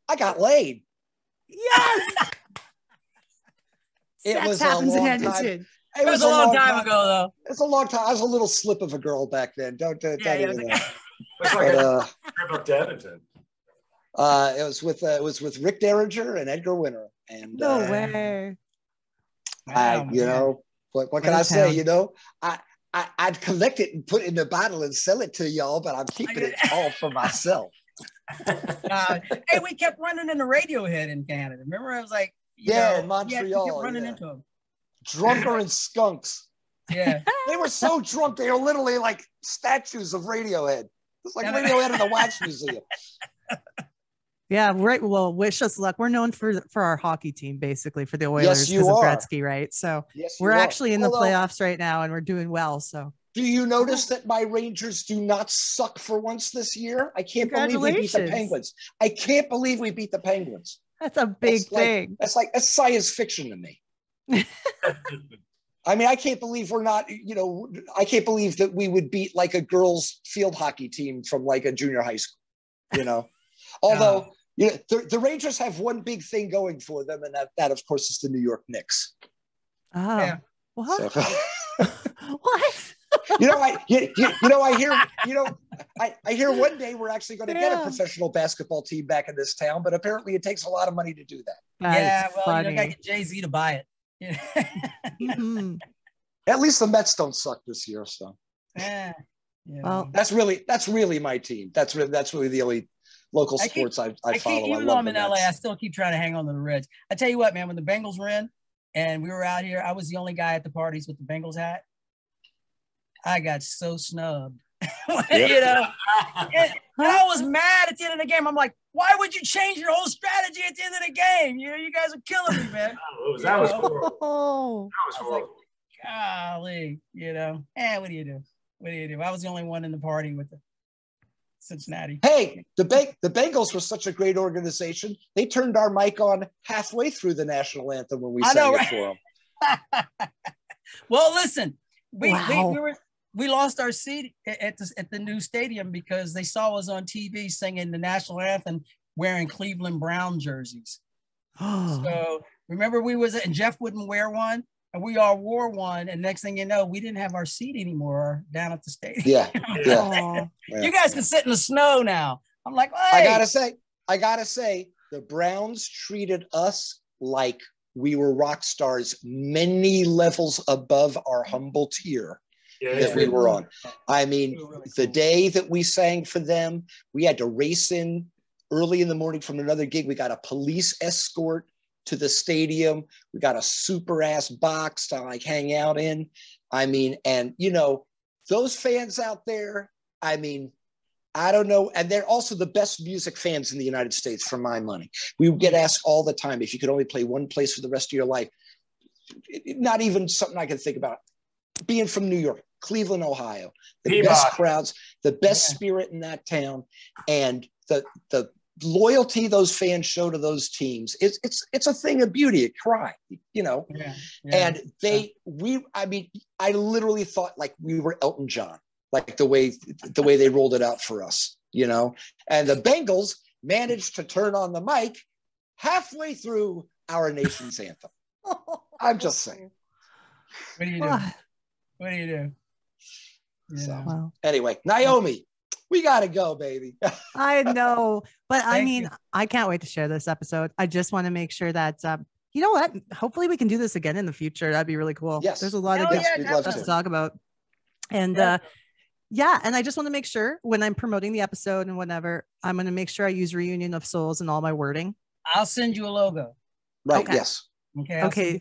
I got laid. Yes. Sex happens in Edmonton. It was a long time ago, though. It's a long time. I was a little slip of a girl back then. Don't even know. It's like a trip up to Edmonton. It was with Rick Derringer and Edgar Winter. And no way. You know, what can I say? You know, I'd collect it and put it in a bottle and sell it to y'all, but I'm keeping it all for myself. Hey, we kept running into Radiohead in Canada. Remember, I was like, Montreal. We kept running into them. Drunker and skunks. Yeah. They were so drunk, they were literally like statues of Radiohead. It's like Radiohead in the Wax Museum. Yeah, right. Well, wish us luck. We're known for our hockey team, basically, for the Oilers Yes, you because of are. Gretzky, right? So Yes, we're you are. actually in the Although, playoffs right now, and we're doing well. So do you notice that my Rangers do not suck for once this year? I can't believe we beat the Congratulations. Penguins. I can't believe we beat the Penguins. that's a big thing. That's science fiction to me. I mean, I can't believe we're not, I can't believe that we would beat like a girls field hockey team from like a junior high school, although the Rangers have one big thing going for them. And that of course is the New York Knicks. Oh, Yeah. what? So, What? I hear one day we're actually going to get a professional basketball team back in this town, but apparently it takes a lot of money to do that. That's funny. you got to get Jay-Z to buy it. Mhm. At least the Mets don't suck this year, so Well, that's really my team. That's really the only local sports I follow. Even though I'm in LA, I still keep trying to hang on to the Reds. I tell you what, man, when the Bengals were in and we were out here, I was the only guy at the parties with the Bengals hat. I got so snubbed. And I was mad at the end of the game. I'm like, why would you change your whole strategy at the end of the game? You guys are killing me, man. That was horrible. oh, That was horrible. Golly, what do you do? What do you do? I was the only one in the party with the Cincinnati. Hey, the Bengals were such a great organization. They turned our mic on halfway through the national anthem when we sang it for them. Well, listen, we lost our seat at the new stadium because they saw us on TV singing the national anthem wearing Cleveland Brown jerseys. So remember and Jeff wouldn't wear one and we all wore one. And next thing you know, we didn't have our seat anymore down at the stadium. Yeah. You guys can sit in the snow now. I'm like, hey. I gotta say, the Browns treated us like we were rock stars many levels above our humble tier that we were on. I mean, the day that we sang for them, we had to race in early in the morning from another gig. We got a police escort to the stadium. We got a super ass box to like hang out in. I mean, and those fans out there, I mean, I don't know. And they're also the best music fans in the United States for my money. We get asked all the time, if you could only play one place for the rest of your life, not even something I can think about. Being from New York, Cleveland, Ohio, the best crowds, the best spirit in that town, and the loyalty those fans show to those teams, it's a thing of beauty. It cry, And I literally thought like we were Elton John, like the way they rolled it out for us, And the Bengals managed to turn on the mic halfway through our nation's anthem. I'm just saying. What do you do? What do you do? So, anyway, Naomi, we got to go, baby. I know, but I can't wait to share this episode. I just want to make sure that, you know what? Hopefully we can do this again in the future. That'd be really cool. Yes. There's a lot of good stuff to talk about. And and I just want to make sure when I'm promoting the episode and whatever, I'm going to make sure I use Reunion of Souls in all my wording. I'll send you a logo. Right. Okay. Yes. Okay.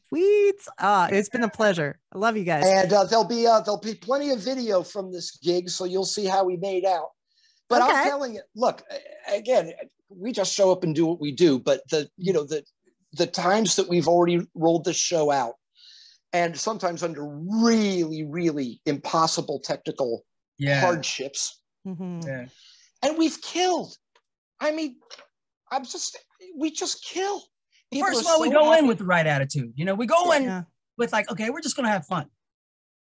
Sweet. It's been a pleasure. I love you guys. And there'll be plenty of video from this gig, so you'll see how we made out. But I'm telling you, look, again, we just show up and do what we do. But the times that we've already rolled this show out, and sometimes under really, really impossible technical hardships, and we've killed. I mean, we just kill. First of all, we go in with the right attitude. We go in with like, okay, we're just going to have fun.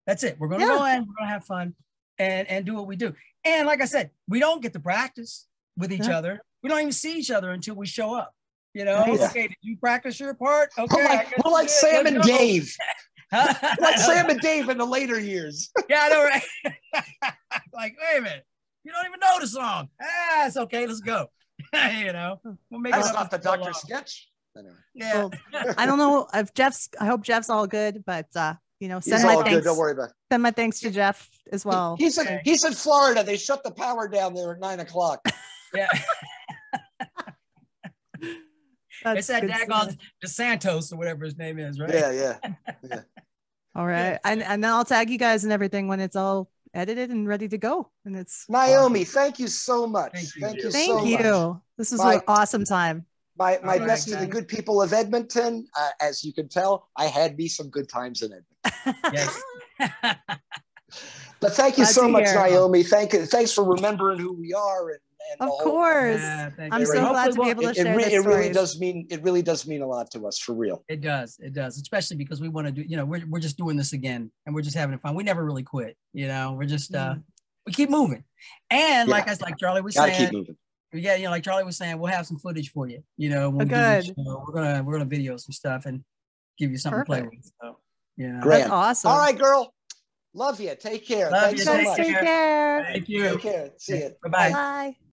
That's it. We're going to go in, we're going to have fun and do what we do. And like I said, we don't get to practice with each other. We don't even see each other until we show up. Okay, did you practice your part? Okay. We're like Sam and Dave. Like Sam and Dave in the later years. Yeah, I know, right? Like, wait a minute. You don't even know the song. It's okay. Let's go. We'll make That's not the Dr. Sketch. Anyway. Yeah. Well, I don't know if I hope Jeff's all good, but send he's my all thanks. good. Don't worry about it. Send my thanks to Jeff as well. He's in Florida. They shut the power down there at 9:00. Yeah. It's that daggone DeSantos or whatever his name is, right? Yeah. All right. And then I'll tag you guys and everything when it's all edited and ready to go. And it's Naomi, awesome. thank you so much. Thank you so much. Thank you. This was an awesome time. My right, best to the good people of Edmonton. As you can tell, I had me some good times in Edmonton. Yes. But thank you Glad so to much, hear. Naomi. Thanks for remembering who we are. And Of the whole- course. Yeah, thank I'm you. so glad to be able to share the it really stories. does mean a lot to us, for real. It does, especially because we want to do, you know, we're just doing this again and we're just having fun. We never really quit, you know, we're just we keep moving. And like Charlie was Gotta saying, keep moving. yeah, you know, like Charlie was saying, we'll have some footage for you, you know, when we do Good. this show. We're gonna video some stuff and give you something to play with. So, you know. Grand. That's awesome. All right, girl. Love you. Take care. Love Thanks you. so Guys, much. take care. Thank you. Take care. See you. Bye-bye. Bye.